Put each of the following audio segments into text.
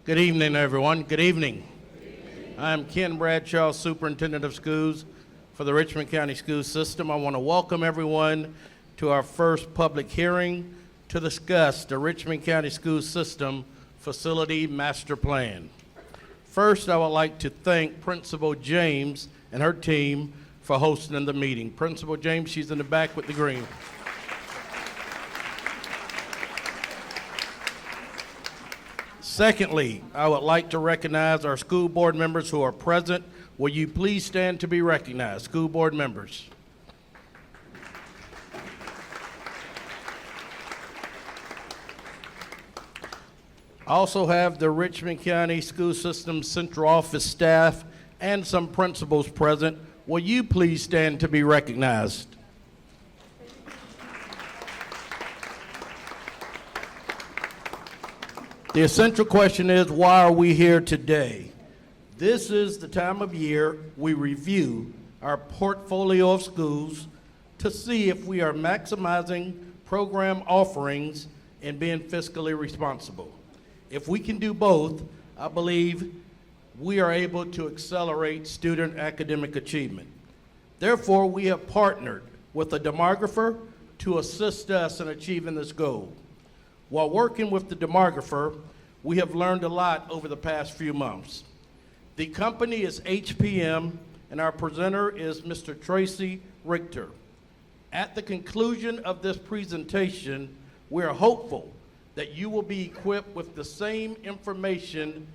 Good evening, everyone. Good evening. I'm Ken Bradshaw, Superintendent of Schools for the Richmond County School System. I want to welcome everyone to our first public hearing to discuss the Richmond County School System Facility Master Plan. First, I would like to thank Principal James and her team for hosting the meeting. Principal James, she's in the back with the green. Secondly, I would like to recognize our school board members who are present. Will you please stand to be recognized? School board members. I also have the Richmond County School System Central Office staff and some principals present. Will you please stand to be recognized? The essential question is, why are we here today? This is the time of year we review our portfolio of schools to see if we are maximizing program offerings and being fiscally responsible. If we can do both, I believe we are able to accelerate student academic achievement. Therefore, we have partnered with a demographer to assist us in achieving this goal. While working with the demographer, we have learned a lot over the past few months. The company is HPM, and our presenter is Mr. Tracy Richter. At the conclusion of this presentation, we are hopeful that you will be equipped with the same information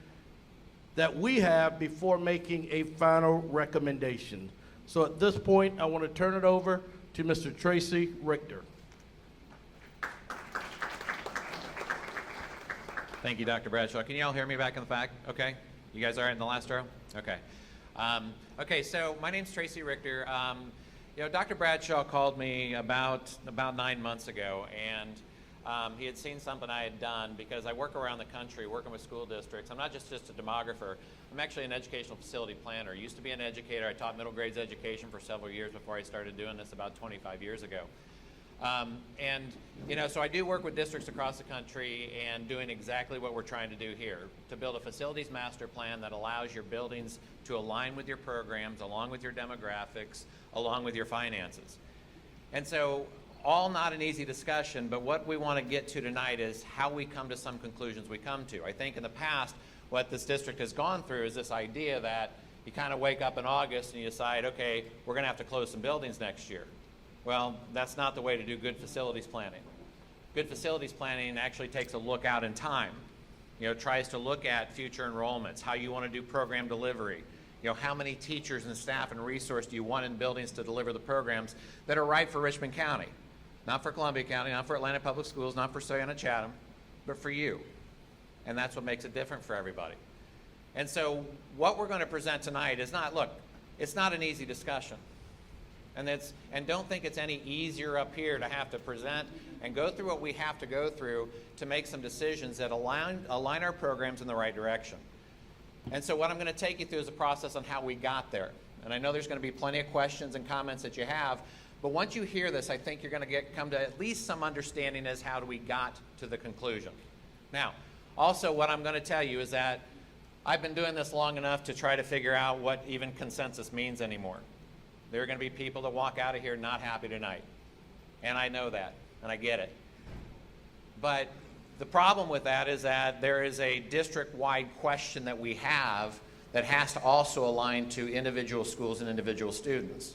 that we have before making a final recommendation. So at this point, I want to turn it over to Mr. Tracy Richter. Thank you, Dr. Bradshaw. Can you all hear me back in the back? Okay. You guys all right in the last row? Okay. Okay, so my name's Tracy Richter. Dr. Bradshaw called me about 9 months ago, and he had seen something I had done because I work around the country working with school districts. I'm not just a demographer. I'm actually an educational facility planner. I used to be an educator. I taught middle grades education for several years before I started doing this about 25 years ago. So I do work with districts across the country and doing exactly what we're trying to do here, to build a facilities master plan that allows your buildings to align with your programs, along with your demographics, along with your finances. And so, all not an easy discussion, but what we want to get to tonight is how we come to some conclusions we come to. I think in the past, what this district has gone through is this idea that you kind of wake up in August and you decide, okay, we're going to have to close some buildings next year. Well, that's not the way to do good facilities planning. Good facilities planning actually takes a look out in time. Tries to look at future enrollments, how you want to do program delivery, how many teachers and staff and resource do you want in buildings to deliver the programs that are right for Richmond County. Not for Columbia County, not for Atlanta Public Schools, not for Sayona Chatham, but for you. And that's what makes it different for everybody. And so what we're going to present tonight is it's not an easy discussion. And don't think it's any easier up here to have to present and go through what we have to go through to make some decisions that align our programs in the right direction. And so what I'm going to take you through is a process on how we got there. And I know there's going to be plenty of questions and comments that you have, but once you hear this, I think you're going to come to at least some understanding as how we got to the conclusion. Now, also what I'm going to tell you is that I've been doing this long enough to try to figure out what even consensus means anymore. There are going to be people that walk out of here not happy tonight. And I know that, and I get it. But the problem with that is that there is a district-wide question that we have that has to also align to individual schools and individual students.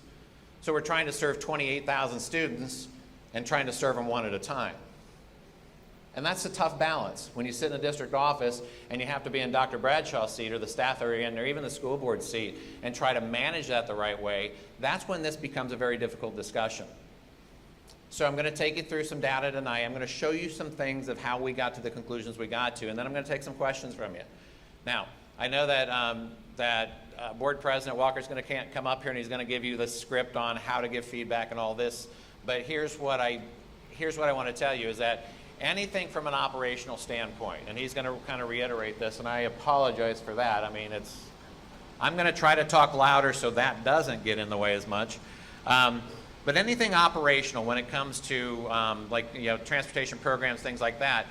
So we're trying to serve 28,000 students and trying to serve them one at a time. And that's a tough balance when you sit in a district office and you have to be in Dr. Bradshaw's seat or the staff area and or even the school board seat and try to manage that the right way. That's when this becomes a very difficult discussion. So I'm going to take you through some data tonight. I'm going to show you some things of how we got to the conclusions we got to, and then I'm going to take some questions from you. Now, I know that Board President Walker is going to come up here and he's going to give you the script on how to give feedback and all this, but here's what I want to tell you is that anything from an operational standpoint, and he's going to kind of reiterate this, and I apologize for that. I mean, I'm going to try to talk louder so that doesn't get in the way as much. But anything operational when it comes to transportation programs, things like that,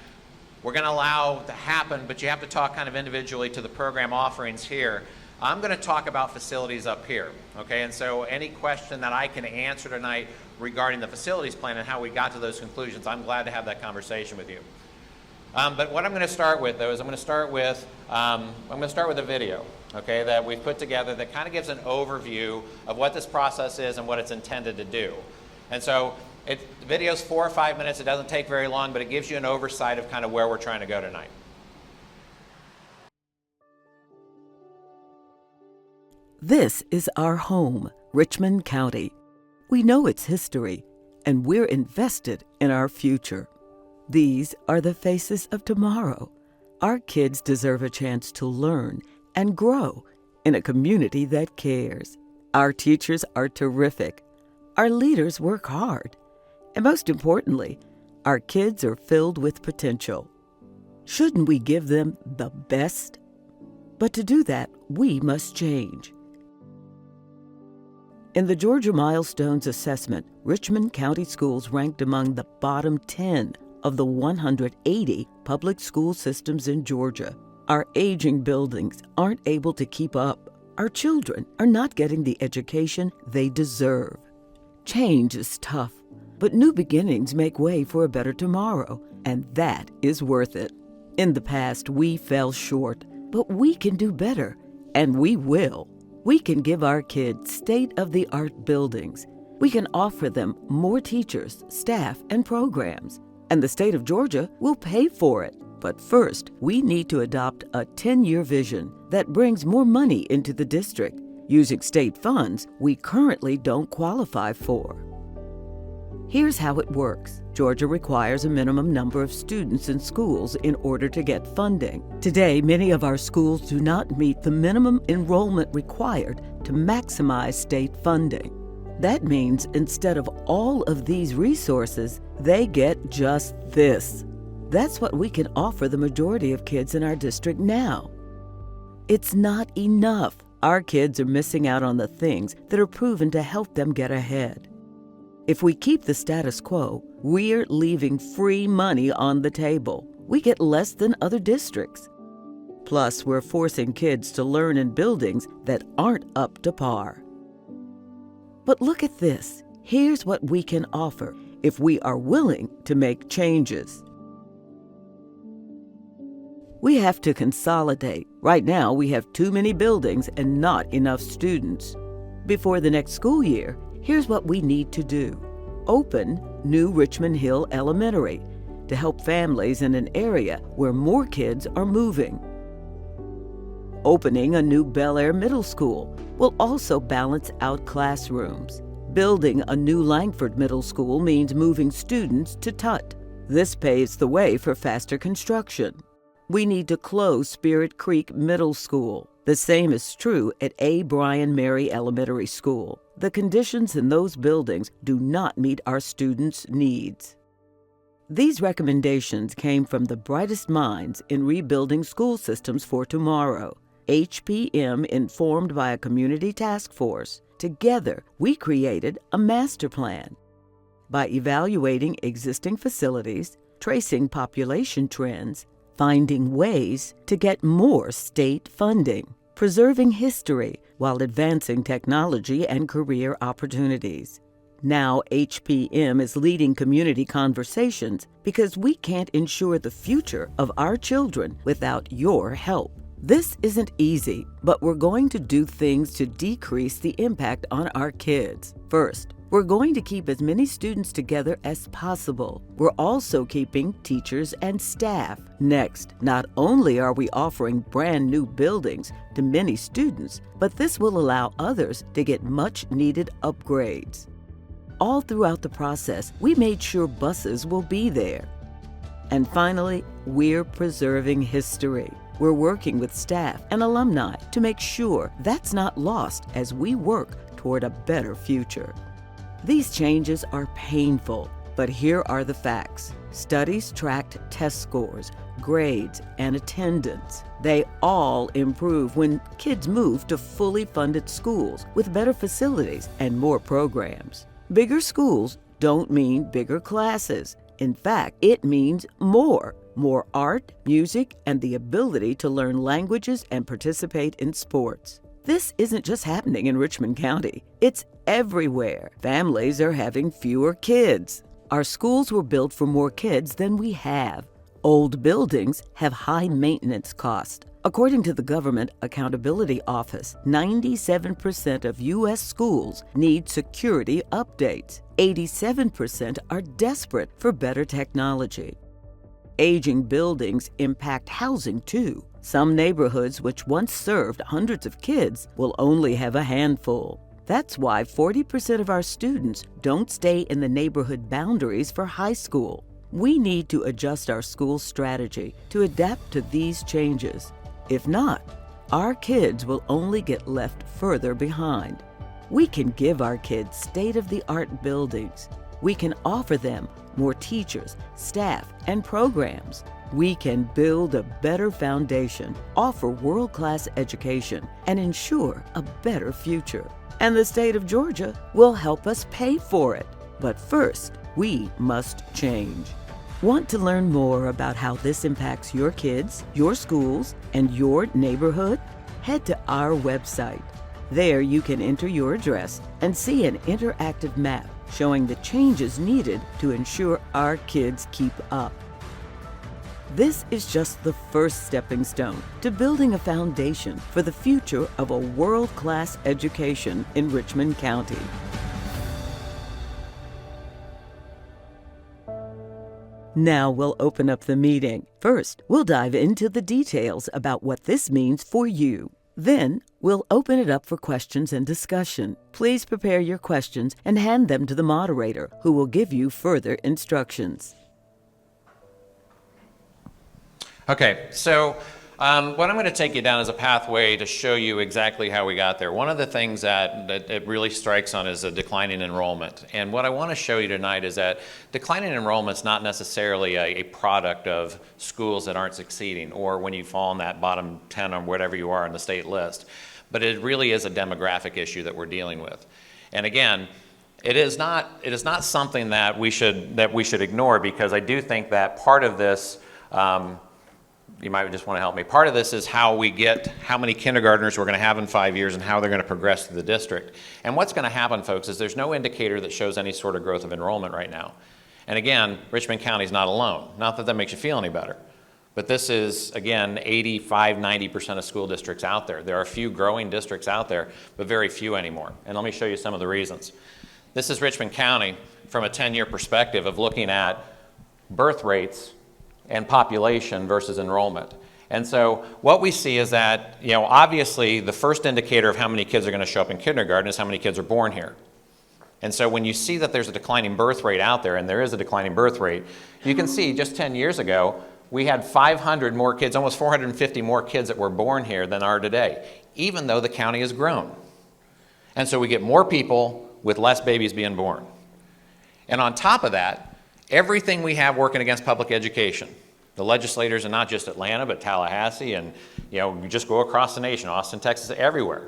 we're going to allow to happen, but you have to talk kind of individually to the program offerings here. I'm going to talk about facilities up here, okay? And so any question that I can answer tonight regarding the facilities plan and how we got to those conclusions, I'm glad to have that conversation with you. But what I'm going to start with, though, is I'm going to start with a video, okay, that we've put together that kind of gives an overview of what this process is and what it's intended to do. And so the video's 4 or 5 minutes. It doesn't take very long, but it gives you an oversight of kind of where we're trying to go tonight. This is our home, Richmond County. We know its history, and we're invested in our future. These are the faces of tomorrow. Our kids deserve a chance to learn and grow in a community that cares. Our teachers are terrific. Our leaders work hard. And most importantly, our kids are filled with potential. Shouldn't we give them the best? But to do that, we must change. In the Georgia Milestones Assessment, Richmond County Schools ranked among the bottom 10 of the 180 public school systems in Georgia. Our aging buildings aren't able to keep up. Our children are not getting the education they deserve. Change is tough, but new beginnings make way for a better tomorrow, and that is worth it. In the past, we fell short, but we can do better, and we will. We can give our kids state-of-the-art buildings. We can offer them more teachers, staff, and programs. And the state of Georgia will pay for it. But first, we need to adopt a 10-year vision that brings more money into the district, using state funds we currently don't qualify for. Here's how it works. Georgia requires a minimum number of students in schools in order to get funding. Today, many of our schools do not meet the minimum enrollment required to maximize state funding. That means instead of all of these resources, they get just this. That's what we can offer the majority of kids in our district now. It's not enough. Our kids are missing out on the things that are proven to help them get ahead. If we keep the status quo, we're leaving free money on the table. We get less than other districts. Plus, we're forcing kids to learn in buildings that aren't up to par. But look at this. Here's what we can offer if we are willing to make changes. We have to consolidate. Right now, we have too many buildings and not enough students. Before the next school year, here's what we need to do. Open new Richmond Hill Elementary to help families in an area where more kids are moving. Opening a new Bel Air Middle School will also balance out classrooms. Building a new Langford Middle School means moving students to Tut. This paves the way for faster construction. We need to close Spirit Creek Middle School. The same is true at A. Bryan Mary Elementary School. The conditions in those buildings do not meet our students' needs. These recommendations came from the brightest minds in rebuilding school systems for tomorrow. HPM informed by a community task force. Together, we created a master plan. By evaluating existing facilities, tracing population trends, finding ways to get more state funding, preserving history while advancing technology and career opportunities. Now HPM is leading community conversations because we can't ensure the future of our children without your help. This isn't easy, but we're going to do things to decrease the impact on our kids. First, we're going to keep as many students together as possible. We're also keeping teachers and staff. Next, not only are we offering brand new buildings to many students, but this will allow others to get much needed upgrades. All throughout the process, we made sure buses will be there. And finally, we're preserving history. We're working with staff and alumni to make sure that's not lost as we work toward a better future. These changes are painful, but here are the facts. Studies tracked test scores, grades, and attendance. They all improve when kids move to fully funded schools with better facilities and more programs. Bigger schools don't mean bigger classes. In fact, it means more more art, music, and the ability to learn languages and participate in sports. This isn't just happening in Richmond County. It's everywhere. Families are having fewer kids. Our schools were built for more kids than we have. Old buildings have high maintenance costs. According to the Government Accountability Office, 97% of U.S. schools need security updates. 87% are desperate for better technology. Aging buildings impact housing too. Some neighborhoods which once served hundreds of kids will only have a handful. That's why 40% of our students don't stay in the neighborhood boundaries for high school. We need to adjust our school strategy to adapt to these changes. If not, our kids will only get left further behind. We can give our kids state-of-the-art buildings. We can offer them more teachers, staff, and programs. We can build a better foundation, offer world-class education, and ensure a better future. And the state of Georgia will help us pay for it. But first, we must change. Want to learn more about how this impacts your kids, your schools, and your neighborhood? Head to our website. There you can enter your address and see an interactive map showing the changes needed to ensure our kids keep up. This is just the first stepping stone to building a foundation for the future of a world-class education in Richmond County. Now we'll open up the meeting. First, we'll dive into the details about what this means for you. Then, we'll open it up for questions and discussion. Please prepare your questions and hand them to the moderator, who will give you further instructions. Okay, so what I'm going to take you down is a pathway to show you exactly how we got there. One of the things that it really strikes on is a declining enrollment. And what I want to show you tonight is that declining enrollment is not necessarily a product of schools that aren't succeeding or when you fall in that bottom 10 or whatever you are on the state list. But it really is a demographic issue that we're dealing with. And again, it is not something that we should ignore, because I do think that part of this you might just want to help me. Part of this is how many kindergartners we're going to have in 5 years and how they're going to progress through the district. And what's going to happen, folks, is there's no indicator that shows any sort of growth of enrollment right now. And again, Richmond County is not alone. Not that that makes you feel any better. But this is, again, 85, 90% of school districts out there. There are a few growing districts out there, but very few anymore. And let me show you some of the reasons. This is Richmond County from a 10-year perspective of looking at birth rates and population versus enrollment. And so what we see is that, obviously the first indicator of how many kids are going to show up in kindergarten is how many kids are born here. And so when you see that there's a declining birth rate out there, and there is a declining birth rate, you can see just 10 years ago, we had 500 more kids, almost 450 more kids that were born here than are today, even though the county has grown. And so we get more people with less babies being born. And on top of that, everything we have working against public education, the legislators in not just Atlanta, but Tallahassee, and you just go across the nation, Austin, Texas, everywhere.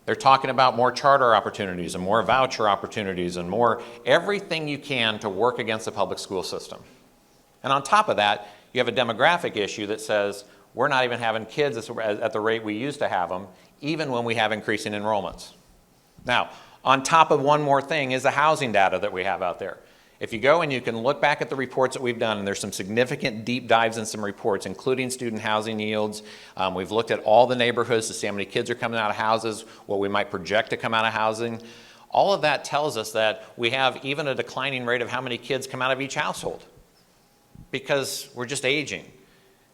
They're talking about more charter opportunities and more voucher opportunities and more everything you can to work against the public school system. And on top of that, you have a demographic issue that says we're not even having kids at the rate we used to have them, even when we have increasing enrollments. Now, on top of one more thing is the housing data that we have out there. If you go and you can look back at the reports that we've done, and there's some significant deep dives in some reports, including student housing yields. We've looked at all the neighborhoods to see how many kids are coming out of houses, what we might project to come out of housing. All of that tells us that we have even a declining rate of how many kids come out of each household, because we're just aging.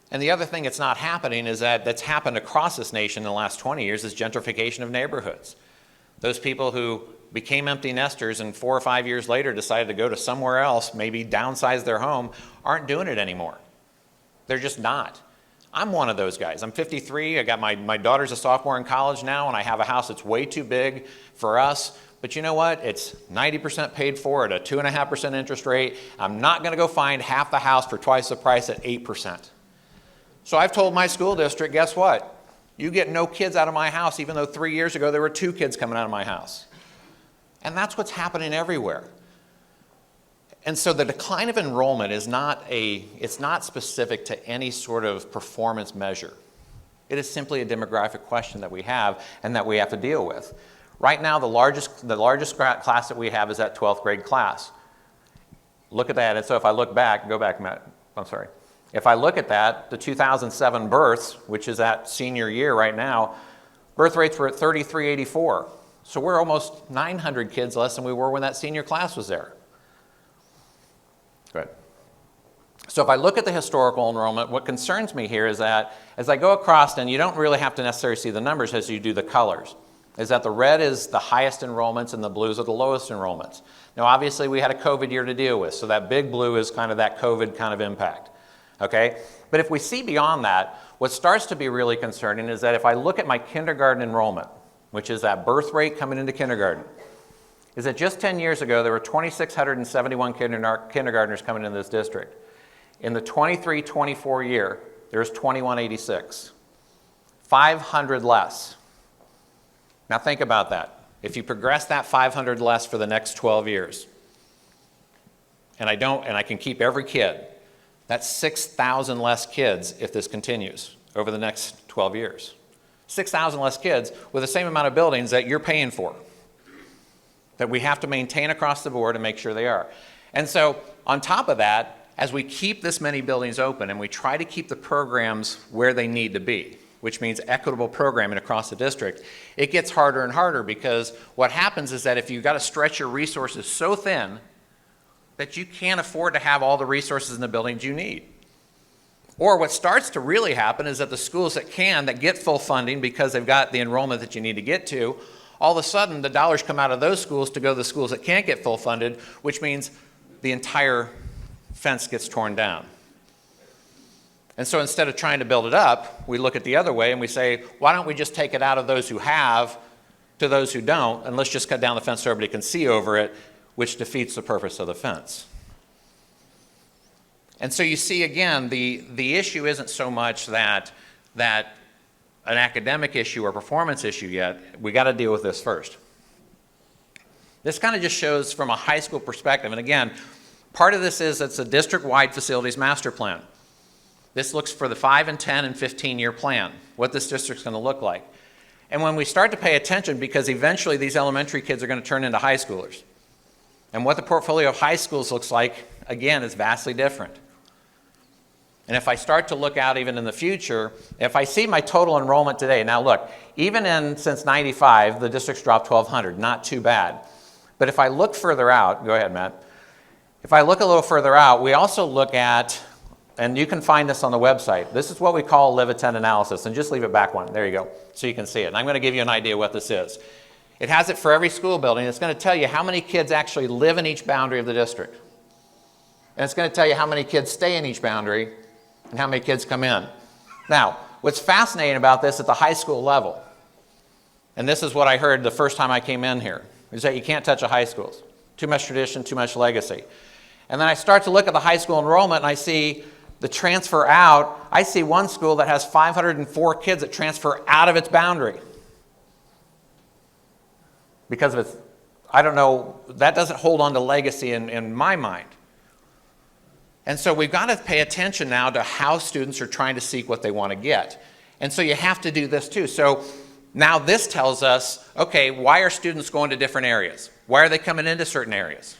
And the other thing that's not happening is that's happened across this nation in the last 20 years is gentrification of neighborhoods. Those people who became empty nesters and 4 or 5 years later decided to go to somewhere else, maybe downsize their home, aren't doing it anymore. They're just not. I'm one of those guys. I'm 53. I got my daughter's a sophomore in college now, and I have a house that's way too big for us. But you know what? It's 90% paid for at a 2.5% interest rate. I'm not going to go find half the house for twice the price at 8%. So I've told my school district, guess what? You get no kids out of my house, even though 3 years ago there were 2 kids coming out of my house. And that's what's happening everywhere. And so the decline of enrollment is it's not specific to any sort of performance measure. It is simply a demographic question that we have and that we have to deal with. Right now, the largest class that we have is that 12th grade class. Look at that, and so if I look back, go back, Matt, I'm sorry. If I look at that, the 2007 births, which is that senior year right now, birth rates were at 3,384. So we're almost 900 kids less than we were when that senior class was there. Good. So if I look at the historical enrollment, what concerns me here is that as I go across, and you don't really have to necessarily see the numbers as you do the colors, is that the red is the highest enrollments and the blues are the lowest enrollments. Now obviously we had a COVID year to deal with, so that big blue is kind of that COVID kind of impact. Okay? But if we see beyond that, what starts to be really concerning is that if I look at my kindergarten enrollment, which is that birth rate coming into kindergarten, is that just 10 years ago there were 2,671 kindergartners coming into this district. In the 23-24 year, there's 2,186. 500 less. Now think about that. If you progress that 500 less for the next 12 years, and I can keep every kid, that's 6,000 less kids if this continues over the next 12 years. 6,000 less kids with the same amount of buildings that you're paying for, that we have to maintain across the board and make sure they are. And so on top of that, as we keep this many buildings open and we try to keep the programs where they need to be, which means equitable programming across the district, it gets harder and harder because what happens is that if you've got to stretch your resources so thin that you can't afford to have all the resources in the buildings you need. Or what starts to really happen is that the schools that get full funding because they've got the enrollment that you need to get to, all of a sudden the dollars come out of those schools to go to the schools that can't get full funded, which means the entire fence gets torn down. And so instead of trying to build it up, we look at the other way and we say, why don't we just take it out of those who have to those who don't, and let's just cut down the fence so everybody can see over it, which defeats the purpose of the fence. And so you see again, the issue isn't so much that an academic issue or performance issue yet. We got to deal with this first. This kind of just shows from a high school perspective, and again, part of this is it's a district-wide facilities master plan. This looks for the 5 and 10 and 15-year plan, what this district's going to look like. And when we start to pay attention, because eventually these elementary kids are going to turn into high schoolers, and what the portfolio of high schools looks like, again, is vastly different. And if I start to look out even in the future, if I see my total enrollment today, now look, even since 95, the district's dropped 1,200, not too bad. But if I look further out, go ahead, Matt. If I look a little further out, we also look at, and you can find this on the website, this is what we call live attend analysis, and just leave it back one, there you go, so you can see it. And I'm going to give you an idea what this is. It has it for every school building. It's going to tell you how many kids actually live in each boundary of the district. And it's going to tell you how many kids stay in each boundary and how many kids come in. Now, what's fascinating about this at the high school level, and this is what I heard the first time I came in here, is that you can't touch the high schools. Too much tradition, too much legacy. And then I start to look at the high school enrollment and I see the transfer out. I see one school that has 504 kids that transfer out of its boundary. Because of its, I don't know, that doesn't hold on to legacy in my mind. And so we've got to pay attention now to how students are trying to seek what they want to get. And so you have to do this too. So now this tells us, okay, why are students going to different areas? Why are they coming into certain areas?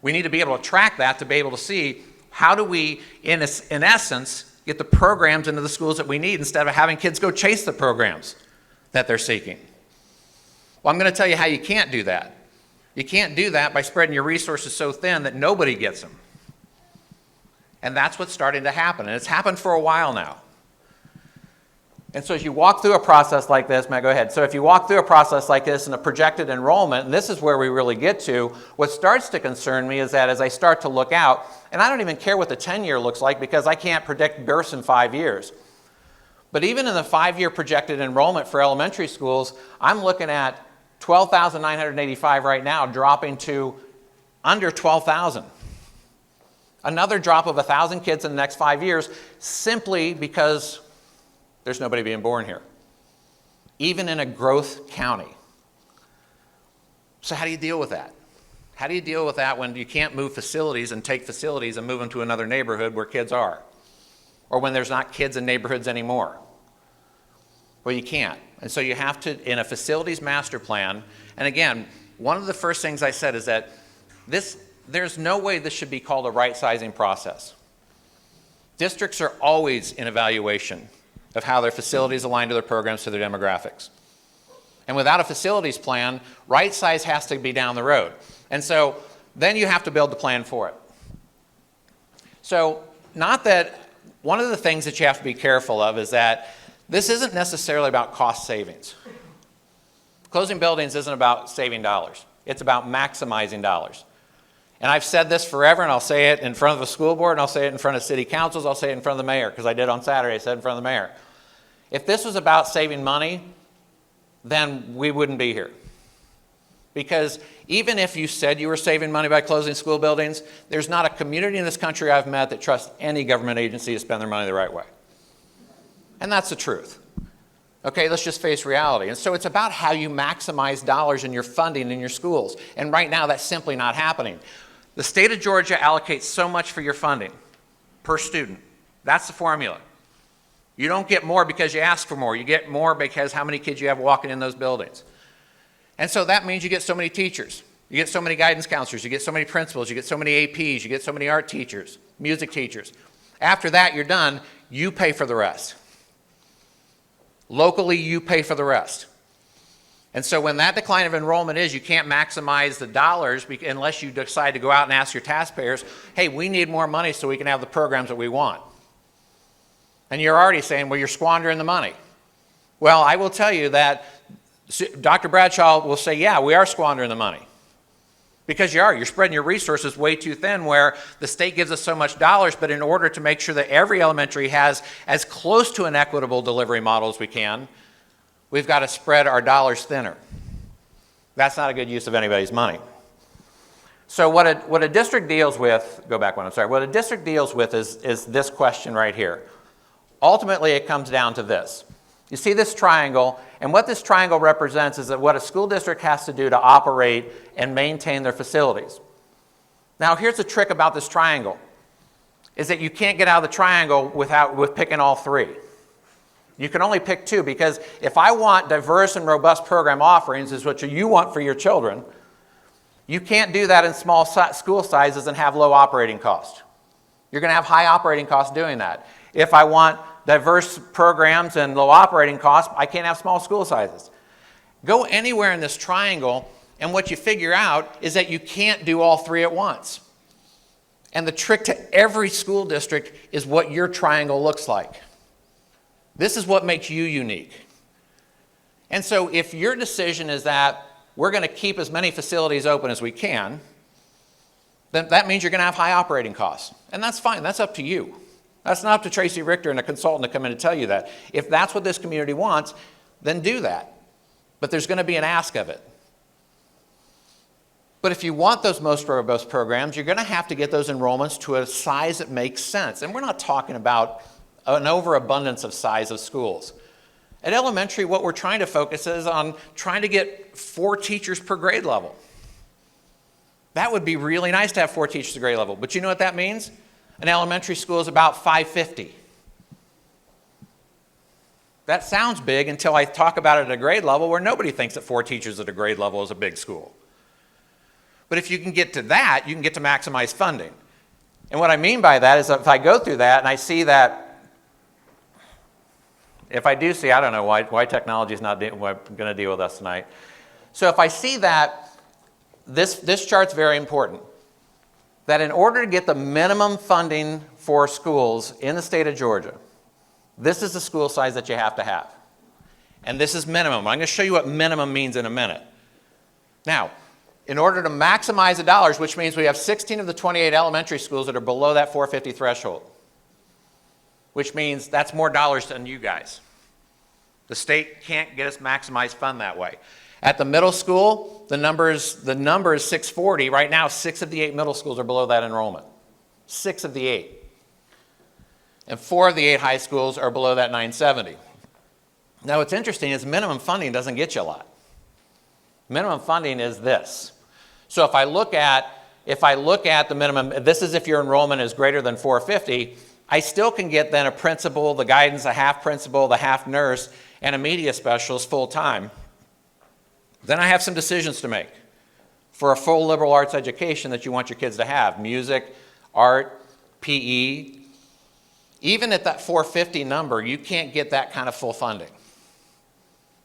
We need to be able to track that to be able to see how do we, in essence, get the programs into the schools that we need instead of having kids go chase the programs that they're seeking. Well, I'm going to tell you how you can't do that. You can't do that by spreading your resources so thin that nobody gets them. And that's what's starting to happen, and it's happened for a while now. And so as you walk through a process like this, Matt, go ahead. So if you walk through a process like this and a projected enrollment, and this is where we really get to, what starts to concern me is that as I start to look out, and I don't even care what the 10-year looks like because I can't predict births in 5 years. But even in the 5-year projected enrollment for elementary schools, I'm looking at 12,985 right now dropping to under 12,000. Another drop of 1,000 kids in the next 5 years simply because there's nobody being born here, even in a growth county. So how do you deal with that? How do you deal with that when you can't move facilities and take facilities and move them to another neighborhood where kids are? Or when there's not kids in neighborhoods anymore? Well, you can't. And so you have to, in a facilities master plan, and again, one of the first things I said is that there's no way this should be called a right-sizing process. Districts are always in evaluation of how their facilities align to their programs, to their demographics. And without a facilities plan, right size has to be down the road. And so then you have to build the plan for it. So not that, one of the things that you have to be careful of is that this isn't necessarily about cost savings. Closing buildings isn't about saving dollars. It's about maximizing dollars. And I've said this forever, and I'll say it in front of the school board, and I'll say it in front of city councils, I'll say it in front of the mayor, because I did on Saturday, I said it in front of the mayor. If this was about saving money, then we wouldn't be here. Because even if you said you were saving money by closing school buildings, there's not a community in this country I've met that trusts any government agency to spend their money the right way. And that's the truth. Okay, let's just face reality. And so it's about how you maximize dollars in your funding in your schools. And right now, that's simply not happening. The state of Georgia allocates so much for your funding per student. That's the formula. You don't get more because you ask for more. You get more because how many kids you have walking in those buildings. And so that means you get so many teachers. You get so many guidance counselors. You get so many principals. You get so many APs. You get so many art teachers, music teachers. After that, you're done. You pay for the rest. Locally, you pay for the rest. And so when that decline of enrollment is, you can't maximize the dollars unless you decide to go out and ask your taxpayers, hey, we need more money so we can have the programs that we want. And you're already saying, well, you're squandering the money. Well, I will tell you that Dr. Bradshaw will say, yeah, we are squandering the money. Because you are. You're spreading your resources way too thin where the state gives us so much dollars, but in order to make sure that every elementary has as close to an equitable delivery model as we can, we've got to spread our dollars thinner. That's not a good use of anybody's money. So what a district deals with, go back one, I'm sorry, what a district deals with is this question right here. Ultimately, it comes down to this. You see this triangle, and what this triangle represents is that what a school district has to do to operate and maintain their facilities. Now, here's the trick about this triangle, is that you can't get out of the triangle with picking all three. You can only pick two, because if I want diverse and robust program offerings, is what you want for your children, you can't do that in small school sizes and have low operating costs. You're going to have high operating costs doing that. If I want diverse programs and low operating costs, I can't have small school sizes. Go anywhere in this triangle, and what you figure out is that you can't do all three at once. And the trick to every school district is what your triangle looks like. This is what makes you unique. And so if your decision is that we're going to keep as many facilities open as we can, then that means you're going to have high operating costs. And that's fine. That's up to you. That's not up to Tracy Richter and a consultant to come in and tell you that. If that's what this community wants, then do that. But there's going to be an ask of it. But if you want those most robust programs, you're going to have to get those enrollments to a size that makes sense. And we're not talking about an overabundance of size of schools. At elementary, what we're trying to focus is on trying to get 4 teachers per grade level. That would be really nice to have 4 teachers per grade level. But you know what that means? An elementary school is about 550. That sounds big until I talk about it at a grade level where nobody thinks that 4 teachers at a grade level is a big school. But if you can get to that, you can get to maximize funding. And what I mean by that is that if I go through that and I see that, if I do see, I don't know why technology is not going to deal with us tonight. So if I see that, this chart's very important. That in order to get the minimum funding for schools in the state of Georgia, this is the school size that you have to have. And this is minimum. I'm going to show you what minimum means in a minute. Now, in order to maximize the dollars, which means we have 16 of the 28 elementary schools that are below that 450 threshold, which means that's more dollars than you guys. The state can't get us maximized fund that way. At the middle school, the number is 640. Right now, 6 of the 8 middle schools are below that enrollment. 6 of the 8. And 4 of the 8 high schools are below that 970. Now, what's interesting is minimum funding doesn't get you a lot. Minimum funding is this. So if I look at the minimum, this is if your enrollment is greater than 450, I still can get then a principal, the guidance, a half principal, the half nurse, and a media specialist full time. Then I have some decisions to make for a full liberal arts education that you want your kids to have. Music, art, PE. Even at that 450 number, you can't get that kind of full funding.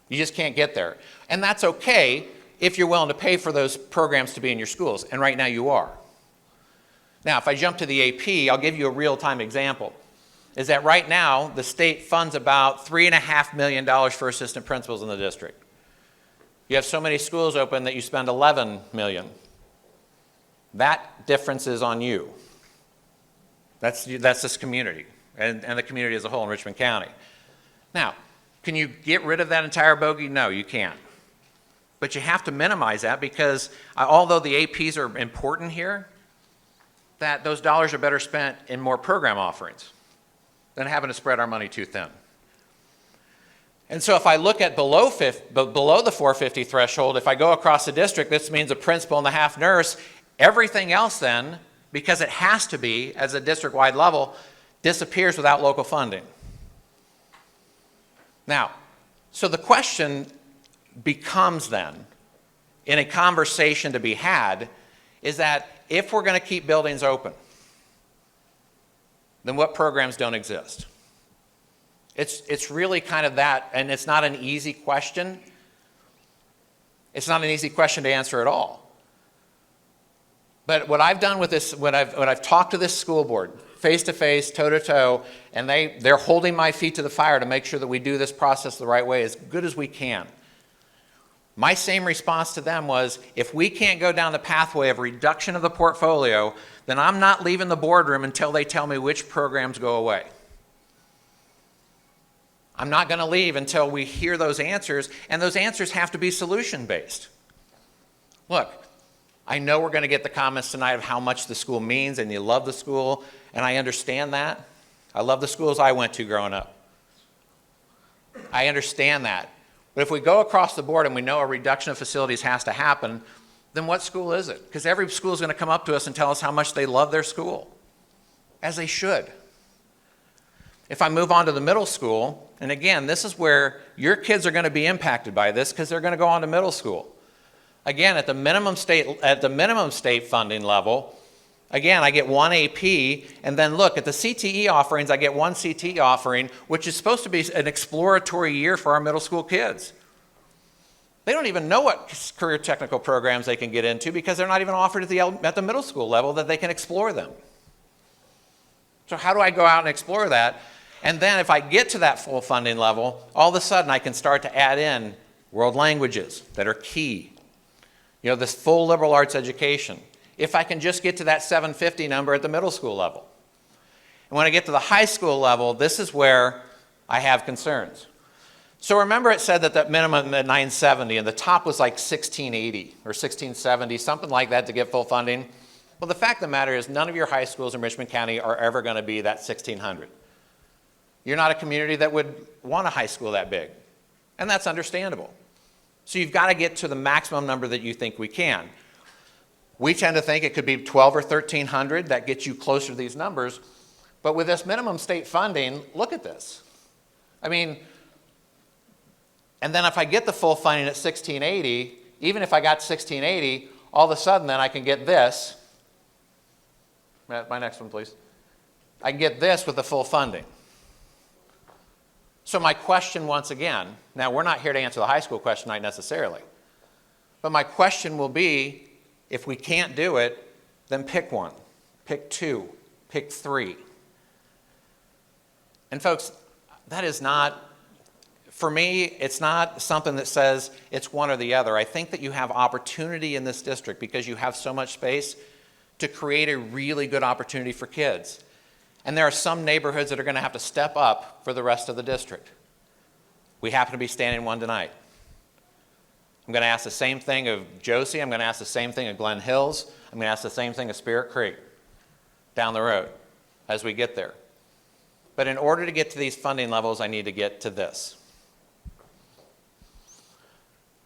You just can't get there. And that's okay if you're willing to pay for those programs to be in your schools, and right now you are. Now, if I jump to the AP, I'll give you a real-time example, is that right now the state funds about $3.5 million for assistant principals in the district. You have so many schools open that you spend $11 million. That difference is on you. That's this community and the community as a whole in Richmond County. Now, can you get rid of that entire bogey? No, you can't. But you have to minimize that because although the APs are important here, that those dollars are better spent in more program offerings than having to spread our money too thin. And so if I look at below the 450 threshold, if I go across the district, this means a principal and the half nurse. Everything else then, because it has to be as a district-wide level, disappears without local funding. Now, so the question becomes then, in a conversation to be had, is that if we're going to keep buildings open, then what programs don't exist? It's really kind of that, and it's not an easy question. It's not an easy question to answer at all. But what I've done with this, when I've talked to this school board, face to face, toe to toe, and they're holding my feet to the fire to make sure that we do this process the right way as good as we can. My same response to them was, if we can't go down the pathway of reduction of the portfolio, then I'm not leaving the boardroom until they tell me which programs go away. I'm not going to leave until we hear those answers, and those answers have to be solution-based. Look, I know we're going to get the comments tonight of how much the school means, and you love the school, and I understand that. I love the schools I went to growing up. I understand that. But if we go across the board and we know a reduction of facilities has to happen, then what school is it? Because every school is going to come up to us and tell us how much they love their school, as they should. If I move on to the middle school, and again, this is where your kids are going to be impacted by this because they're going to go on to middle school. Again, at the minimum state funding level, again, I get one AP, and then look, at the CTE offerings, I get one CTE offering, which is supposed to be an exploratory year for our middle school kids. They don't even know what career technical programs they can get into because they're not even offered at the middle school level that they can explore them. So how do I go out and explore that? And then if I get to that full funding level, all of a sudden I can start to add in world languages that are key. You know, this full liberal arts education. If I can just get to that 750 number at the middle school level. And when I get to the high school level, this is where I have concerns. So remember it said that the minimum at 970 and the top was like 1680 or 1670, something like that to get full funding. Well, the fact of the matter is none of your high schools in Richmond County are ever going to be that 1600. You're not a community that would want a high school that big, and that's understandable. So you've got to get to the maximum number that you think we can. We tend to think it could be 12 or 1300. That gets you closer to these numbers. But with this minimum state funding, look at this. I mean, and then if I get the full funding at 1680, even if I got 1680, all of a sudden then I can get this. My next one, please. I can get this with the full funding. So my question once again, now we're not here to answer the high school question tonight necessarily, but my question will be, if we can't do it, then pick one, pick two, pick three. And folks, that is not, for me, it's not something that says it's one or the other. I think that you have opportunity in this district because you have so much space to create a really good opportunity for kids. And there are some neighborhoods that are going to have to step up for the rest of the district. We happen to be standing one tonight. I'm going to ask the same thing of Josie. I'm going to ask the same thing of Glen Hills. I'm going to ask the same thing of Spirit Creek down the road as we get there. But in order to get to these funding levels, I need to get to this.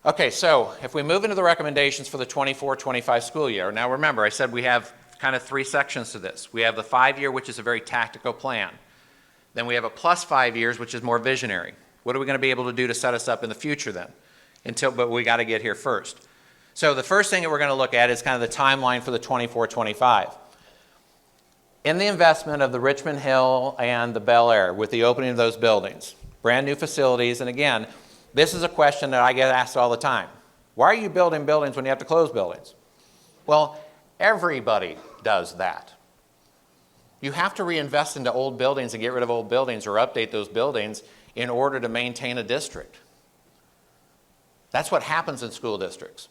Okay, so if we move into the recommendations for the 24-25 school year, now remember, I said we have kind of 3 sections to this. We have the 5-year, which is a very tactical plan. Then we have a plus 5 years, which is more visionary. What are we going to be able to do to set us up in the future then? But we got to get here first. So the first thing that we're going to look at is kind of the timeline for the 24-25. In the investment of the Richmond Hill and the Bel Air with the opening of those buildings, brand new facilities, and again, this is a question that I get asked all the time. Why are you building buildings when you have to close buildings? Well, everybody does that. You have to reinvest into old buildings and get rid of old buildings or update those buildings in order to maintain a district. That's what happens in school districts.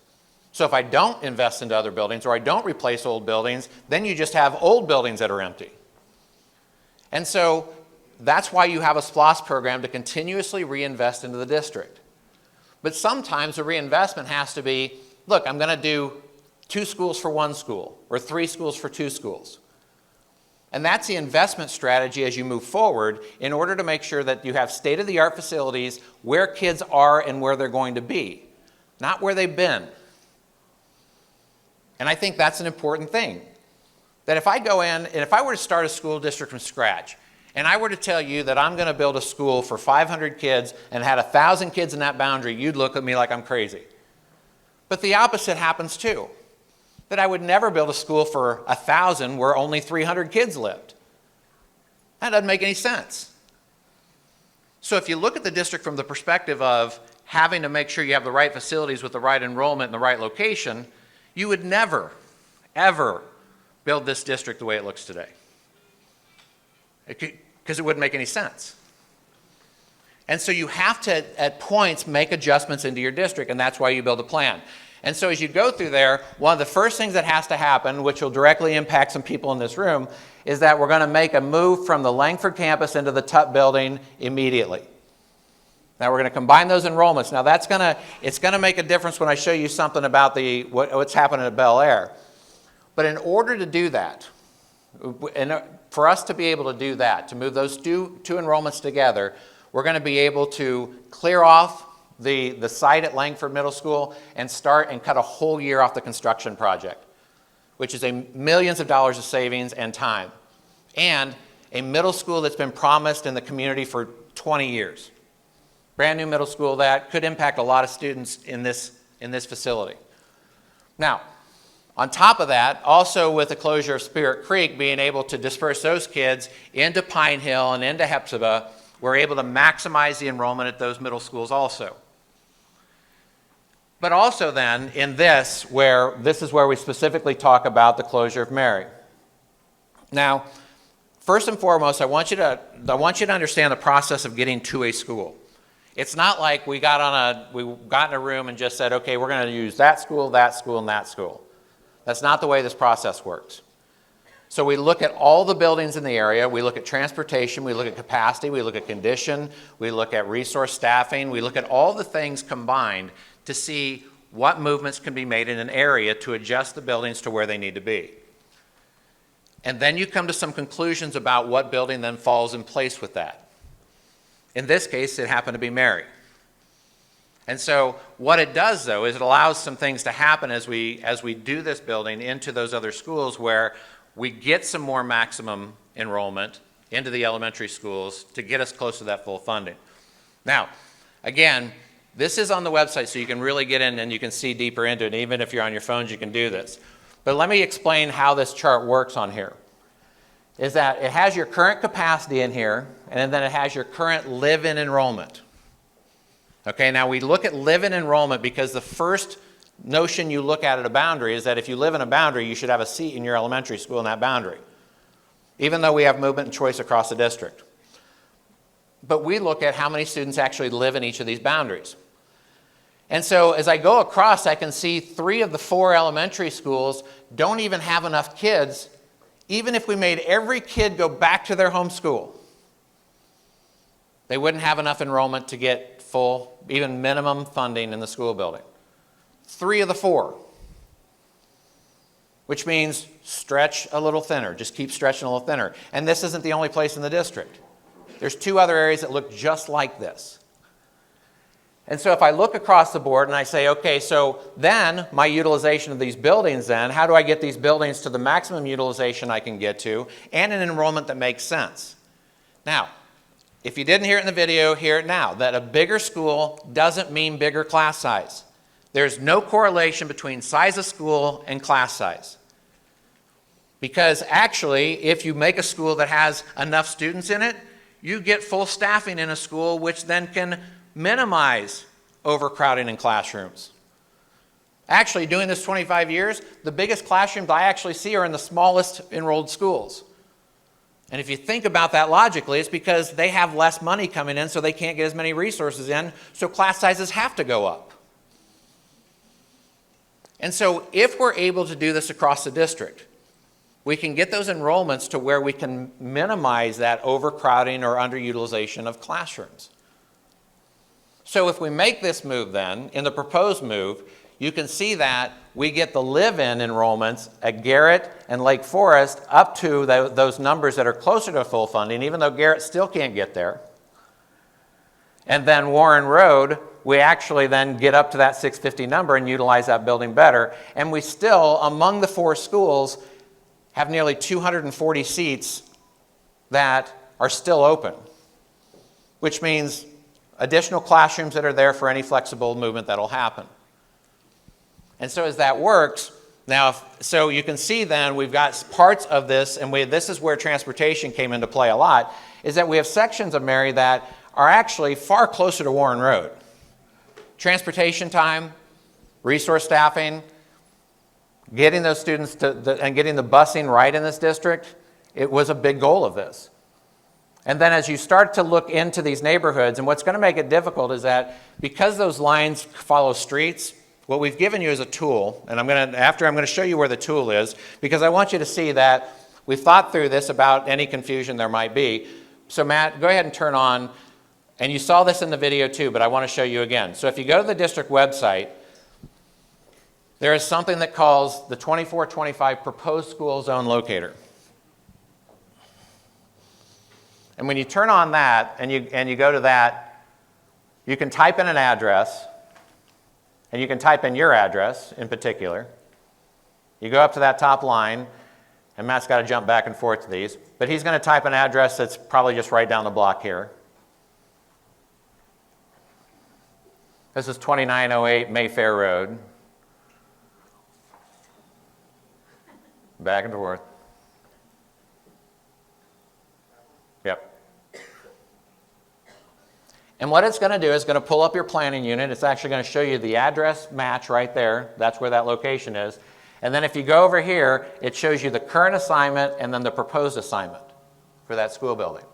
So if I don't invest into other buildings or I don't replace old buildings, then you just have old buildings that are empty. And so that's why you have a SPLOST program to continuously reinvest into the district. But sometimes the reinvestment has to be, look, I'm going to do 2 schools for 1 school or 3 schools for 2 schools. And that's the investment strategy as you move forward in order to make sure that you have state-of-the-art facilities where kids are and where they're going to be, not where they've been. And I think that's an important thing. That if I go in and if I were to start a school district from scratch, and I were to tell you that I'm going to build a school for 500 kids and had 1,000 kids in that boundary, you'd look at me like I'm crazy. But the opposite happens too. That I would never build a school for 1,000 where only 300 kids lived. That doesn't make any sense. So if you look at the district from the perspective of having to make sure you have the right facilities with the right enrollment in the right location, you would never, ever build this district the way it looks today. Because it wouldn't make any sense. And so you have to, at points, make adjustments into your district, and that's why you build a plan. And so as you go through there, one of the first things that has to happen, which will directly impact some people in this room, is that we're going to make a move from the Langford campus into the Tutt building immediately. Now we're going to combine those enrollments. Now it's going to make a difference when I show you something about what's happening at Bel Air. But in order to do that, and for us to be able to do that, to move those two enrollments together, we're going to be able to clear off the site at Langford Middle School and start and cut a whole year off the construction project, which is millions of dollars of savings and time, and a middle school that's been promised in the community for 20 years. Brand new middle school that could impact a lot of students in this facility. Now, on top of that, also with the closure of Spirit Creek, being able to disperse those kids into Pine Hill and into Hepzibah, we're able to maximize the enrollment at those middle schools also. But also then, in this is where we specifically talk about the closure of Mary. Now, first and foremost, I want you to understand the process of getting to a school. It's not like we got in a room and just said, okay, we're going to use that school, and that school. That's not the way this process works. So we look at all the buildings in the area, we look at transportation, we look at capacity, we look at condition, we look at resource staffing, we look at all the things combined to see what movements can be made in an area to adjust the buildings to where they need to be. And then you come to some conclusions about what building then falls in place with that. In this case, it happened to be Mary. And so what it does, though, is it allows some things to happen as we do this building into those other schools where we get some more maximum enrollment into the elementary schools to get us close to that full funding. Now, again, this is on the website, so you can really get in and you can see deeper into it. Even if you're on your phones, you can do this. But let me explain how this chart works on here. Is that it has your current capacity in here, and then it has your current live-in enrollment. Okay, now we look at live-in enrollment because the first notion you look at a boundary is that if you live in a boundary, you should have a seat in your elementary school in that boundary, even though we have movement and choice across the district. But we look at how many students actually live in each of these boundaries. And so as I go across, I can see 3 of the 4 elementary schools don't even have enough kids, even if we made every kid go back to their home school. They wouldn't have enough enrollment to get full, even minimum funding in the school building. 3 of the 4. Which means stretch a little thinner. Just keep stretching a little thinner. And this isn't the only place in the district. There's 2 other areas that look just like this. And so if I look across the board and I say, okay, so then my utilization of these buildings then, how do I get these buildings to the maximum utilization I can get to and an enrollment that makes sense? Now, if you didn't hear it in the video, hear it now, that a bigger school doesn't mean bigger class size. There's no correlation between size of school and class size. Because actually, if you make a school that has enough students in it, you get full staffing in a school, which then can minimize overcrowding in classrooms. Actually, doing this 25 years, the biggest classrooms I actually see are in the smallest enrolled schools. And if you think about that logically, it's because they have less money coming in, so they can't get as many resources in, so class sizes have to go up. And so if we're able to do this across the district, we can get those enrollments to where we can minimize that overcrowding or underutilization of classrooms. So if we make this move then, in the proposed move, you can see that we get the live-in enrollments at Garrett and Lake Forest up to those numbers that are closer to full funding, even though Garrett still can't get there. And then Warren Road, we actually then get up to that 650 number and utilize that building better. And we still, among the 4 schools, have nearly 240 seats that are still open, which means additional classrooms that are there for any flexible movement that'll happen. And so as that works, now, so you can see then we've got parts of this, and this is where transportation came into play a lot, is that we have sections of Mary that are actually far closer to Warren Road. Transportation time, resource staffing, getting those students and getting the busing right in this district, it was a big goal of this. And then as you start to look into these neighborhoods, and what's going to make it difficult is that because those lines follow streets, what we've given you is a tool, and I'm going to show you where the tool is, because I want you to see that we've thought through this about any confusion there might be. So Matt, go ahead and turn on, and you saw this in the video too, but I want to show you again. So if you go to the district website, there is something that calls the 2425 Proposed School Zone Locator. And when you turn on that and you go to that, you can type in an address, and you can type in your address in particular. You go up to that top line, and Matt's got to jump back and forth to these, but he's going to type an address that's probably just right down the block here. This is 2908 Mayfair Road. Back and forth. Yep. And what it's going to do is going to pull up your planning unit. It's actually going to show you the address match right there. That's where that location is. And then if you go over here, it shows you the current assignment and then the proposed assignment for that school building.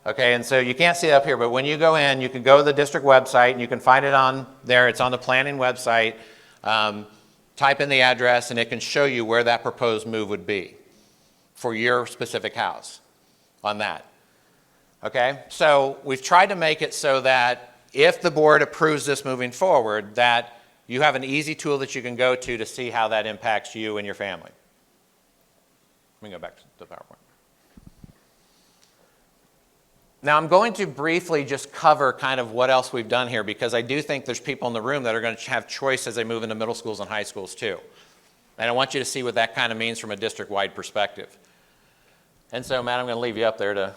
Okay, and so you can't see it up here, but when you go in, you can go to the district website and you can find it on there. It's on the planning website. Type in the address and it can show you where that proposed move would be for your specific house on that. Okay, so we've tried to make it so that if the board approves this moving forward, that you have an easy tool that you can go to see how that impacts you and your family. Let me go back to the PowerPoint. Now I'm going to briefly just cover kind of what else we've done here, because I do think there's people in the room that are going to have choice as they move into middle schools and high schools too. And I want you to see what that kind of means from a district-wide perspective. And so, Matt, I'm going to leave you up there to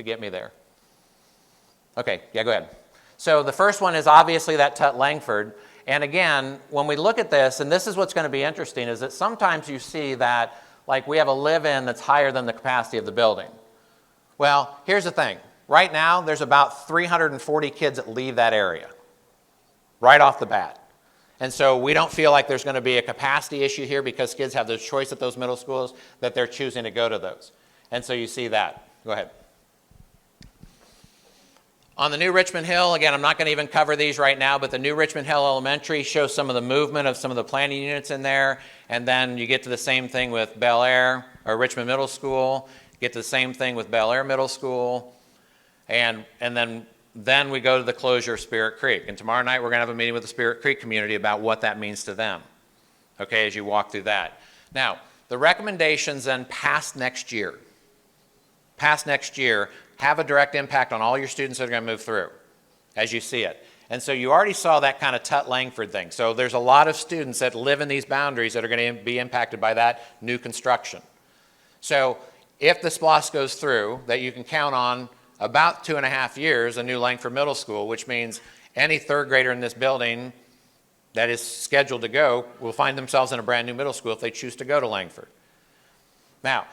get me there. Okay, yeah, go ahead. So the first one is obviously that Tut Langford. And again, when we look at this, and this is what's going to be interesting, is that sometimes you see that like we have a live-in that's higher than the capacity of the building. Well, here's the thing. Right now, there's about 340 kids that leave that area, right off the bat. And so we don't feel like there's going to be a capacity issue here because kids have the choice at those middle schools that they're choosing to go to those. And so you see that. Go ahead. On the new Richmond Hill, again, I'm not going to even cover these right now, but the new Richmond Hill Elementary shows some of the movement of some of the planning units in there. And then you get to the same thing with Bel Air, or Richmond Middle School. Get to the same thing with Bel Air Middle School. And then we go to the closure of Spirit Creek. And tomorrow night we're going to have a meeting with the Spirit Creek community about what that means to them, okay, as you walk through that. Now, the recommendations then past next year have a direct impact on all your students that are going to move through, as you see it. And so you already saw that kind of Tut-Langford thing. So there's a lot of students that live in these boundaries that are going to be impacted by that new construction. So if the SPLOST goes through, that you can count on about 2.5 years, a new Langford Middle School, which means any third grader in this building that is scheduled to go will find themselves in a brand new middle school if they choose to go to Langford. Now,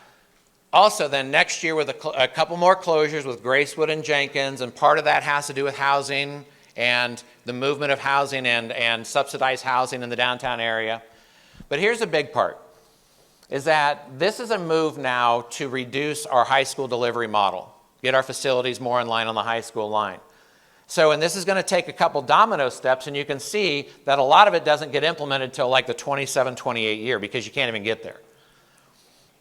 also then next year with a couple more closures with Gracewood and Jenkins, and part of that has to do with housing and the movement of housing and subsidized housing in the downtown area. But here's the big part, is that this is a move now to reduce our high school delivery model, get our facilities more in line on the high school line. So, and this is going to take a couple domino steps, and you can see that a lot of it doesn't get implemented until like the 27, 28 year, because you can't even get there.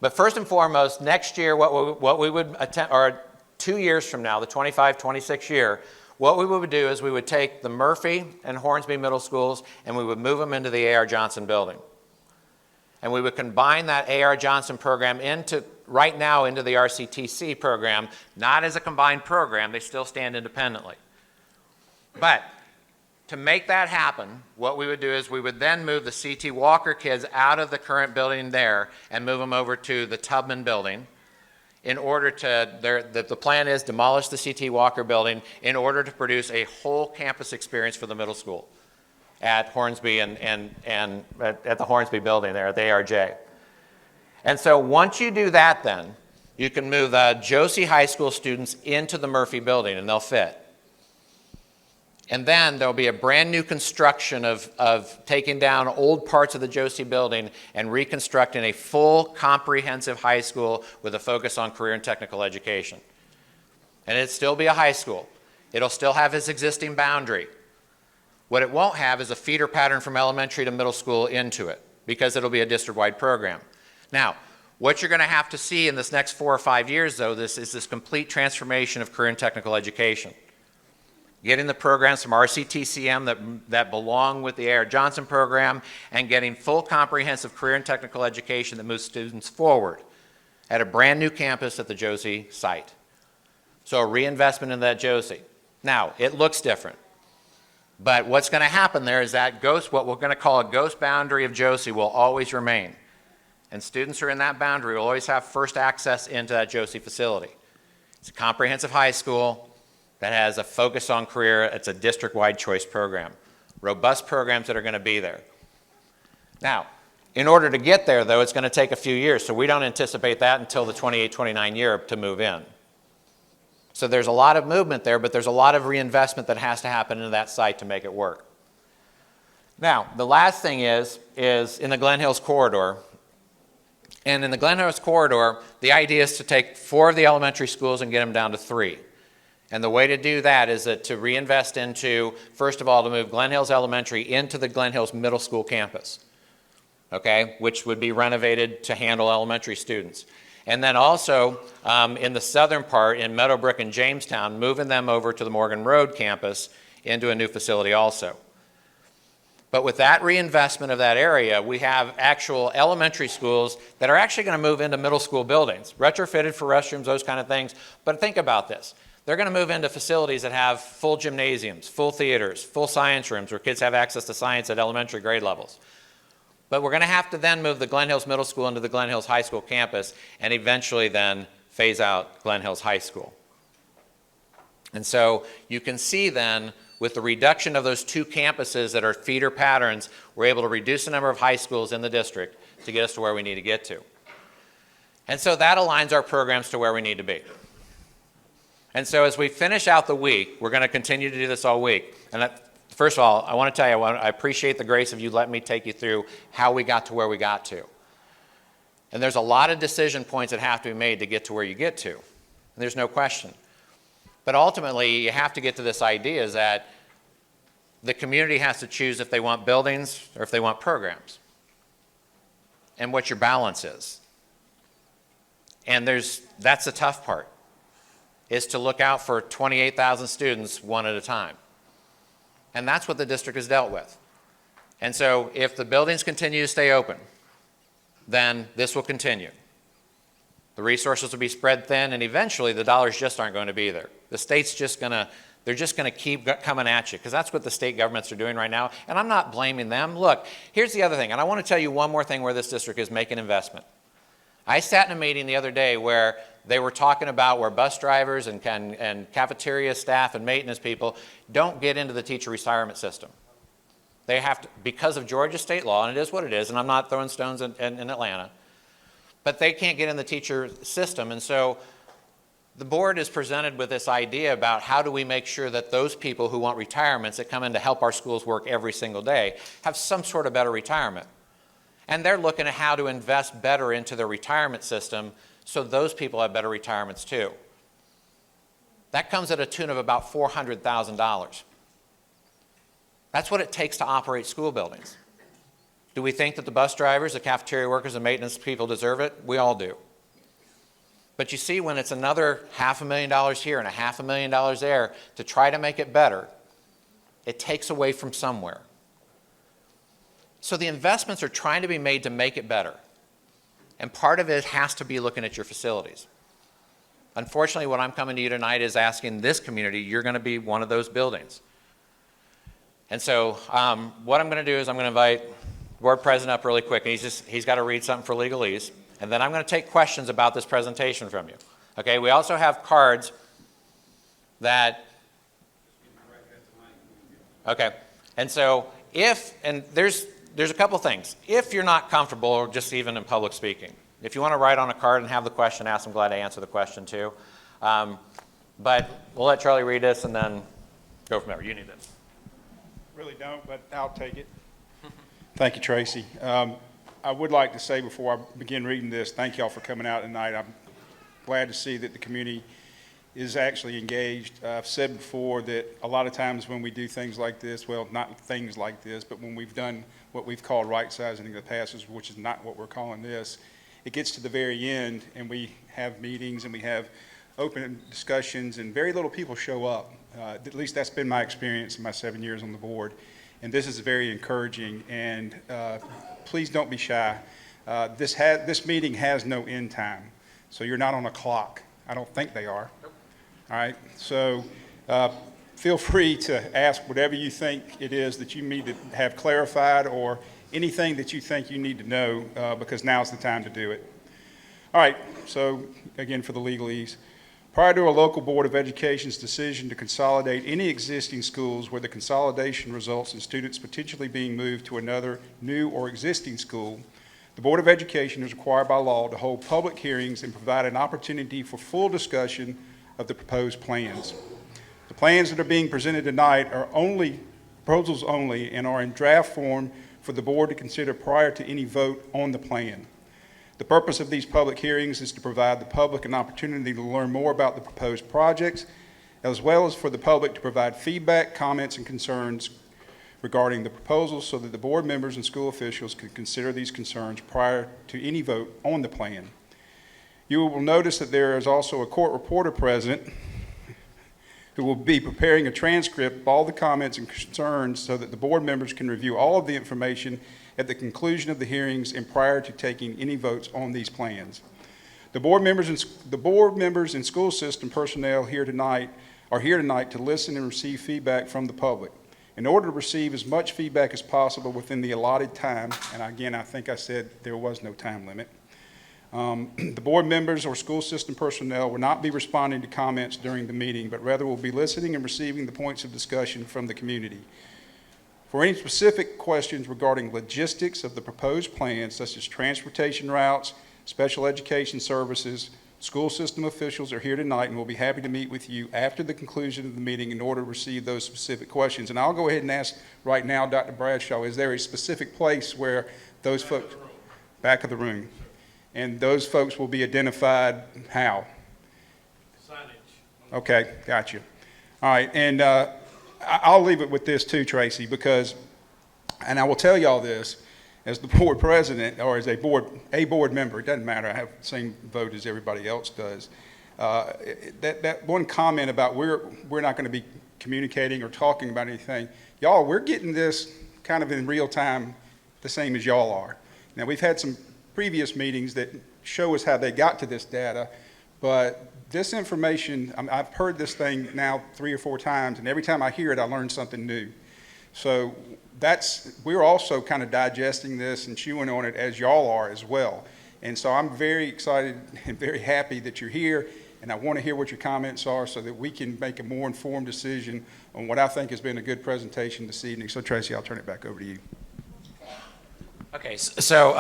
But first and foremost, next year, what we would attempt, or 2 years from now, the 25, 26 year, what we would do is we would take the Murphy and Hornsby middle schools and we would move them into the A.R. Johnson building. And we would combine that A.R. Johnson program right now into the RCTC program, not as a combined program, they still stand independently. But to make that happen, what we would do is we would then move the C.T. Walker kids out of the current building there and move them over to the Tubman building in order to, the plan is demolish the C.T. Walker building in order to produce a whole campus experience for the middle school at Hornsby and at the Hornsby building there at the ARJ. And so once you do that then, you can move the Josie High School students into the Murphy building and they'll fit. And then there'll be a brand new construction of taking down old parts of the Josie building and reconstructing a full comprehensive high school with a focus on career and technical education. And it'll still be a high school. It'll still have its existing boundary. What it won't have is a feeder pattern from elementary to middle school into it, because it'll be a district-wide program. Now, what you're going to have to see in this next 4 or 5 years, though, is this complete transformation of career and technical education. Getting the programs from RCTCM that belong with the A.R. Johnson program, and getting full comprehensive career and technical education that moves students forward at a brand new campus at the Josie site. So a reinvestment in that Josie. Now, it looks different. But what's going to happen there is that what we're going to call a ghost boundary of Josie will always remain. And students who are in that boundary will always have first access into that Josie facility. It's a comprehensive high school that has a focus on career. It's a district-wide choice program. Robust programs that are going to be there. Now, in order to get there, though, it's going to take a few years, so we don't anticipate that until the 28-29 year to move in. So there's a lot of movement there, but there's a lot of reinvestment that has to happen into that site to make it work. Now, the last thing is in the Glen Hills corridor. And in the Glen Hills corridor, the idea is to take 4 of the elementary schools and get them down to 3. And the way to do that is to reinvest into, first of all, to move Glen Hills Elementary into the Glen Hills Middle School campus, okay, which would be renovated to handle elementary students. And then also, in the southern part, in Meadowbrook and Jamestown, moving them over to the Morgan Road campus into a new facility also. But with that reinvestment of that area, we have actual elementary schools that are actually going to move into middle school buildings, retrofitted for restrooms, those kind of things. But think about this. They're going to move into facilities that have full gymnasiums, full theaters, full science rooms where kids have access to science at elementary grade levels. But we're going to have to then move the Glen Hills Middle School into the Glen Hills High School campus and eventually then phase out Glen Hills High School. And so you can see then with the reduction of those 2 campuses that are feeder patterns, we're able to reduce the number of high schools in the district to get us to where we need to get to. And so that aligns our programs to where we need to be. And so as we finish out the week, we're going to continue to do this all week. And first of all, I want to tell you, I appreciate the grace of you letting me take you through how we got to where we got to. And there's a lot of decision points that have to be made to get to where you get to. And there's no question. But ultimately, you have to get to this idea is that the community has to choose if they want buildings or if they want programs. And what your balance is. And that's the tough part, is to look out for 28,000 students one at a time. And that's what the district has dealt with. And so if the buildings continue to stay open, then this will continue. The resources will be spread thin, and eventually the dollars just aren't going to be there. The state's just going to, they're just going to keep coming at you, because that's what the state governments are doing right now, and I'm not blaming them. Look, here's the other thing, and I want to tell you one more thing where this district is making investment. I sat in a meeting the other day where they were talking about where bus drivers and cafeteria staff and maintenance people don't get into the teacher retirement system. They have to, because of Georgia state law, and it is what it is, and I'm not throwing stones in Atlanta, but they can't get in the teacher system. And so the board is presented with this idea about how do we make sure that those people who want retirements that come in to help our schools work every single day have some sort of better retirement. And they're looking at how to invest better into their retirement system so those people have better retirements too. That comes at a tune of about $400,000. That's what it takes to operate school buildings. Do we think that the bus drivers, the cafeteria workers, and maintenance people deserve it? We all do. But you see, when it's another $500,000 here and $500,000 there to try to make it better, it takes away from somewhere. So the investments are trying to be made to make it better. And part of it has to be looking at your facilities. Unfortunately, what I'm coming to you tonight is asking this community, you're going to be one of those buildings. And so what I'm going to do is I'm going to invite the board president up really quick, and he's got to read something for legalese. And then I'm going to take questions about this presentation from you. Okay, we also have cards that, okay, and so and there's a couple things. If you're not comfortable, or just even in public speaking, if you want to write on a card and have the question asked, I'm glad to answer the question too. But we'll let Charlie read this and then go from there. You need this. Really don't, but I'll take it. Thank you, Tracy. I would like to say before I begin reading this, thank y'all for coming out tonight. I'm glad to see that the community is actually engaged. I've said before that a lot of times when we do things like this, well, not things like this, but when we've done what we've called right sizing in the past, which is not what we're calling this, it gets to the very end and we have meetings and we have open discussions and very little people show up. At least that's been my experience in my 7 years on the board. And this is very encouraging, and please don't be shy. This meeting has no end time, so you're not on a clock. I don't think they are. All right, so feel free to ask whatever you think it is that you need to have clarified or anything that you think you need to know, because now's the time to do it. All right, so again, for the legalese. Prior to a local Board of Education's decision to consolidate any existing schools where the consolidation results in students potentially being moved to another new or existing school, the Board of Education is required by law to hold public hearings and provide an opportunity for full discussion of the proposed plans. The plans that are being presented tonight are proposals only and are in draft form for the board to consider prior to any vote on the plan. The purpose of these public hearings is to provide the public an opportunity to learn more about the proposed projects, as well as for the public to provide feedback, comments, and concerns regarding the proposals so that the board members and school officials can consider these concerns prior to any vote on the plan. You will notice that there is also a court reporter present who will be preparing a transcript of all the comments and concerns so that the board members can review all of the information at the conclusion of the hearings and prior to taking any votes on these plans. The board members and school system personnel are here tonight to listen and receive feedback from the public. In order to receive as much feedback as possible within the allotted time, and again, I think I said there was no time limit, the board members or school system personnel will not be responding to comments during the meeting, but rather will be listening and receiving the points of discussion from the community. For any specific questions regarding logistics of the proposed plans, such as transportation routes, special education services, school system officials are here tonight and will be happy to meet with you after the conclusion of the meeting in order to receive those specific questions. And I'll go ahead and ask right now, Dr. Bradshaw, is there a specific place where those folks, back of the room, and those folks will be identified how? Signage. Okay, got you. All right, and I'll leave it with this too, Tracy, because, and I will tell y'all this, as the board president or as a board member, it doesn't matter, I have the same vote as everybody else does. That one comment about we're not going to be communicating or talking about anything, y'all, we're getting this kind of in real time, the same as y'all are. Now we've had some previous meetings that show us how they got to this data, but this information, I've heard this thing now 3 or 4 times, and every time I hear it, I learn something new. So we're also kind of digesting this and chewing on it as y'all are as well. And so I'm very excited and very happy that you're here, and I want to hear what your comments are so that we can make a more informed decision on what I think has been a good presentation this evening. So Tracy, I'll turn it back over to you. Okay, so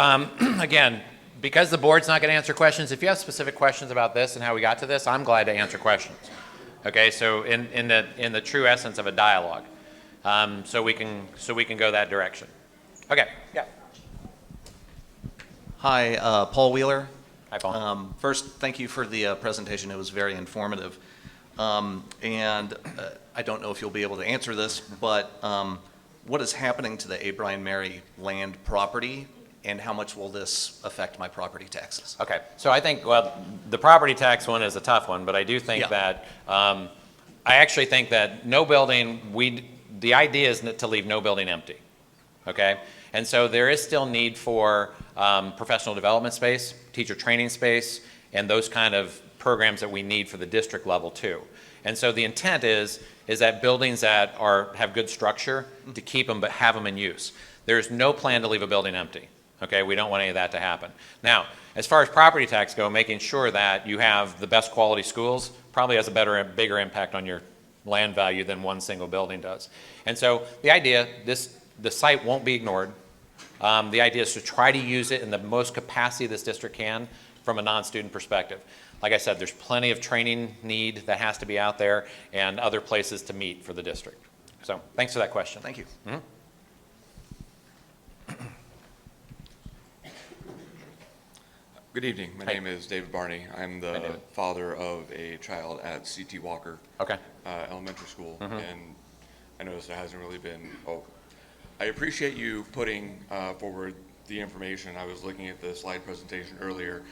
again, because the board's not going to answer questions, if you have specific questions about this and how we got to this, I'm glad to answer questions. Okay, so in the true essence of a dialogue, so we can go that direction. Okay, yeah. Hi, Paul Wheeler. Hi, Paul. First, thank you for the presentation. It was very informative. And I don't know if you'll be able to answer this, but what is happening to the A. Bryan Mary land property, and how much will this affect my property taxes? Okay, so I think, well, the property tax one is a tough one, but I do think Yeah. that, I actually think that no building, the idea is to leave no building empty, okay? And so there is still need for professional development space, teacher training space, and those kind of programs that we need for the district level too. And so the intent is that buildings that have good structure, to keep them but have them in use. There's no plan to leave a building empty. Okay, we don't want any of that to happen. Now, as far as property tax go, making sure that you have the best quality schools probably has a bigger impact on your land value than one single building does. And so the idea, the site won't be ignored. The idea is to try to use it in the most capacity this district can from a non-student perspective. Like I said, there's plenty of training need that has to be out there and other places to meet for the district. So thanks for that question. Thank you. Mm-hmm. Good evening. My Hi. name is David Barney. I'm Hi, the David. father of a child at C.T. Walker Okay. Elementary School, and I noticed there hasn't really been. I appreciate you putting forward the information. I was looking at the slide presentation earlier,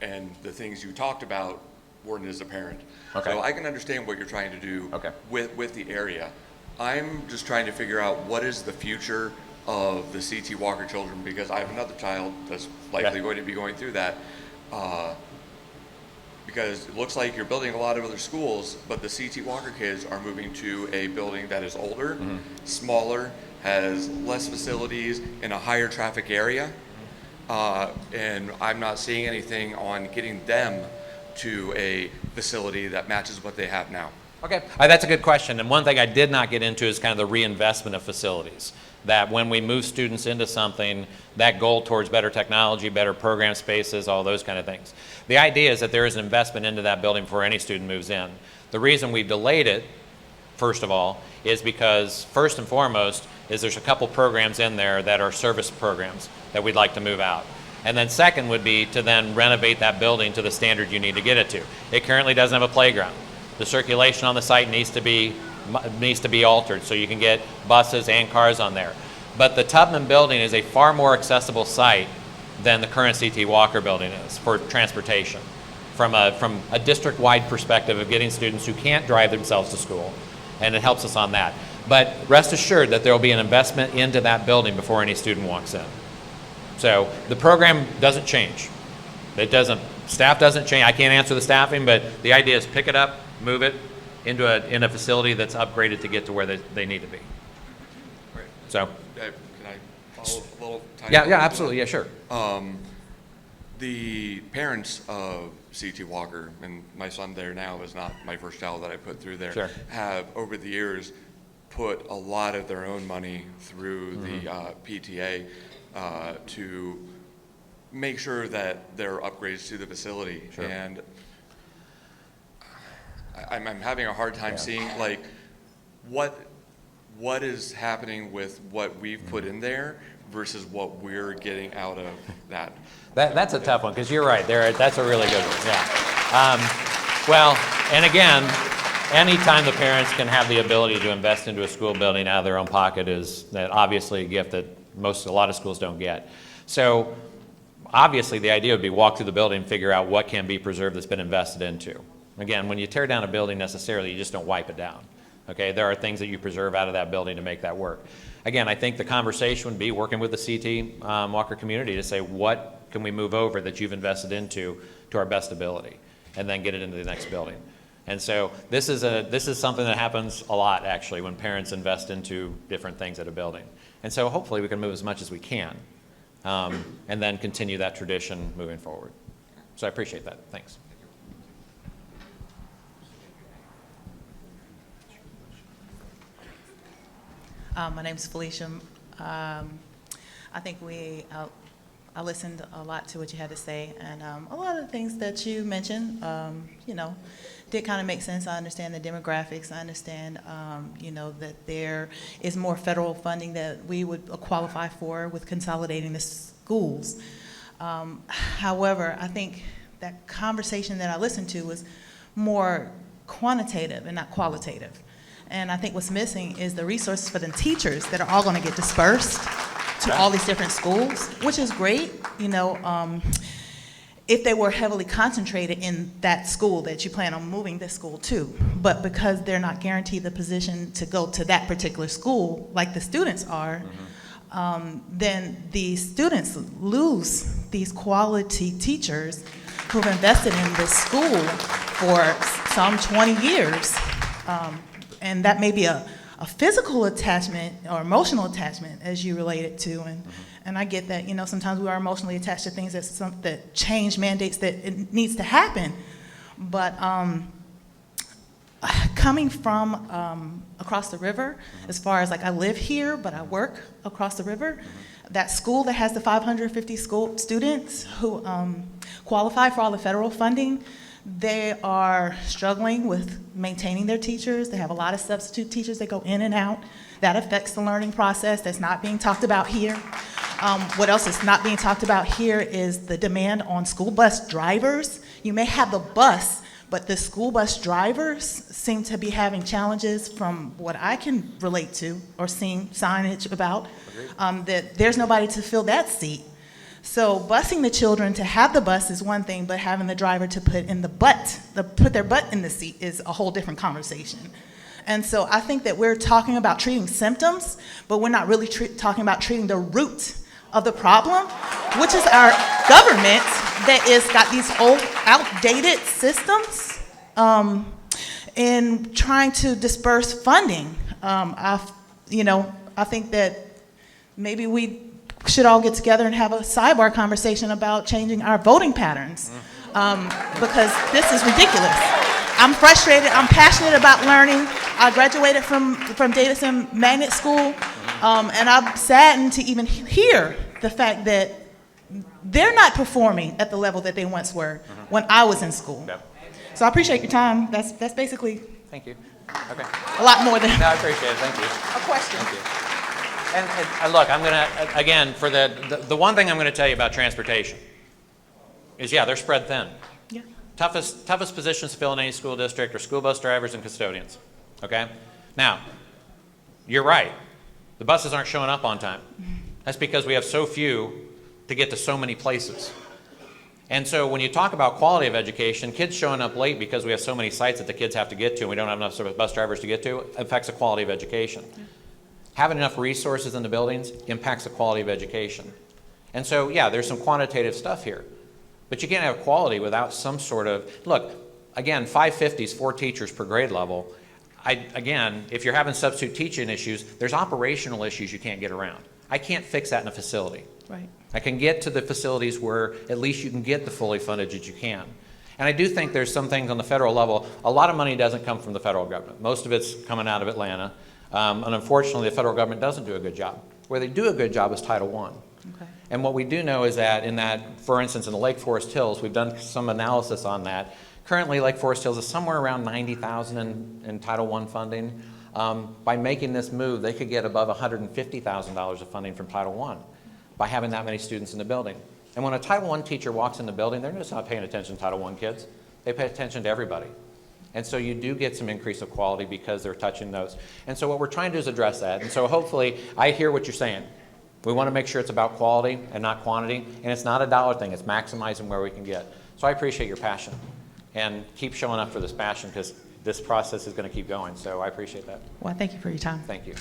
and the things you talked about weren't as apparent. Okay. So I can understand what you're trying to do Okay. with the area. I'm just trying to figure out what is the future of the C.T. Walker children, because I have another child that's likely going to be going through that. Because it looks like you're building a lot of other schools, but the C.T. Walker kids are moving to a building that is older, smaller, has less facilities, in a higher traffic area. And I'm not seeing anything on getting them to a facility that matches what they have now. Okay, that's a good question. And one thing I did not get into is kind of the reinvestment of facilities. That when we move students into something, that goal towards better technology, better program spaces, all those kind of things. The idea is that there is an investment into that building before any student moves in. The reason we delayed it, first of all, is because first and foremost is there's a couple programs in there that are service programs that we'd like to move out. And then second would be to then renovate that building to the standard you need to get it to. It currently doesn't have a playground. The circulation on the site needs to be altered so you can get buses and cars on there. But the Tubman building is a far more accessible site than the current C.T. Walker building is for transportation. From a district-wide perspective of getting students who can't drive themselves to school, and it helps us on that. But rest assured that there will be an investment into that building before any student walks in. So the program doesn't change. Staff doesn't change. I can't answer the staffing, but the idea is pick it up, move it in a facility that's upgraded to get to where they need to be. Right. So. Can I follow a little tiny Yeah, bit? absolutely. Yeah, sure. The parents of C.T. Walker, and my son there now is not my first child that I put through there, Sure. have over the years put a lot of their own money through the PTA to make sure that there are upgrades to the facility. Sure. And I'm having a hard time seeing like what is happening with what we've put in there versus what we're getting out of that. That's a tough one because you're right. That's a really good one. Yeah. Well, and again, anytime the parents can have the ability to invest into a school building out of their own pocket is obviously a gift that a lot of schools don't get. So obviously the idea would be walk through the building and figure out what can be preserved that's been invested into. Again, when you tear down a building necessarily, you just don't wipe it down. Okay, there are things that you preserve out of that building to make that work. Again, I think the conversation would be working with the CT Walker community to say, what can we move over that you've invested into to our best ability, and then get it into the next building. And so this is something that happens a lot, actually, when parents invest into different things at a building. And so hopefully we can move as much as we can, and then continue that tradition moving forward. So I appreciate that. Thanks. My name's Felicia. I think I listened a lot to what you had to say, and a lot of the things that you mentioned, did kind of make sense. I understand the demographics. I understand, that there is more federal funding that we would qualify for with consolidating the schools. However, I think that conversation that I listened to was more quantitative and not qualitative. And I think what's missing is the resources for the teachers that are all going to get dispersed to all these different schools, which is great, if they were heavily concentrated in that school that you plan on moving this school to. But because they're not guaranteed the position to go to that particular school, like the students are, then the students lose these quality teachers who've invested in this school for some 20 years. And that may be a physical attachment or emotional attachment, as you relate it to. And I get that, sometimes we are emotionally attached to things that change mandates that it needs to happen. But coming from across the river, as far as I live here, but I work across the river, that school that has the 550 students who qualify for all the federal funding, they are struggling with maintaining their teachers. They have a lot of substitute teachers that go in and out. That affects the learning process. That's not being talked about here. What else is not being talked about here is the demand on school bus drivers. You may have the bus, but the school bus drivers seem to be having challenges from what I can relate to or seeing signage about, that there's nobody to fill that seat. So busing the children to have the bus is one thing, but having the driver to put their butt in the seat is a whole different conversation. And so I think that we're talking about treating symptoms, but we're not really talking about treating the root of the problem, which is our government that is got these old, outdated systems in trying to disperse funding. I think that maybe we should all get together and have a sidebar conversation about changing our voting patterns, because this is ridiculous. I'm frustrated. I'm passionate about learning. I graduated from Davidson Magnet School, and I'm saddened to even hear the fact that they're not performing at the level that they once were when I was in school. Yep. So I appreciate your time. That's basically Thank you. Okay. a lot more than No, I appreciate it. Thank you. a question. Thank you. And look, I'm going to, again, for the one thing I'm going to tell you about transportation is, they're spread thin. Yeah. Toughest positions to fill in any school district are school bus drivers and custodians, okay? Now, you're right. The buses aren't showing up on time. That's because we have so few to get to so many places. And so when you talk about quality of education, kids showing up late because we have so many sites that the kids have to get to and we don't have enough bus drivers to get to affects the quality of education. Yeah. Having enough resources in the buildings impacts the quality of education. And so, there's some quantitative stuff here. But you can't have quality without some sort of, look, again, 550 is 4 teachers per grade level. Again, if you're having substitute teaching issues, there's operational issues you can't get around. I can't fix that in a facility. Right. I can get to the facilities where at least you can get the fully funded that you can. And I do think there's some things on the federal level. A lot of money doesn't come from the federal government. Most of it's coming out of Atlanta. And unfortunately, the federal government doesn't do a good job. Where they do a good job is Title I. Okay. And what we do know is that for instance, in the Lake Forest Hills, we've done some analysis on that. Currently, Lake Forest Hills is somewhere around $90,000 in Title I funding. By making this move, they could get above $150,000 of funding from Title I by having that many students in the building. And when a Title I teacher walks in the building, they're just not paying attention to Title I kids. They pay attention to everybody. And so you do get some increase of quality because they're touching those. And so what we're trying to do is address that. And so hopefully, I hear what you're saying. We want to make sure it's about quality and not quantity. And it's not a dollar thing. It's maximizing where we can get. So I appreciate your passion. And keep showing up for this passion, because this process is going to keep going. So I appreciate that. Well, thank you for your time. Thank you.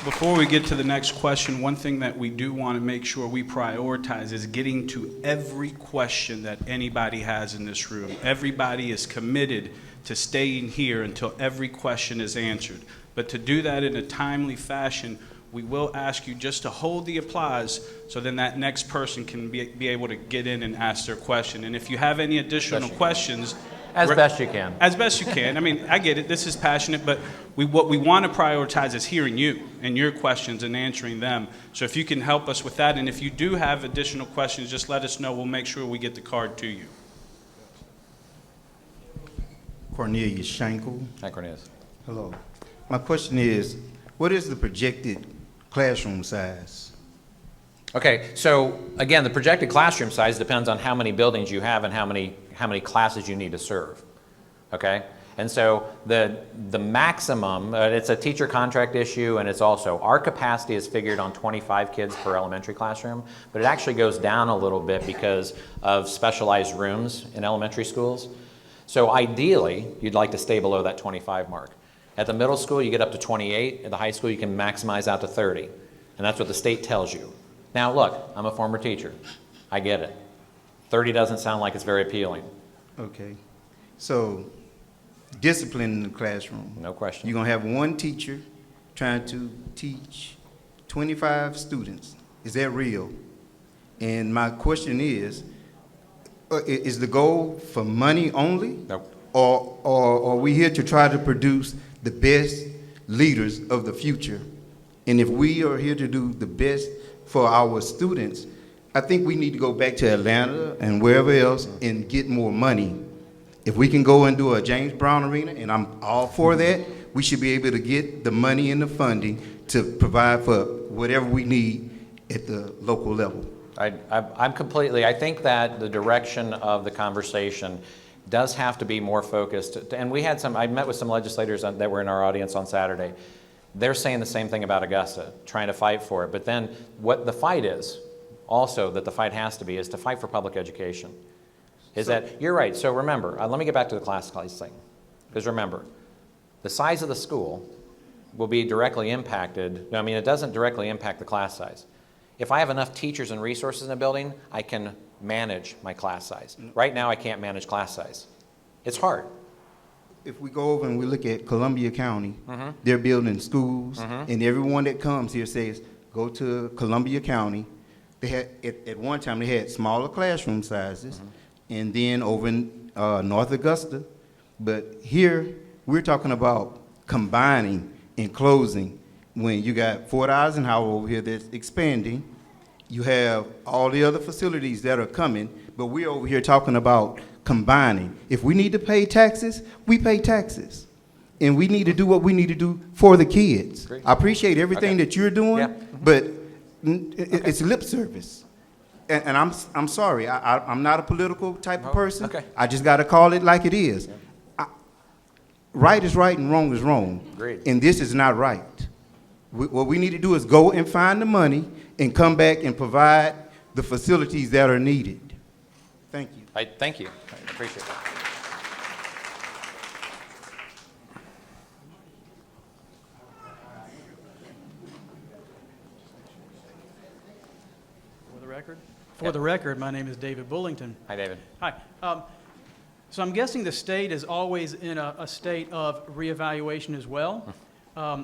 Before we get to the next question, one thing that we do want to make sure we prioritize is getting to every question that anybody has in this room. Everybody is committed to staying here until every question is answered. But to do that in a timely fashion, we will ask you just to hold the applause so then that next person can be able to get in and ask their question. And if you have any additional questions, As best you can. as best you can. I mean, I get it. This is passionate, but what we want to prioritize is hearing you and your questions and answering them. So if you can help us with that, and if you do have additional questions, just let us know. We'll make sure we get the card to you. Cornelius Schenkel. Hi, Cornelius. Hello. My question is, what is the projected classroom size? Okay, so again, the projected classroom size depends on how many buildings you have and how many classes you need to serve. Okay, and so the maximum, it's a teacher contract issue, and it's also our capacity is figured on 25 kids per elementary classroom, but it actually goes down a little bit because of specialized rooms in elementary schools. So ideally, you'd like to stay below that 25 mark. At the middle school, you get up to 28. At the high school, you can maximize out to 30. And that's what the state tells you. Now, look, I'm a former teacher. I get it. 30 doesn't sound like it's very appealing. Okay. So, discipline in the classroom. No question. You're going to have one teacher trying to teach 25 students. Is that real? And my question is the goal for money only? Nope. Or are we here to try to produce the best leaders of the future? And if we are here to do the best for our students, I think we need to go back to Atlanta and wherever else and get more money. If we can go and do a James Brown Arena, and I'm all for that, we should be able to get the money and the funding to provide for whatever we need at the local level. I'm completely, I think that the direction of the conversation does have to be more focused. And we had I met with some legislators that were in our audience on Saturday. They're saying the same thing about Augusta, trying to fight for it. But then what the fight is, also that the fight has to be, is to fight for public education. You're right. So remember, let me get back to the class size thing. Because remember, the size of the school will be directly impacted. I mean, it doesn't directly impact the class size. If I have enough teachers and resources in a building, I can manage my class size. Right now, I can't manage class size. It's hard. If we go over and we look at Columbia County, they're building schools, and everyone that comes here says, go to Columbia County. They had, at one time, they had smaller classroom sizes, and then over in North Augusta. But here, we're talking about combining and closing. When you got Fort Eisenhower over here that's expanding, you have all the other facilities that are coming, but we're over here talking about combining. If we need to pay taxes, we pay taxes. And we need to do what we need to do for the kids. Great. I appreciate everything that you're doing, Yeah. but it's lip service. And I'm sorry, I'm not a political type of person. Okay. I just got to call it like it is. Right is right and wrong is wrong. Agreed. And this is not right. What we need to do is go and find the money and come back and provide the facilities that are needed. Thank you. Thank you. I appreciate that. For the record? For the record, my name is David Bullington. Hi, David. Hi. So I'm guessing the state is always in a state of reevaluation as well.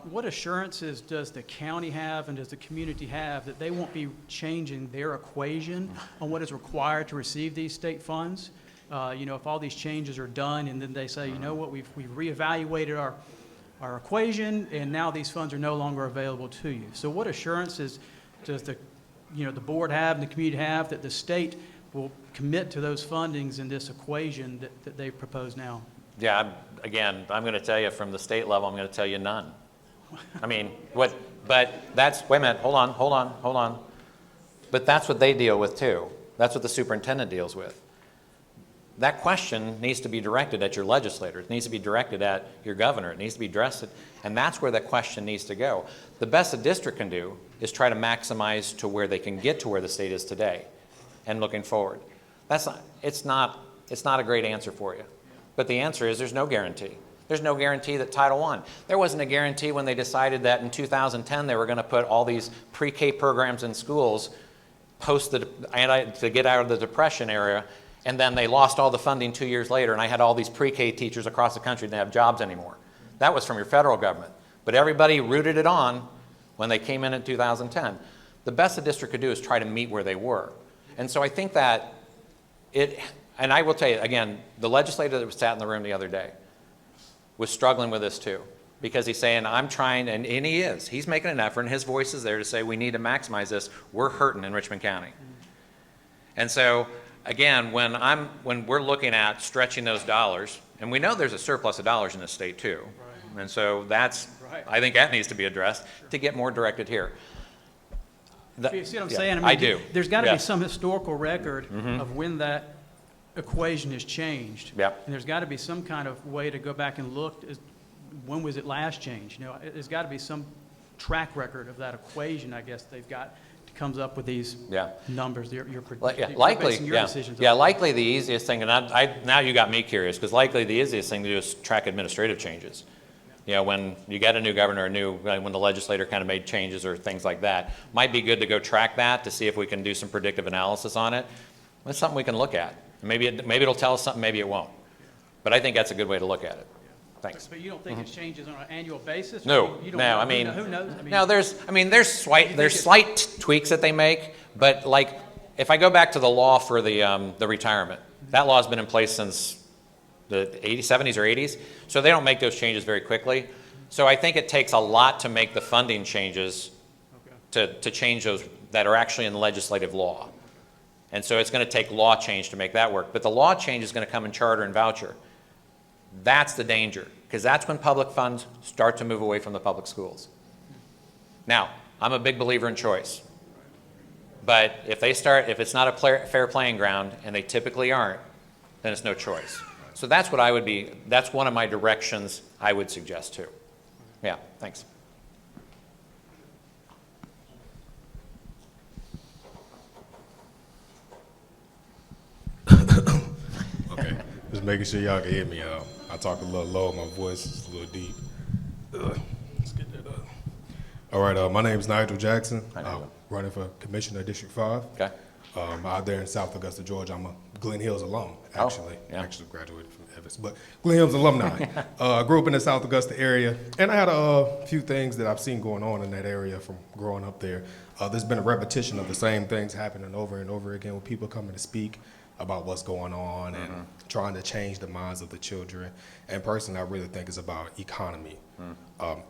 What assurances does the county have and does the community have that they won't be changing their equation on what is required to receive these state funds? If all these changes are done and then they say, you know what, we've reevaluated our equation and now these funds are no longer available to you. So what assurances does the board have and the community have that the state will commit to those fundings in this equation that they propose now? Yeah, I'm going to tell you from the state level, I'm going to tell you none. I mean, but that's, wait a minute, hold on. But that's what they deal with too. That's what the superintendent deals with. That question needs to be directed at your legislator. It needs to be directed at your governor. It needs to be addressed, and that's where that question needs to go. The best a district can do is try to maximize to where they can get to where the state is today and looking forward. It's not it's not a great answer for you. But the answer is there's no guarantee. There's no guarantee that Title I. There wasn't a guarantee when they decided that in 2010 they were going to put all these pre-K programs in schools to get out of the Depression era, and then they lost all the funding 2 years later, and I had all these pre-K teachers across the country that didn't have jobs anymore. That was from your federal government. But everybody rooted it on when they came in 2010. The best the district could do is try to meet where they were. And so I think that and I will tell you, again, the legislator that sat in the room the other day was struggling with this too, because he's saying, I'm trying, and he is. He's making an effort, and his voice is there to say, we need to maximize this. We're hurting in Richmond County. And so, again, when we're looking at stretching those dollars, and we know there's a surplus of dollars in this state too, right. And so that's, right. I think that needs to be addressed to get more directed here. You see what I'm saying? I mean, I do. There's got to be some historical record of when that equation has changed. Yep. And there's got to be some kind of way to go back and look, when was it last changed? You know, there's got to be some track record of that equation, I guess, they've got that comes up with these numbers. You're basing your decisions on. Likely the easiest thing, and now you got me curious, because likely the easiest thing to do is track administrative changes. You know, when you get a new governor, when the legislator kind of made changes or things like that, might be good to go track that to see if we can do some predictive analysis on it. That's something we can look at. Maybe it'll tell us something, maybe it won't. But I think that's a good way to look at it. Thanks. But you don't think it changes on an annual basis? No, you don't no. know. I mean, who knows? no. There's slight tweaks that they make, but like if I go back to the law for the retirement, that law has been in place since the 70s or 80s, so they don't make those changes very quickly. So I think it takes a lot to make the funding changes to change those that are actually in the legislative law. And so it's going to take law change to make that work. But the law change is going to come in charter and voucher. That's the danger, because that's when public funds start to move away from the public schools. Now, I'm a big believer in choice. But if it's not a fair playing ground, and they typically aren't, then it's no choice. So that's that's one of my directions I would suggest too. Yeah, thanks. Okay, just making sure y'all can hear me. I talk a little low, my voice is a little deep. Let's get that up. All right, my name is Nigel Jackson. I'm running for Commissioner District 5. Okay. Out there in South Augusta, Georgia. I'm a Glen Hills alum, actually. Yeah. Actually graduated from Evans, but Glen Hills alumni. Grew up in the South Augusta area, and I had a few things that I've seen going on in that area from growing up there. There's been a repetition of the same things happening over and over again with people coming to speak about what's going on and trying to change the minds of the children. And personally, I really think it's about economy.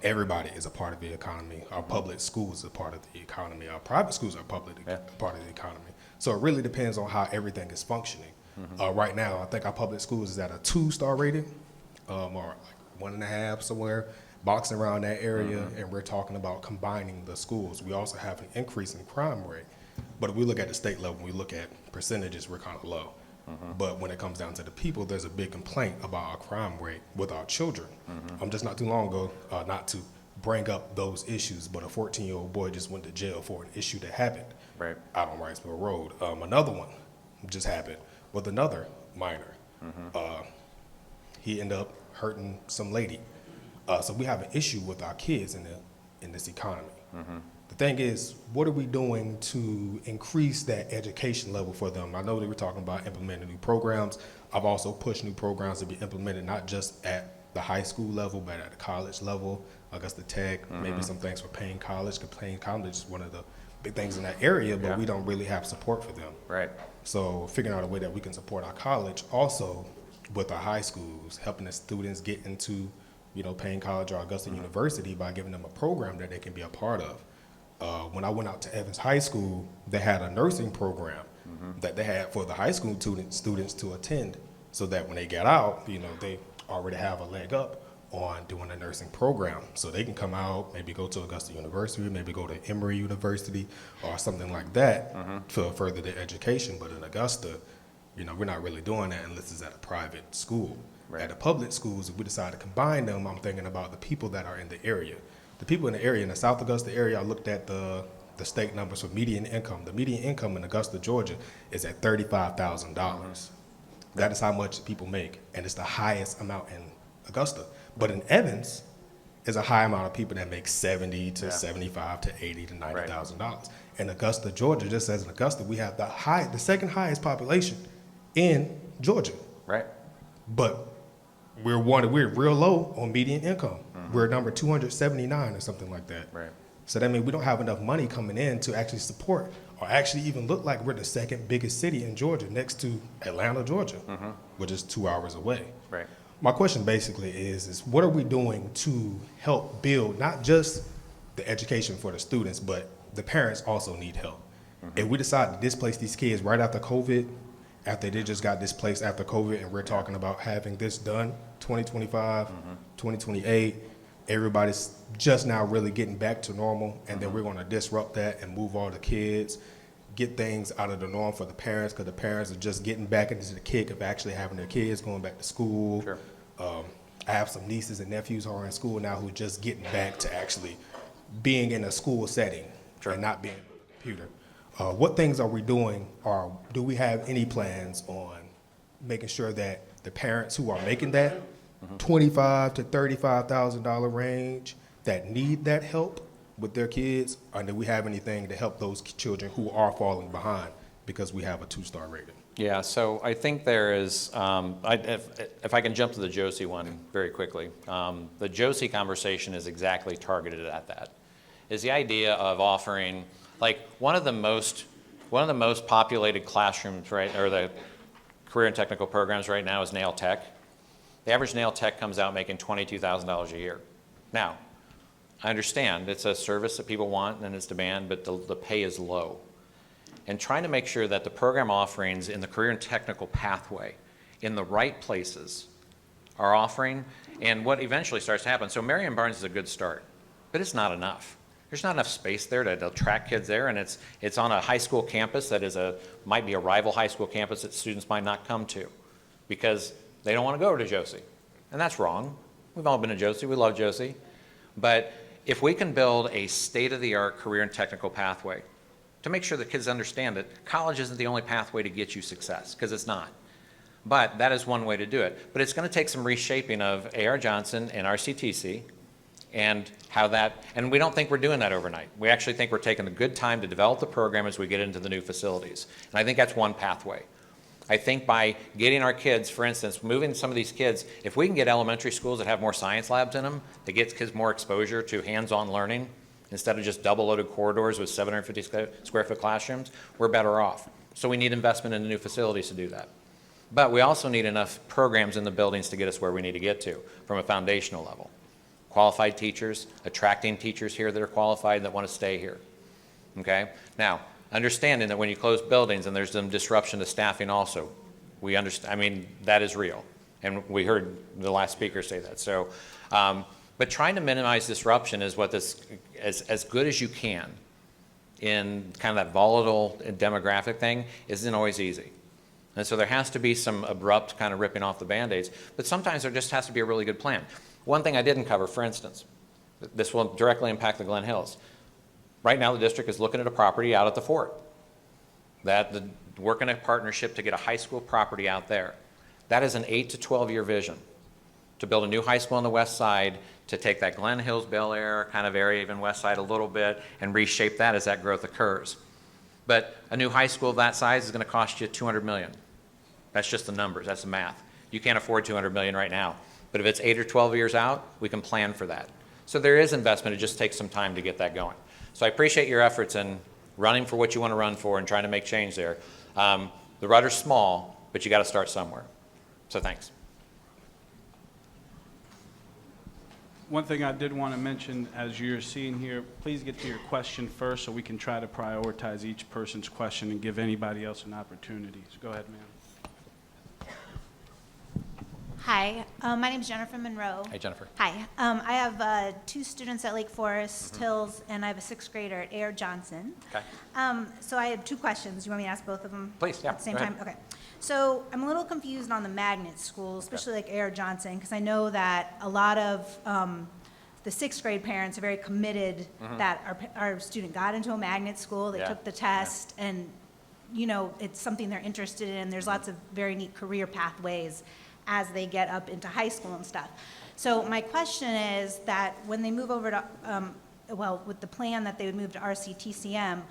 Everybody is a part of the economy. Our public schools are part of the economy. Our private schools are part of the economy. So it really depends on how everything is functioning. Right now, I think our public schools is at a 2-star rating, or like 1.5 somewhere, boxing around that area, and we're talking about combining the schools. We also have an increase in crime rate. But if we look at the state level, we look at percentages, we're kind of low. But when it comes down to the people, there's a big complaint about our crime rate with our children. Just not too long ago, not to bring up those issues, but a 14-year-old boy just went to jail for an issue that happened out on Wrightsville Road. Another one just happened with another minor. He ended up hurting some lady. So we have an issue with our kids in this economy. The thing is, what are we doing to increase that education level for them? I know that we're talking about implementing new programs. I've also pushed new programs to be implemented, not just at the high school level, but at the college level. Augusta Tech, maybe some things for Payne College, because Payne College is one of the big things in that area, but we don't really have support for them. Right. So figuring out a way that we can support our college, also with our high schools, helping the students get into, Payne College or Augusta University by giving them a program that they can be a part of. When I went out to Evans High School, they had a nursing program that they had for the high school students to attend, so that when they get out, they already have a leg up on doing a nursing program. So they can come out, maybe go to Augusta University, maybe go to Emory University or something like that to further their education. But in Augusta, we're not really doing that unless it's at a private school. At the public schools, if we decide to combine them, I'm thinking about the people that are in the area. The people in the area, in the South Augusta area, I looked at the state numbers for median income. The median income in Augusta, Georgia is at $35,000. That is how much people make, and it's the highest amount in Augusta. But in Evans, is a high amount of people that make 70 to 75 to 80 to $90,000. In Augusta, Georgia, just as in Augusta, we have the second highest population in Georgia. Right. But we're real low on median income. We're number 279 or something like that. Right. So that means we don't have enough money coming in to actually support or actually even look like we're the second biggest city in Georgia next to Atlanta, Georgia, which is 2 hours away. Right. My question basically is what are we doing to help build not just the education for the students, but the parents also need help. If we decide to displace these kids right after COVID, after they just got displaced after COVID, and we're talking about having this done 2025, 2028, everybody's just now really getting back to normal, and then we're going to disrupt that and move all the kids, get things out of the norm for the parents, because the parents are just getting back into the kick of actually having their kids going back to school. Sure. I have some nieces and nephews who are in school now who are just getting back to actually being in a school setting and not being on the computer. What things are we doing, or do we have any plans on making sure that the parents who are making that $25,000 to $35,000 range that need that help with their kids, or do we have anything to help those children who are falling behind because we have a 2-star rating? Yeah, so I think there is, if I can jump to the Josie one very quickly, the Josie conversation is exactly targeted at that. Is the idea of offering, like one of the most populated classrooms, right, or the career and technical programs right now is nail tech. The average nail tech comes out making $22,000 a year. Now, I understand it's a service that people want and it's demand, but the pay is low. And trying to make sure that the program offerings in the career and technical pathway in the right places are offering, and what eventually starts to happen. So Marion Barnes is a good start, but it's not enough. There's not enough space there to attract kids there, and it's on a high school campus that might be a rival high school campus that students might not come to because they don't want to go to Josie. And that's wrong. We've all been to Josie. We love Josie. But if we can build a state-of-the-art career and technical pathway to make sure that kids understand that college isn't the only pathway to get you success, because it's not. But that is one way to do it. But it's going to take some reshaping of A.R. Johnson and RCTC and how that, and we don't think we're doing that overnight. We actually think we're taking a good time to develop the program as we get into the new facilities. And I think that's one pathway. I think by getting our kids, for instance, moving some of these kids, if we can get elementary schools that have more science labs in them, that gets kids more exposure to hands-on learning, instead of just double-loaded corridors with 750 square foot classrooms, we're better off. So we need investment in the new facilities to do that. But we also need enough programs in the buildings to get us where we need to get to from a foundational level. Qualified teachers, attracting teachers here that are qualified that want to stay here. Okay? Now, understanding that when you close buildings and there's some disruption to staffing also, we understand, I mean, that is real. And we heard the last speaker say that. So, but trying to minimize disruption is what this, as good as you can in kind of that volatile demographic thing, isn't always easy. And so there has to be some abrupt kind of ripping off the Band-Aids, but sometimes there just has to be a really good plan. One thing I didn't cover, for instance, this will directly impact the Glen Hills. Right now the district is looking at a property out at the fort. Working a partnership to get a high school property out there. That is an 8 to 12 year vision to build a new high school on the west side, to take that Glen Hills, Bel Air kind of area, even west side a little bit, and reshape that as that growth occurs. But a new high school of that size is going to cost you $200 million. That's just the numbers, that's the math. You can't afford $200 million right now. But if it's 8 or 12 years out, we can plan for that. So there is investment, it just takes some time to get that going. So I appreciate your efforts in running for what you want to run for and trying to make change there. The rudder's small, but you got to start somewhere. So thanks. One thing I did want to mention, as you're seeing here, please get to your question first so we can try to prioritize each person's question and give anybody else an opportunity. So go ahead, ma'am. Hi, my name is Jennifer Monroe. Hey, Jennifer. Hi, I have 2 students at Lake Forest Hills, and I have a 6th grader at A.R. Johnson. Okay. So I have 2 questions. You want me to ask both of them? Please, yeah, At the same go time? ahead. Okay. So I'm a little confused on the magnet schools, especially like A.R. Johnson, because I know that a lot of the 6th grade parents are very committed that our student got into a magnet school, they Yeah, took the test, and you know, it's something they're interested in. There's lots of very neat career pathways as they get up into high school and stuff. So my question is that when they move over to, well, with the plan that they would move to RCTCM,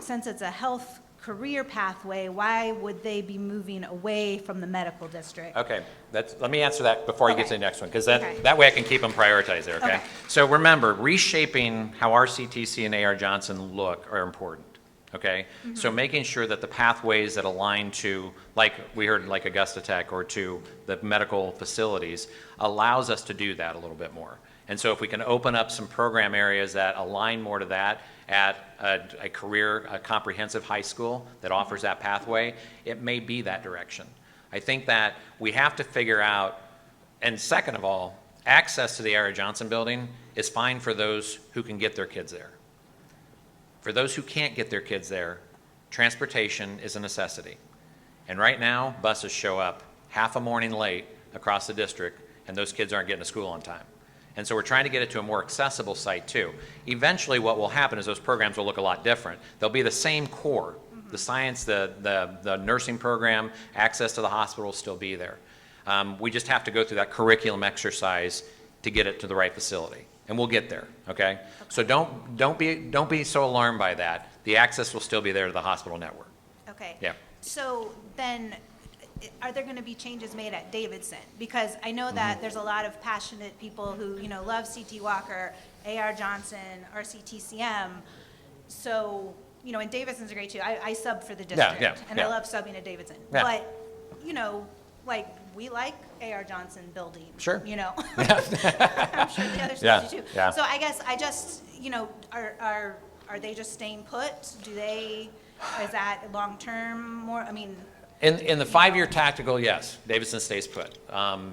since it's a health career pathway, why would they be moving away from the medical district? Okay, let me answer that before you get to the next one, because Okay. that way I can keep them prioritized there, okay? Okay. So remember, reshaping how RCTC and AR Johnson look are important, okay? So making sure that the pathways that align to, like we heard, like Augusta Tech, or to the medical facilities, allows us to do that a little bit more. And so if we can open up some program areas that align more to that at a comprehensive high school that offers that pathway, it may be that direction. I think that we have to figure out, and second of all, access to the AR Johnson building is fine for those who can get their kids there. For those who can't get their kids there, transportation is a necessity. And right now, buses show up half a morning late across the district, and those kids aren't getting to school on time. And so we're trying to get it to a more accessible site too. Eventually what will happen is those programs will look a lot different. They'll be the same core. The science, the nursing program, access to the hospital will still be there. We just have to go through that curriculum exercise to get it to the right facility. And we'll get there, okay? So don't be so alarmed by that. The access will still be there to the hospital network. Okay. Yeah. So then, are there going to be changes made at Davidson? Because I know that there's a lot of passionate people who, you know, love CT Walker, AR Johnson, RCTCM. So, you know, and Davidson's great too. I sub for the district, and I love subbing at Davidson. Yeah. But, you know, like, we like AR Johnson building. Sure. You know? I'm sure the other schools do too. Yeah. So I guess I just, you know, are they just staying put? Is that long-term more, I mean, In the 5-year tactical, yes, Davidson stays put.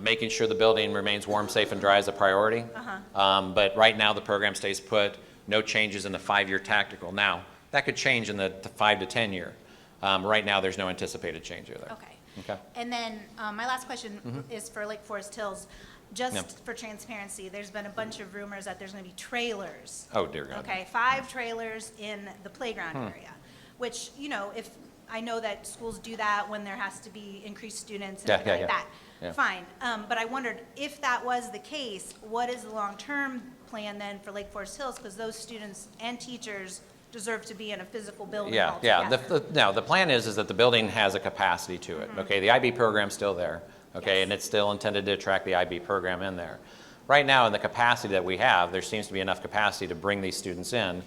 Making sure the building remains warm, safe, and dry is a priority. But right now, the program stays put. No changes in the 5-year tactical. Now, that could change in the 5 to 10 year. Right now, there's no anticipated change there. okay. Okay. And then my last question is for Lake Forest Hills. Just for transparency, there's been a bunch of rumors that there's going to be trailers. Oh, dear God. Okay, 5 trailers in the playground area, which, you know, if, I know that schools do that when there has to be increased students and Yeah, everything yeah, like yeah. that. Fine, but I wondered, if that was the case, what is the long-term plan then for Lake Forest Hills? Because those students and teachers deserve to be in a physical building Yeah, altogether. yeah. The plan is that the building has a capacity to it. Okay, the IB program's still there. Okay, Yes. and it's still intended to attract the IB program in there. Right now, in the capacity that we have, there seems to be enough capacity to bring these students in.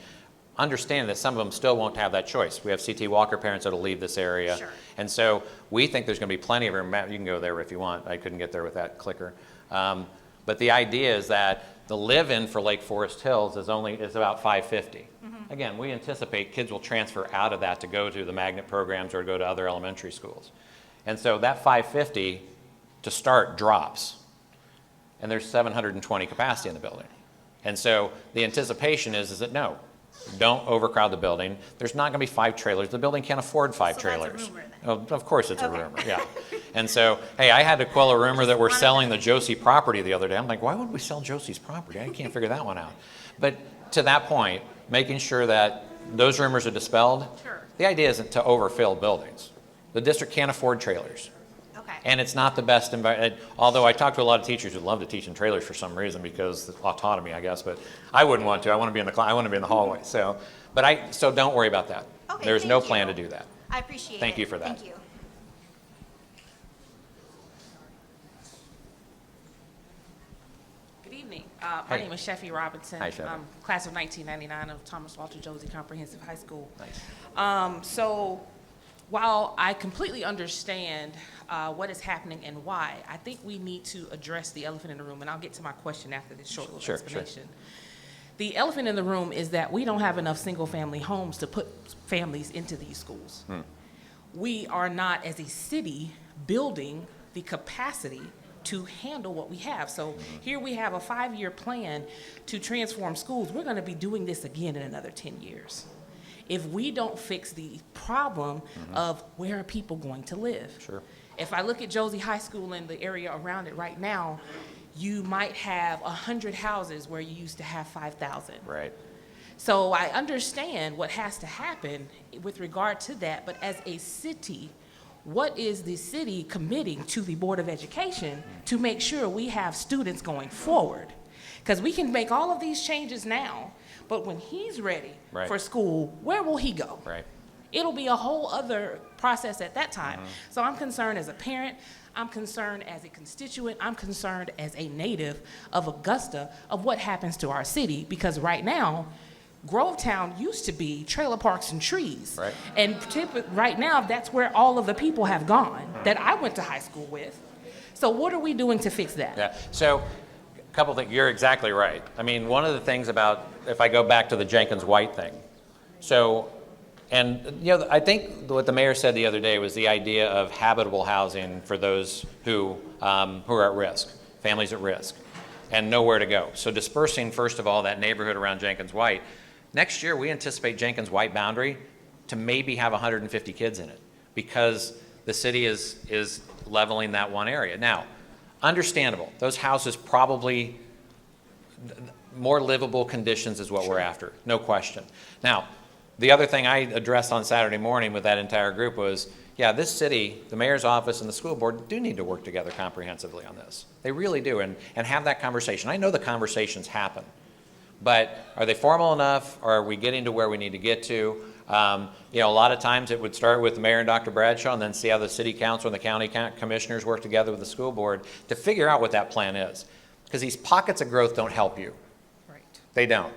Understand that some of them still won't have that choice. We have CT Walker parents that'll leave this area. Sure. And so we think there's going to be plenty of room. Matt, you can go there if you want. I couldn't get there with that clicker. But the idea is that the live-in for Lake Forest Hills is about $550. Again, we anticipate kids will transfer out of that to go to the magnet programs or go to other elementary schools. And so that $550 to start drops. And there's 720 capacity in the building. And so the anticipation is that no, don't overcrowd the building. There's not going to be 5 trailers. The building can't afford 5 So trailers. that's a rumor then. Oh, of course it's a Okay. rumor, yeah. And so, hey, I had to quell a rumor that we're selling the Josie property the other day. I'm like, why would we sell Josie's property? I can't figure that one out. But to that point, making sure that those rumors are dispelled. Sure. The idea isn't to overfill buildings. The district can't afford trailers. Okay. And it's not the best environment. Although I talk to a lot of teachers who love to teach in trailers for some reason because of autonomy, I guess. But I wouldn't want to. I want to be in the hallway. So don't worry about that. Okay, There's no thank plan you. to do that. I appreciate it. Thank you for that. Thank you. Good evening. My name is Sheffy Robinson. Hi, Sheffy. Class of 1999 of Thomas Walter Josie Comprehensive High School. Nice. So while I completely understand what is happening and why, I think we need to address the elephant in the room, and I'll get to my question after this short little Sure, explanation. The elephant in the room is that we don't have enough single-family homes to put families into these schools. We are not, as a city, building the capacity to handle what we have. So here we have a 5-year plan to transform schools. We're going to be doing this again in another 10 years. If we don't fix the problem of where are people going to live. Sure. If I look at Josie High School and the area around it right now, you might have 100 houses where you used to have 5,000. Right. So I understand what has to happen with regard to that, but as a city, what is the city committing to the Board of Education to make sure we have students going forward? Because we can make all of these changes now, but when he's ready Right. for school, where will he go? Right. It'll be a whole other process at that time. So I'm concerned as a parent, I'm concerned as a constituent, I'm concerned as a native of Augusta of what happens to our city, because right now, Grovetown used to be trailer parks and trees. Right. And right now, that's where all of the people have gone that I went to high school with. So what are we doing to fix that? Yeah, so a couple things, you're exactly right. I mean, one of the things about, if I go back to the Jenkins-White thing, so, and you know, I think what the mayor said the other day was the idea of habitable housing for those who are at risk, families at risk, and nowhere to go. So dispersing, first of all, that neighborhood around Jenkins-White. Next year, we anticipate Jenkins-White boundary to maybe have 150 kids in it because the city is leveling that one area. Now, understandable, those houses probably, more livable conditions is what we're after, no question. Now, the other thing I addressed on Saturday morning with that entire group was, yeah, this city, the mayor's office and the school board do need to work together comprehensively on this. They really do, and have that conversation. I know the conversations happen, but are they formal enough, or are we getting to where we need to get to? You know, a lot of times it would start with the mayor and Dr. Bradshaw and then see how the city council and the county commissioners work together with the school board to figure out what that plan is. Because these pockets of growth don't help you. Right. They don't.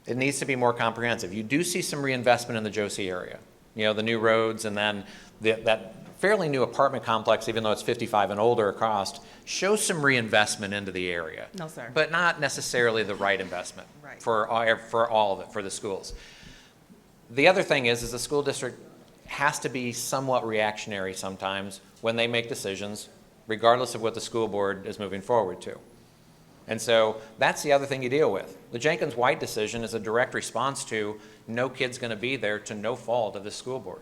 It needs to be more comprehensive. You do see some reinvestment in the Josie area. You know, the new roads and then that fairly new apartment complex, even though it's 55 and older across, shows some reinvestment into the area. No, sir. But not necessarily the right investment Right. for all of it, for the schools. The other thing is the school district has to be somewhat reactionary sometimes when they make decisions, regardless of what the school board is moving forward to. And so that's the other thing you deal with. The Jenkins-White decision is a direct response to no kid's going to be there to no fault of the school board.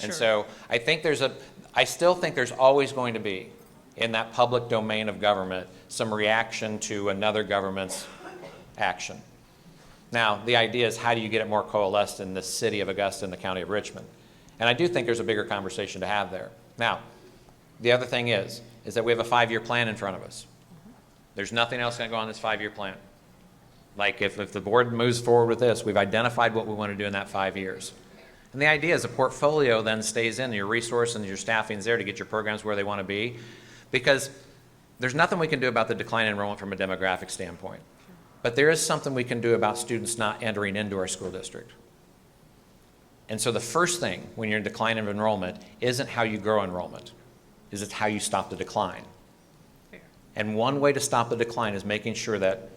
And so I think I still think there's always going to be, in that public domain of government, some reaction to another government's action. Now, the idea is how do you get it more coalesced in the city of Augusta and the county of Richmond? And I do think there's a bigger conversation to have there. Now, the other thing is that we have a 5-year plan in front of us. There's nothing else going to go on this 5-year plan. Like if the board moves forward with this, we've identified what we want to do in that 5 years. And the idea is a portfolio then stays in, your resource and your staffing is there to get your programs where they want to be. Because there's nothing we can do about the decline in enrollment from a demographic standpoint. But there is something we can do about students not entering into our school district. And so the first thing when you're in decline of enrollment isn't how you grow enrollment, it's how you stop the decline. Fair. And one way to stop the decline is making sure that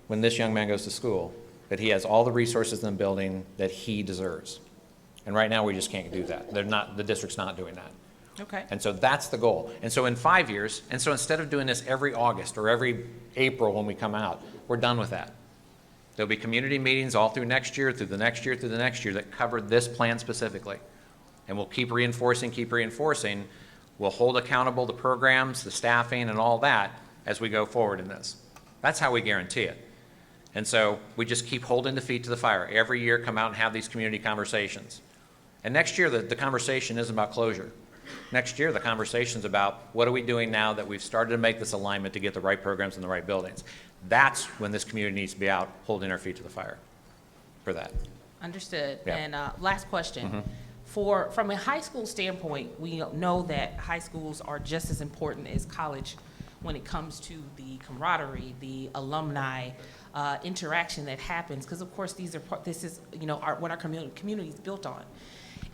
when this young man goes to school, that he has all the resources in the building that he deserves. And right now we just can't do that. The district's not doing that. Okay. And so that's the goal. And so in 5 years, and so instead of doing this every August or every April when we come out, we're done with that. There'll be community meetings all through next year, through the next year, through the next year that cover this plan specifically. And we'll keep reinforcing. We'll hold accountable the programs, the staffing, and all that as we go forward in this. That's how we guarantee it. And so we just keep holding the feet to the fire. Every year come out and have these community conversations. And next year the conversation isn't about closure. Next year the conversation's about what are we doing now that we've started to make this alignment to get the right programs in the right buildings. That's when this community needs to be out holding our feet to the fire for that. Understood. Yeah. And last question. From a high school standpoint, we know that high schools are just as important as college when it comes to the camaraderie, the alumni interaction that happens, because of course this is what our community is built on.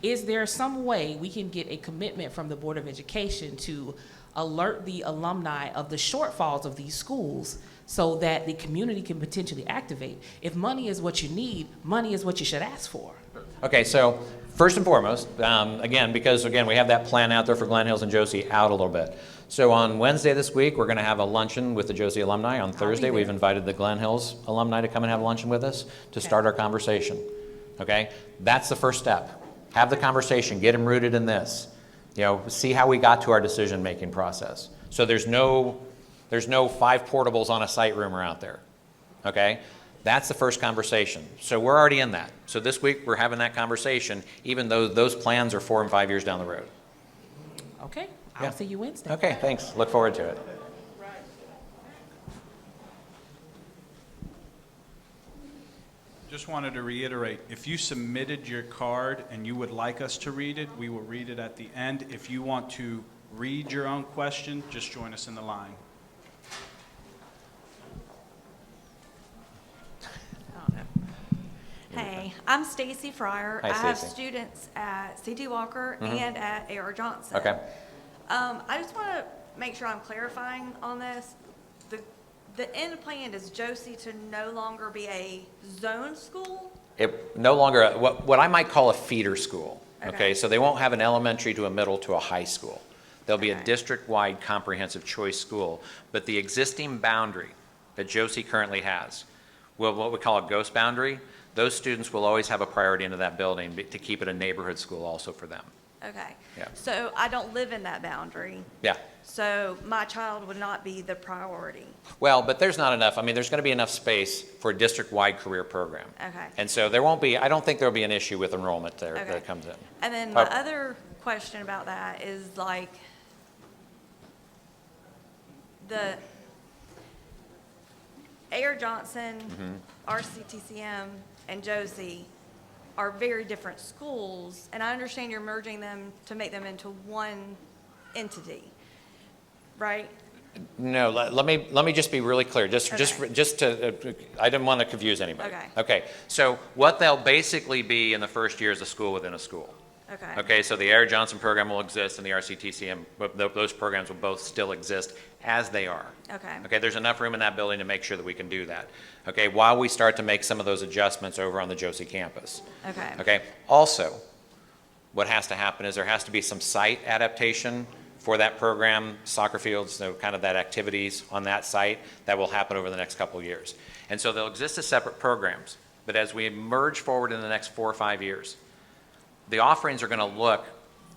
Is there some way we can get a commitment from the Board of Education to alert the alumni of the shortfalls of these schools so that the community can potentially activate? If money is what you need, money is what you should ask for. Okay, so first and foremost, because we have that plan out there for Glen Hills and Josie out a little bit. So on Wednesday this week, we're going to have a luncheon with the Josie alumni. On Thursday, we've invited the Glen Hills alumni to come and have luncheon with us to start our conversation. Okay, that's the first step. Have the conversation, get them rooted in this. See how we got to our decision-making process. So there's no 5 portables on a site rumor out there. Okay, That's the first conversation. So we're already in that. So this week, we're having that conversation, even though those plans are 4 and 5 years down the road. Okay, Yeah. I'll see you Wednesday. Okay, thanks. Look forward to it. Just wanted to reiterate, if you submitted your card and you would like us to read it, we will read it at the end. If you want to read your own question, just join us in the line. Hey, I'm Stacy Fryer. Hi, I have Stacy. students at C.T. Walker and at A.R. Johnson. Okay. I just want to make sure I'm clarifying on this. The end plan is Josie to no longer be a zone school? It no longer, what I might call a feeder school. Okay. Okay, so they won't have an elementary to a middle to a high school. There'll be a Okay. district-wide comprehensive choice school. But the existing boundary that Josie currently has, well, what we call a ghost boundary, those students will always have a priority into that building to keep it a neighborhood school also for them. Okay. Yeah. So I don't live in that boundary, Yeah. so my child would not be the priority. Well, but there's not enough, I mean, there's going to be enough space for a district-wide career program. Okay. And so there won't be, I don't think there'll be an issue with enrollment there Okay. that comes in. And then my Oh. other question about that is like, the A.R. Johnson, RCTCM, and Josie are very different schools, and I understand you're merging them to make them into one entity, right? No, let me just be really clear, just to, I didn't want to confuse anybody. Okay. Okay, so what they'll basically be in the first year is a school within a school. Okay. Okay, so the A.R. Johnson program will exist and the RCTCM, but those programs will both still exist as they are. Okay. Okay, there's enough room in that building to make sure that we can do that. Okay, while we start to make some of those adjustments over on the Josie campus. Okay. Okay, also, what has to happen is there has to be some site adaptation for that program, soccer fields, so kind of that activities on that site that will happen over the next couple of years. And so they'll exist as separate programs, but as we merge forward in the next 4 or 5 years, the offerings are going to look,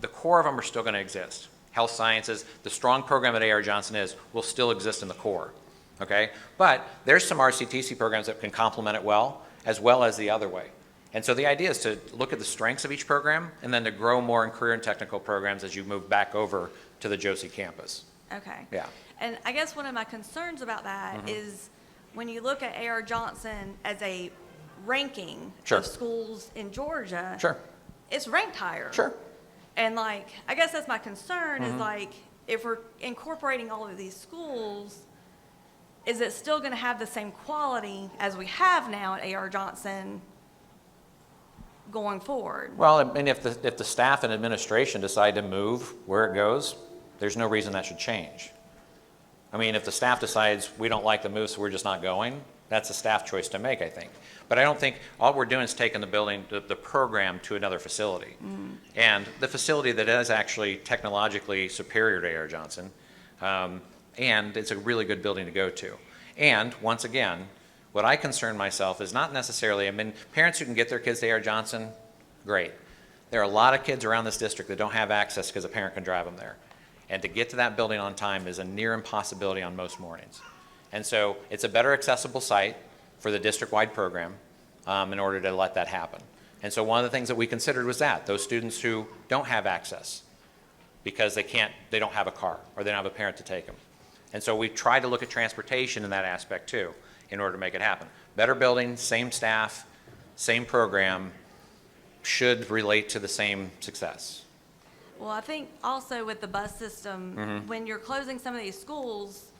the core of them are still going to exist. Health sciences, the strong program that A.R. Johnson will still exist in the core, okay? But there's some RCTC programs that can complement it well as the other way. And so the idea is to look at the strengths of each program and then to grow more in career and technical programs as you move back over to the Josie campus. Okay. Yeah. And I guess one of my concerns about that is when you look at A.R. Johnson as a ranking Sure. of schools in Georgia, Sure. it's ranked higher. Sure. And like, I guess that's my concern is like, if we're incorporating all of these schools, is it still going to have the same quality as we have now at A.R. Johnson going forward? Well, I mean, if the staff and administration decide to move where it goes, there's no reason that should change. I mean, if the staff decides we don't like the move, so we're just not going, that's a staff choice to make, I think. But I don't think, all we're doing is taking the building, the program to another facility. And the facility that is actually technologically superior to A.R. Johnson, and it's a really good building to go to. And once again, what I concern myself is not necessarily, I mean, parents who can get their kids to A.R. Johnson, great. There are a lot of kids around this district that don't have access because a parent can drive them there. And to get to that building on time is a near impossibility on most mornings. And so it's a better accessible site for the district-wide program in order to let that happen. And so one of the things that we considered was that, those students who don't have access because they don't have a car or they don't have a parent to take them. And so we tried to look at transportation in that aspect too in order to make it happen. Better building, same staff, same program should relate to the same success. Well, I think also with the bus system, when you're closing some of these schools,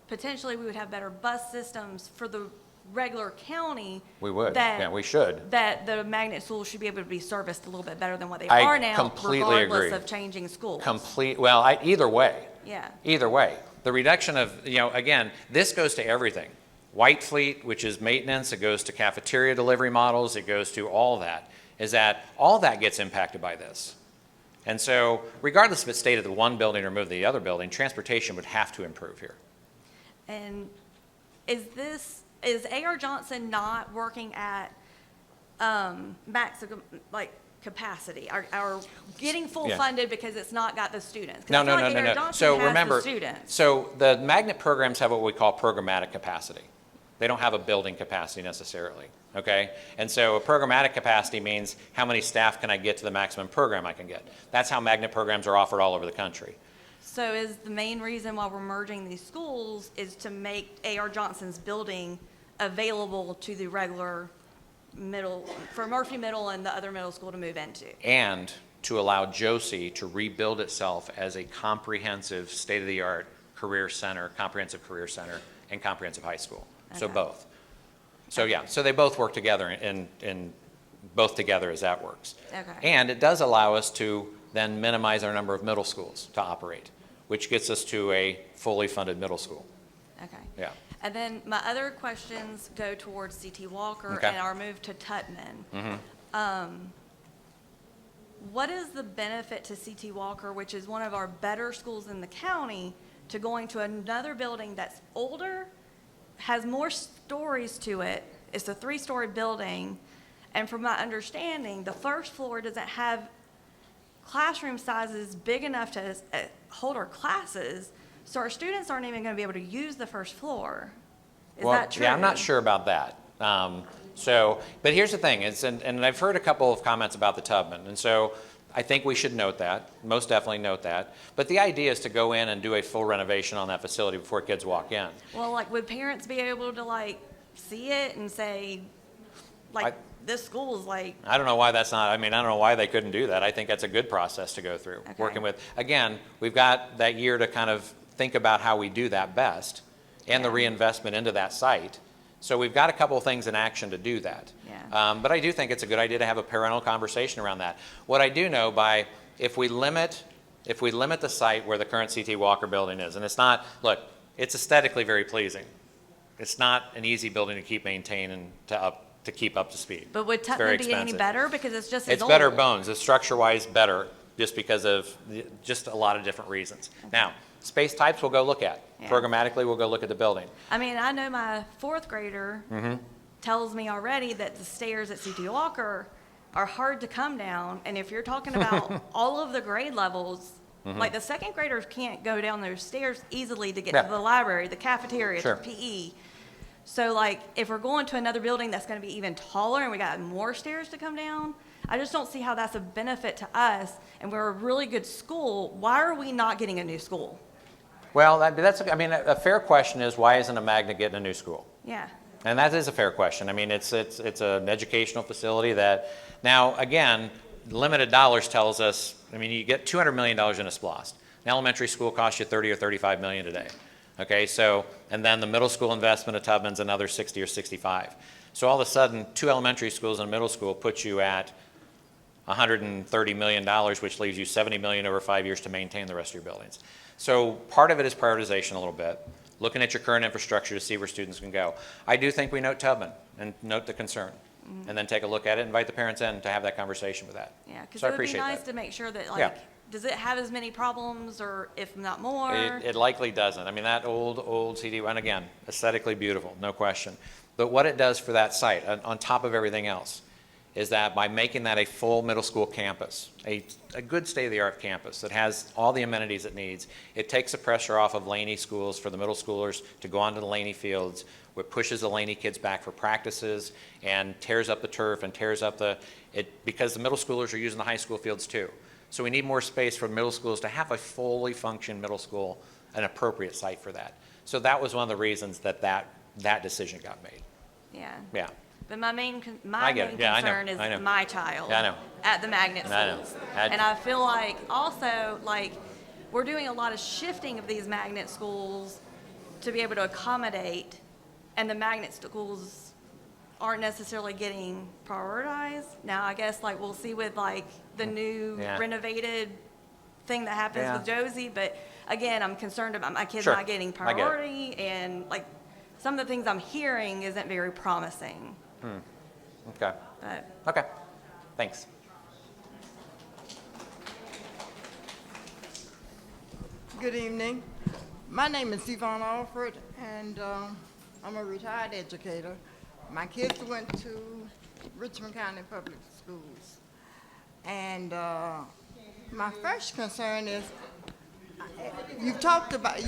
potentially we would have better bus systems for the regular county. We would, that- yeah, we should. That the magnet schools should be able to be serviced a little bit better than what they I are now, completely regardless agree. of changing schools. Either way. Yeah. Either way. The reduction of, again, this goes to everything. White Fleet, which is maintenance, it goes to cafeteria delivery models, it goes to all that, is that all that gets impacted by this. And so regardless if it's stayed at the one building or moved to the other building, transportation would have to improve here. And is A.R. Johnson not working at max capacity? Are getting full Yeah. funded because it's not got the students? 'Cause No, I feel no, like no, A.R. no, no. Johnson So has the remember, students. so the magnet programs have what we call programmatic capacity. They don't have a building capacity necessarily, okay? And so a programmatic capacity means how many staff can I get to the maximum program I can get. That's how magnet programs are offered all over the country. So is the main reason why we're merging these schools is to make A.R. Johnson's building available to the regular middle, for Murphy Middle and the other middle school to move into? And to allow Josie to rebuild itself as a comprehensive, state-of-the-art career center, comprehensive career center, and comprehensive high school. So Okay. both. So yeah, so they both work together in both together as that works. Okay. And it does allow us to then minimize our number of middle schools to operate, which gets us to a fully funded middle school. Okay. Yeah. And then my other questions go towards C.T. Walker Okay. and our move to Tutman. Mm-hmm. What is the benefit to C.T. Walker, which is one of our better schools in the county, to going to another building that's older, has more stories to it? It's a 3-story building, and from my understanding, the first floor doesn't have classroom sizes big enough to hold our classes, so our students aren't even going to be able to use the first floor. Is that true? Yeah, I'm not sure about that. But here's the thing, and I've heard a couple of comments about the Tubman, and so I think we should note that, most definitely note that. But the idea is to go in and do a full renovation on that facility before kids walk in. Well, like, would parents be able to, like, see it and say, like, this school is like, I don't know why that's not, I don't know why they couldn't do that. I think that's a good process to go through, working with. Again, we've got that year to kind of think about how we do that best and the reinvestment into that site. So we've got a couple of things in action to do that. Yeah. But I do think it's a good idea to have a parental conversation around that. What I do know if we limit the site where the current C.T. Walker building is, and it's not, look, it's aesthetically very pleasing. It's not an easy building to keep maintaining to keep up to speed. but would It's very Tutman be any expensive. better? Because it's just as It's old. better bones. It's structure-wise better just because of just a lot of different reasons. Now, space types we'll go look at. Yeah. Programmatically, we'll go look at the building. I mean, I know my 4th grader Mm-hmm. tells me already that the stairs at C.T. Walker are hard to come down, and if you're talking about all of the grade levels, like the 2nd graders can't go down those stairs easily to get Yeah. to the library, the cafeteria, Sure. to PE. So like, if we're going to another building that's gonna be even taller and we got more stairs to come down, I just don't see how that's a benefit to us, and we're a really good school. Why are we not getting a new school? Well, a fair question is, why isn't a magnet getting a new school? Yeah. And that is a fair question. I mean, it's an educational facility that, now, again, limited dollars tells us, you get $200 million in a SPLOST. An elementary school costs you $30 or $35 million today. Okay, so, and then the middle school investment at Tubman's another 60 or 65. So all of a sudden, 2 elementary schools and a middle school puts you at $130 million, which leaves you $70 million over 5 years to maintain the rest of your buildings. So part of it is prioritization a little bit, looking at your current infrastructure to see where students can go. I do think we note Tubman and note the concern, and then take a look at it, invite the parents in to have that conversation with that. Yeah, because So I it would be appreciate nice that. to make sure that, Yeah. like, does it have as many problems, or if not more? It likely doesn't. That old CD, and again, aesthetically beautiful, no question. But what it does for that site, on top of everything else, is that by making that a full middle school campus, a good state-of-the-art campus that has all the amenities it needs, it takes the pressure off of Laney schools for the middle schoolers to go onto the Laney fields, which pushes the Laney kids back for practices and tears up the turf and tears up because the middle schoolers are using the high school fields too. So we need more space for middle schools to have a fully functioning middle school, an appropriate site for that. So that was one of the reasons that decision got made. Yeah. Yeah. But my main I get it. Yeah, I know. concern I know. is my child. Yeah, I know. At the magnet I know. schools. And I feel like also, like, we're doing a lot of shifting of these magnet schools to be able to accommodate, and the magnet schools aren't necessarily getting prioritized. Now, I guess, like, we'll see with, like, the new renovated thing that happens with Josie, but again, I'm concerned about my kids not getting I get it. priority, and, like, some of the things I'm hearing isn't very promising. Okay. But Okay. Thanks. Good evening. My name is Yvonne Alford, and I'm a retired educator. My kids went to Richmond County Public Schools. And my first concern is, you talked about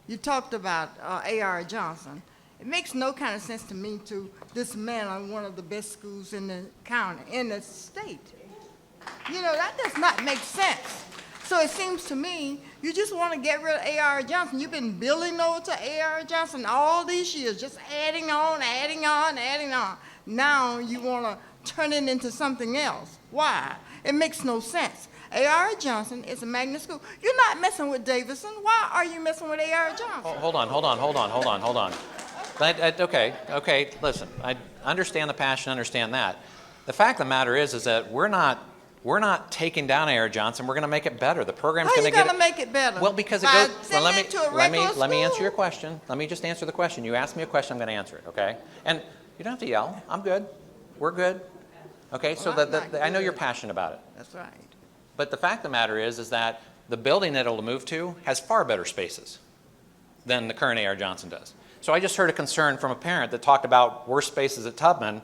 you talked about A.R. Johnson. It makes no kind of sense to me to dismantle one of the best schools in the county, in the state. You know, that does not make sense. So it seems to me you just want to get rid of A.R. Johnson. You've been building over to A.R. Johnson all these years, just adding on, adding on, adding on. Now you want to turn it into something else. Why? It makes no sense. A.R. Johnson is a magnet school. You're not messing with Davidson. Why are you messing with A.R. Johnson? Hold on. Okay, listen, I understand the passion, understand that. The fact of the matter is that we're not taking down A.R. Johnson. We're going to make it better. The program's going to get. How are you going to make it better? Well, because it By goes. Well, sending it to a regular let me answer school? your question. Let me just answer the question. You asked me a question. I'm going to answer it. Okay. And you don't have to yell. I'm good. We're good. Okay. So Well, I'm not I know you're good. passionate about it. That's right. But the fact of the matter is that the building that it'll move to has far better spaces than the current A.R. Johnson does. So I just heard a concern from a parent that talked about worse spaces at Tubman,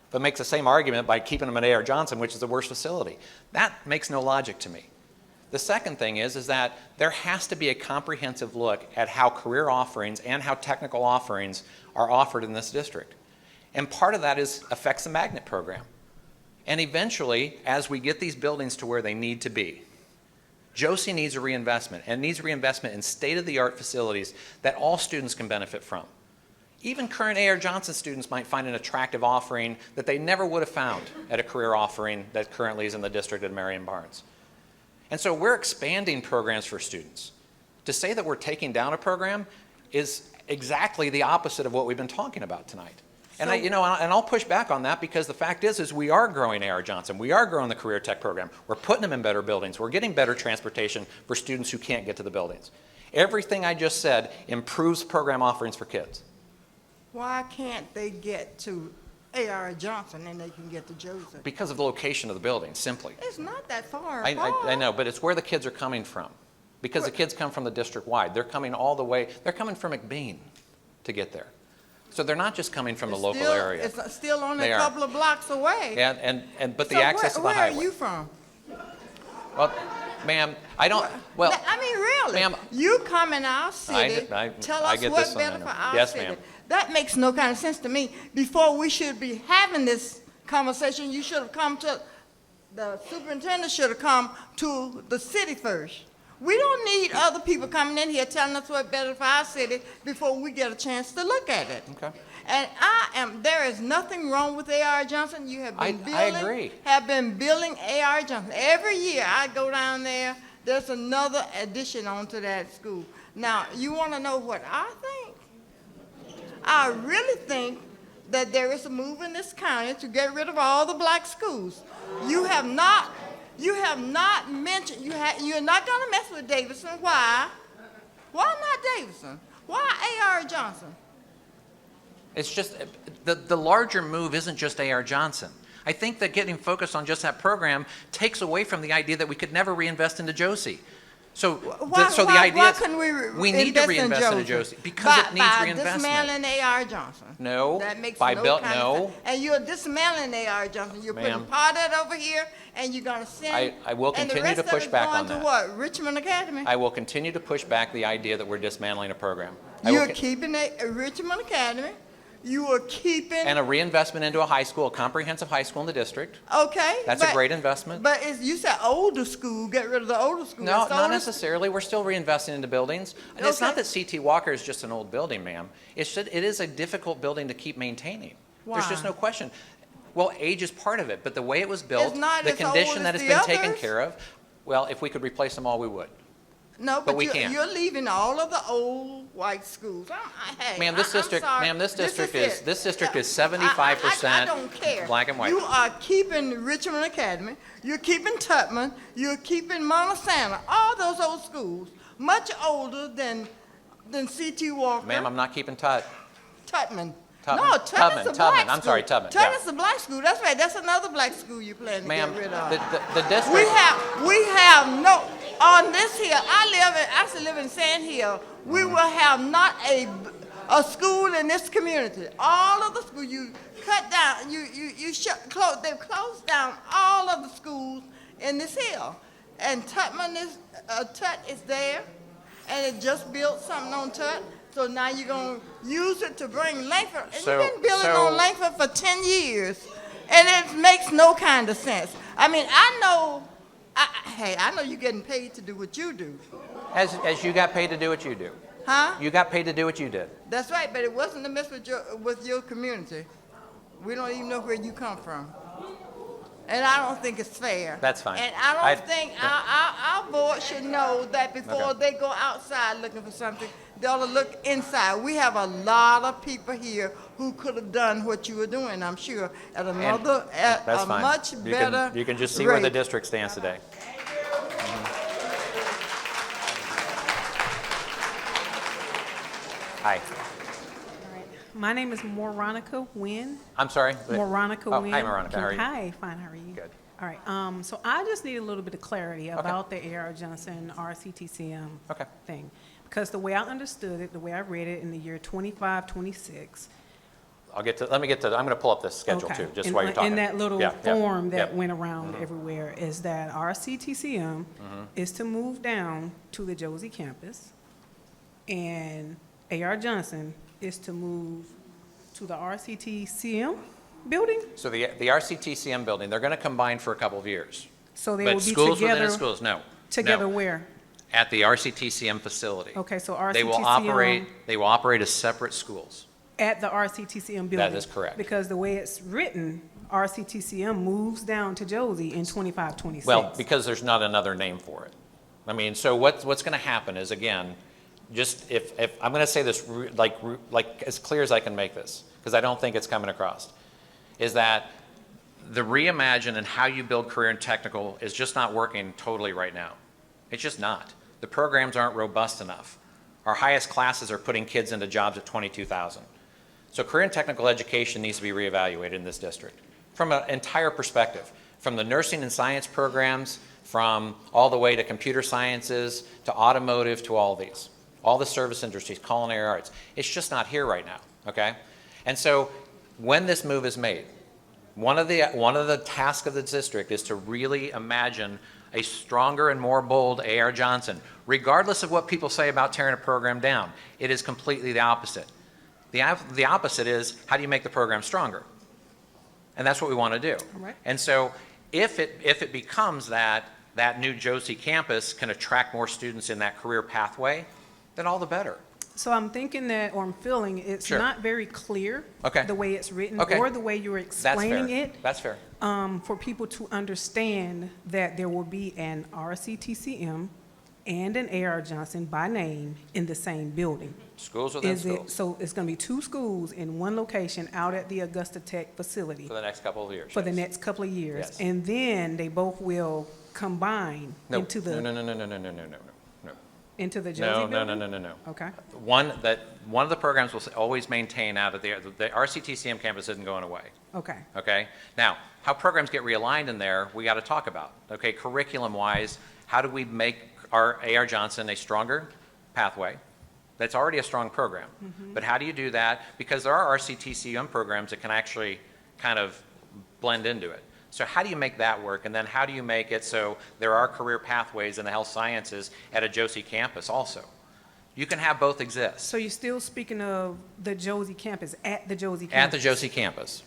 but makes the same argument by keeping them at A.R. Johnson, which is the worst facility. That makes no logic to me. The second thing is that there has to be a comprehensive look at how career offerings and how technical offerings are offered in this district. And part of that affects the magnet program. And eventually, as we get these buildings to where they need to be, Josie needs a reinvestment, and needs reinvestment in state-of-the-art facilities that all students can benefit from. Even current A.R. Johnson students might find an attractive offering that they never would have found at a career offering that currently is in the district at Marion Barnes. And so we're expanding programs for students. To say that we're taking down a program is exactly the opposite of what we've been talking about tonight. And I'll push back on that, because the fact is we are growing A.R. Johnson. We are growing the Career Tech program. We're putting them in better buildings. We're getting better transportation for students who can't get to the buildings. Everything I just said improves program offerings for kids. Why can't they get to A.R. Johnson and they can get to Joseph? Because of the location of the building, simply. It's not that far I apart. know, but it's where the kids are coming from. Because the kids come from the district-wide. They're coming all the way. They're coming from McBean to get there. So they're not just coming from the local area. It's still only They a are. couple of blocks away. But the access to the highway. Where are you from? Well, ma'am, I don't. Well, I mean, really, ma'am, you come in our city, tell I us get what's this one, I better know. for our Yes, city. ma'am. That makes no kind of sense to me. Before we should be having this conversation, you should have come to, the superintendent should have come to the city first. We don't need other people coming in here telling us what's better for our city before we get a chance to look at it. Okay. And there is nothing wrong with A.R. Johnson. You have been I agree. have been building A.R. Johnson. Every year I go down there, there's another addition onto that school. Now, you want to know what I think? I really think that there is a move in this county to get rid of all the black schools. You have not mentioned, you're not going to mess with Davidson. Why? Why not Davidson? Why A.R. Johnson? it's just the larger move isn't just A.R. Johnson. I think that getting focused on just that program takes away from the idea that we could never reinvest into Josie. So the idea is we need to reinvest into Josie because it needs reinvestment. By dismantling A.R. Johnson. No. That makes by no built kind no. of sense. And you're dismantling A.R. Johnson. You're putting Ma'am. part of it over here, and you're going to send. I will continue to push back on And the that. rest of it's going to what? Richmond Academy? I will continue to push back the idea that we're dismantling a program. You're keeping Richmond Academy. You are keeping. And a reinvestment into a high school, a comprehensive high school in the district. Okay. That's a great investment. But you said older school, get rid of the older school. No, It's not older- necessarily. We're still reinvesting into buildings. And it's not that C.T. Walker is just an old building, ma'am. It is a difficult building to keep maintaining. There's just Why? no question. Well, age is part of it, but the way it was built, It's not the as old condition as that it's the been taken others. care of, well, if we could replace them all, we would. No, but we you're, can't. you're leaving all of the old white schools. Hey, Ma'am, this I'm district, sorry. ma'am, this district is it. 75% I don't care. black and white. You are keeping Richmond Academy. You're keeping Tubman. You're keeping Montesana. All those old schools, much older than C.T. Walker. Ma'am, I'm not keeping Tut. Tubman. Tubman. No, Tubman's a black I'm sorry, school. Tubman. Tubman's a black school. That's right. That's another black school you plan to Ma'am, get rid of. the district. We have no, on this hill, I still live in Sand Hill, we will have not a school in this community. All of the schools, you cut down, they've closed down all of the schools in this hill. And Tut is there. and it just built something on Tut. So now you're gonna use it to bring Langford. And So- you've been building so- on Langford for 10 years, and it makes no kind of sense. I mean, I know you're getting paid to do what you do, As you got paid to do what you do. huh? You got paid to do what you did. That's right, but it wasn't to mess with your community. We don't even know where you come from. And I don't think it's fair. That's fine. And I don't think our board should know that before Okay. they go outside looking for something, they ought to look inside. We have a lot of people here who could have done what you were doing, I'm sure, at another, at That's a fine. much better You can just see where the rate. district stands today. Hi. My name is Moronica Wynn. I'm sorry. Moronica Oh, Wynn. hi, Veronica. How are you? Hi, fine. How are you? Good. All right. So I just need a little bit of clarity about the A.R. Johnson RCTCM thing. Because the way I understood it, the way I read it in the year 25, 26. I'm going to pull up this schedule too, just while you're talking. In that little Yeah, yeah, form that yep. went around everywhere is that RCTCM is to move down to the Josie campus, and A.R. Johnson is to move to the RCTCM building? So the RCTCM building, they're going to combine for a couple of years. So they But will be schools within together? the schools, no. Together No. where? At the RCTCM facility. Okay, so They will operate as separate schools. at the RCTCM building? That is correct. Because the way it's written, RCTCM moves down to Josie in 25, 26. Well, because there's not another name for it. I mean, so what's going to happen is, again, just if I'm going to say this like as clear as I can make this, because I don't think it's coming across, is that the reimagine and how you build career and technical is just not working totally right now. It's just not. The programs aren't robust enough. Our highest classes are putting kids into jobs at 22,000. So career and technical education needs to be reevaluated in this district from an entire perspective, from the nursing and science programs, from all the way to computer sciences, to automotive, to all these. All the service industries, culinary arts. It's just not here right now, okay? And so when this move is made, one of the tasks of the district is to really imagine a stronger and more bold A.R. Johnson, regardless of what people say about tearing a program down. It is completely the opposite. The opposite is, how do you make the program stronger? And that's what we want to do. Right. And so if it becomes that new Josie campus can attract more students in that career pathway, then all the better. So I'm thinking that, or I'm feeling, it's Sure. not very clear Okay. the way it's written Okay. or the way you're explaining it. That's fair. For people to understand that there will be an RCTCM and an A.R. Johnson by name in the same building. Schools within Is it, schools so it's going to be two schools in one location out at the Augusta Tech facility for the next couple of years. for the yes. next couple of years? Yes. And then they both will combine No, into the, no. into the Josie No, building? no. Okay. One of the programs will always maintain out of the RCTCM campus isn't going away. Okay. Okay? Now, how programs get realigned in there, we got to talk about. Okay, curriculum-wise, how do we make our A.R. Johnson a stronger pathway? That's already a strong program. But how do you do that? Because there are RCTCM programs that can actually kind of blend into it. So how do you make that work? And then how do you make it so there are career pathways in the health sciences at a Josie campus also? You can have both exist So you're still speaking of the Josie campus, at the Josie at campus? the Josie campus.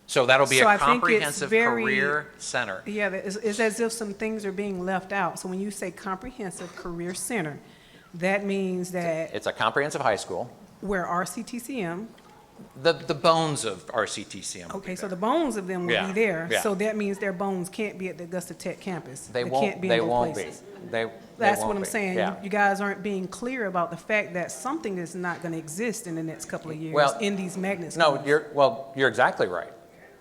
So that'll be So a I think it's comprehensive very- career center. Yeah, it's as if some things are being left out. So when you say comprehensive career center, that means that It's a comprehensive high school. where RCTCM, The bones of RCTCM. will be okay, so there. the bones of them will Yeah, be there. yeah. So that means their bones can't be at the Augusta Tech campus. They can't won't. be They in both won't be. places. They That's what won't I'm be. saying. Yeah. You guys aren't being clear about the fact that something is not going to exist in the next couple of years Well, in these magnet schools. No, you're exactly right.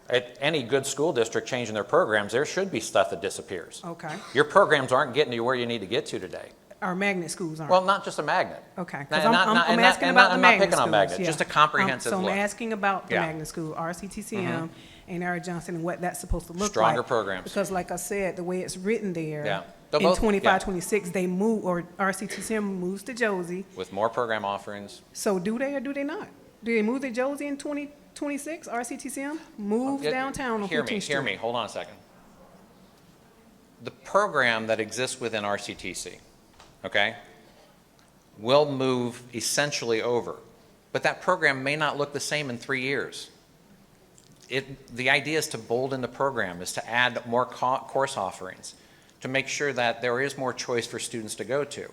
At any good school district changing their programs, there should be stuff that disappears. Okay. Your programs aren't getting you where you need to get to today. Our magnet schools aren't. Well, not just a magnet. Okay, Not- because not- I'm and asking not- about the I'm not magnet picking on schools, magnet, yeah. just a comprehensive So look. I'm asking about the Yeah. magnet school, RCTCM, and A.R. Johnson, and what that's supposed to look like. Stronger programs. Because like I said, the way it's written there, Yeah. They'll in both- 25, yeah. 26, they move, or RCTCM moves to Josie. With more program offerings. So do they or do they not? Do they move to Josie in 2026, RCTCM? Moves downtown on 15th Street? Hear me, hold on a second. The program that exists within RCTC, okay? will move essentially over. But that program may not look the same in 3 years. The idea is to bolden the program, is to add more course offerings, to make sure that there is more choice for students to go to.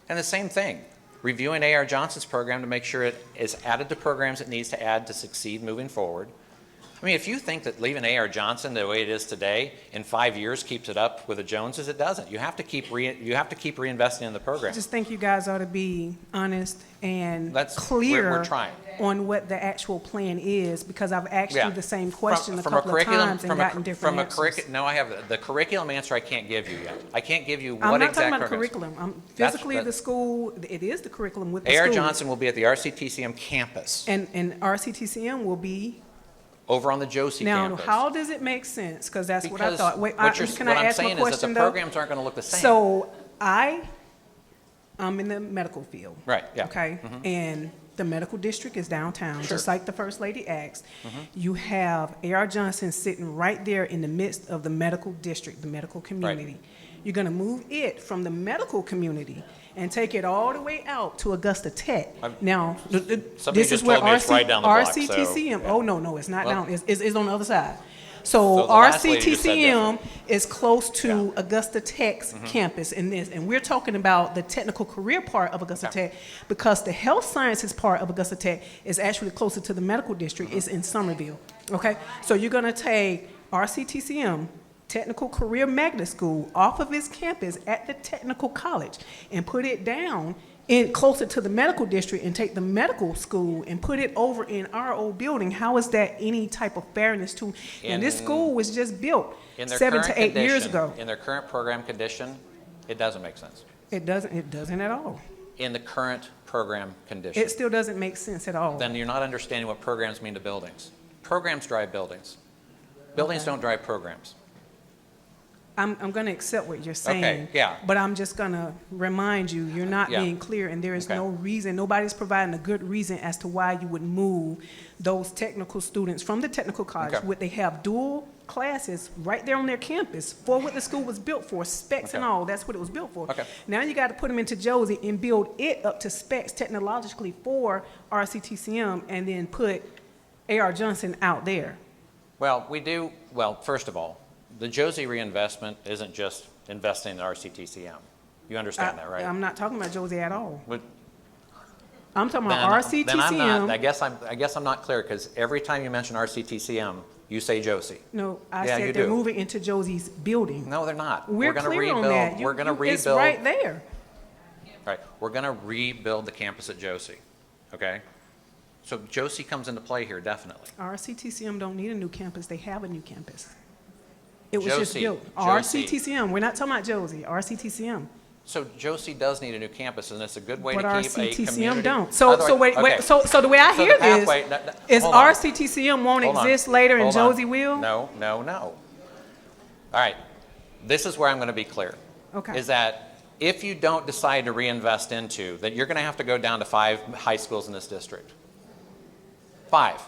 And the same thing, reviewing A.R. Johnson's program to make sure it is added to programs it needs to add to succeed moving forward. I mean, if you think that leaving A.R. Johnson the way it is today in 5 years keeps it up with the Joneses, it doesn't. You have to keep reinvesting in the I program. just think you guys ought to be honest and We're clear trying. on what the actual plan is, because I've asked Yeah. you the same question a From a couple of curriculum- times and from a- gotten different from a answers. No, I have the curriculum answer I can't give you yet. I can't give you I'm what not exact talking about programs. curriculum. I'm That's- physically that- the school, it is the curriculum with the A.R. school. Johnson will be at the RCTCM campus, And RCTCM will be, over on the Josie now, campus. how does it make sense? Because that's what I Because thought. Wait, what can I'm I ask my saying is that question the though? programs aren't going to look the same. So I'm in the medical field. Right, yeah. Okay? And the medical district is downtown, just like the First Lady asked. You have A.R. Johnson sitting right there in the midst of the medical district, the medical community. You're gonna move it from the medical community and take it all the way out to Augusta Tech. Now, Somebody this is just where told me it's right down the block, so, RCTCM, yeah. oh, no, it's not Well- down, it's on the other side. So So the last lady just said RCTCM different. is close to Yeah. Augusta Tech's campus in this, and we're talking about the technical career part of Augusta Okay. Tech, because the health sciences part of Augusta Tech is actually closer to the medical district, it's in Somerville, okay? So you're gonna take RCTCM, Technical Career Magnet School, off of its campus at the technical college and put it down in closer to the medical district, and take the medical school and put it over in our old building. How is that any type of fairness to, and this In- school was just built In their 7 current to 8 years condition- ago. In their current program condition, it doesn't make sense. It doesn't at all. In the current program condition. It still doesn't make sense at all. Then you're not understanding what programs mean to buildings. Programs drive buildings. Buildings don't drive programs. I'm gonna accept what you're saying. Okay, yeah. But I'm just gonna remind you, you're not Yeah. being clear, and there is Okay. no reason, nobody's providing a good reason as to why you would move those technical students from the technical college. Okay. Would they have dual classes right there on their campus for what the school was built for, specs and Okay. all, that's what it was built for. Okay. Now you gotta put them into Josie and build it up to specs technologically for RCTCM, and then put A.R. Johnson out there. Well, first of all, the Josie reinvestment isn't just investing in RCTCM. You understand that, right? I'm not talking about Josie at all. But I'm talking then- about then I'm not- I RCTCM. guess I'm not clear, because every time you mention RCTCM, you say Josie. No, I Yeah, you said they're do. moving into Josie's building. No, they're not. We're gonna clear on rebuild. that. We're going to rebuild. It's right there. Right. We're going to rebuild the campus at Josie. Okay? So Josie comes into play here, definitely. RCTCM don't need a new campus, they have a new campus. It was just Josie, built. Josie. RCTCM, we're not talking about Josie, RCTCM. So Josie does need a new campus, and it's a good way But to keep a community. RCTCM don't. So Otherwise- okay. so the way I So hear the pathway- this, is hold on. RCTCM won't Hold on. exist later and Hold on. Josie will? No. All right. This is where I'm going to be clear. Okay. Is that if you don't decide to reinvest into, that you're going to have to go down to 5 high schools in this district. 5.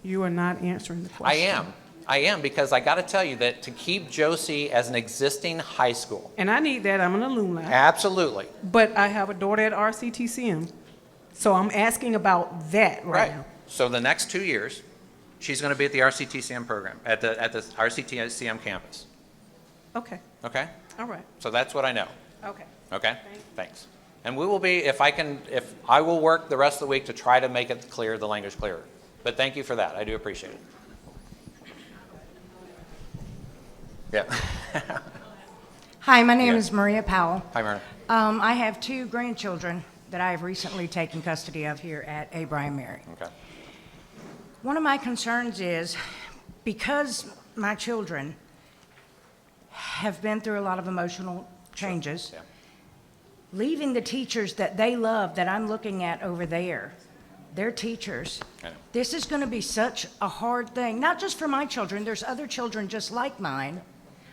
You are not answering the question. I am, because I got to tell you that to keep Josie as an existing high school, And I need that, I'm an alumni. absolutely. But I have a daughter at RCTCM, so I'm asking about that right now. So the next 2 years, she's going to be at the RCTCM program, at the RCTCM campus. Okay, Okay? all right, So that's what I know. okay. Okay? Thanks. And we will be, if I will work the rest of the week to try to make it clear, the language clearer. But thank you for that. I do appreciate it. Yeah. Hi, my name is Maria Powell. Hi, Myrna. I have 2 grandchildren that I have recently taken custody of here at Abraham Mary. Okay. One of my concerns is, because my children have been through a lot of emotional changes, Yeah. leaving the teachers that they love, that I'm looking at over there, their teachers, I know. this is going to be such a hard thing, not just for my children, there's other children just like mine.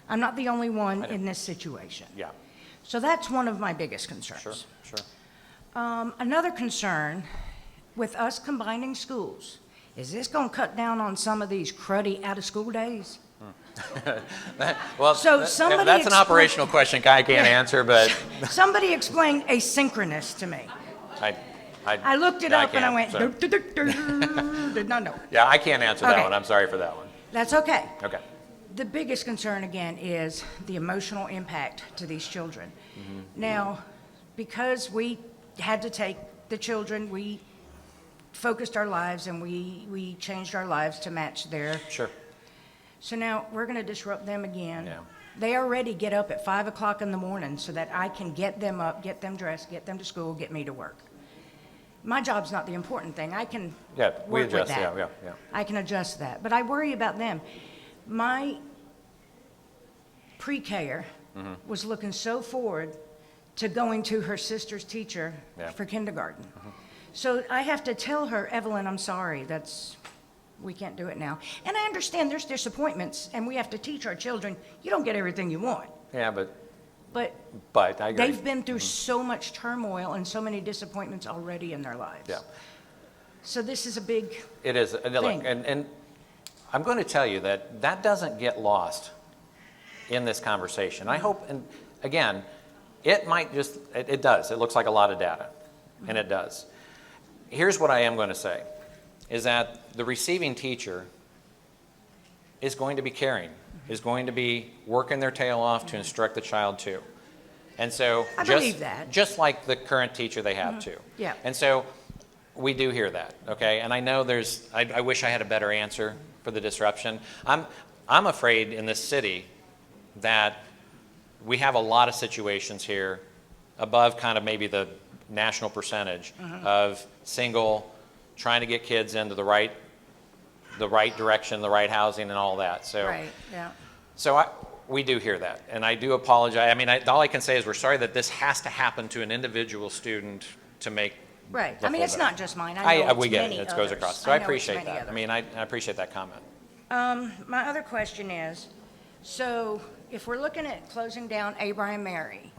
I'm not the only one in this situation. Yeah. So that's one of my biggest concerns. Sure. Another concern with us combining schools, is this going to cut down on some of these cruddy out-of-school days? Well, So somebody that's an expl- operational question I can't answer, but Somebody explain asynchronous to me. I looked it I up and I can't, went, so. did not know. Yeah, I can't answer that Okay. one. I'm sorry for that one. That's okay. Okay. The biggest concern, again, is the emotional impact to these children. Now, because we had to take the children, we focused our lives and we changed our lives to match their. Sure. So now we're going to disrupt them again. Yeah. They already get up at 5 o'clock in the morning so that I can get them up, get them dressed, get them to school, get me to work. My job's not the important thing. I can Yeah, we work with adjust. that. Yeah. I can adjust that. But I worry about them. My pre-K was looking so forward to going to her sister's teacher Yeah. for kindergarten. So I have to tell her, Evelyn, I'm sorry, we can't do it now. And I understand there's disappointments, and we have to teach our children, you don't get everything you want. Yeah, but But I agree. they've been through so much turmoil and so many disappointments already in their lives. Yeah. So this is a big It is. And look, thing. and I'm going to tell you that doesn't get lost in this conversation. I hope, and again, it might just, it does. It looks like a lot of data, and it does. Here's what I am going to say, is that the receiving teacher is going to be caring, is going to be working their tail off to instruct the child too. And so, I believe that. just like the current teacher they have too. Yeah. And so, we do hear that, okay? And I know I wish I had a better answer for the disruption. I'm afraid in this city that we have a lot of situations here above kind of maybe the national percentage of single, trying to get kids into the right direction, the right housing and all that. So, Right, yeah. so we do hear that, and I do apologize. I mean, all I can say is we're sorry that this has to happen to an individual student to make. Right. the I mean, full it's benefit. not just mine. I know we it's get many it. It goes others. across. So I I know it's appreciate many that. I others. mean, I appreciate that comment. My other question is, so if we're looking at closing down Abraham Mary,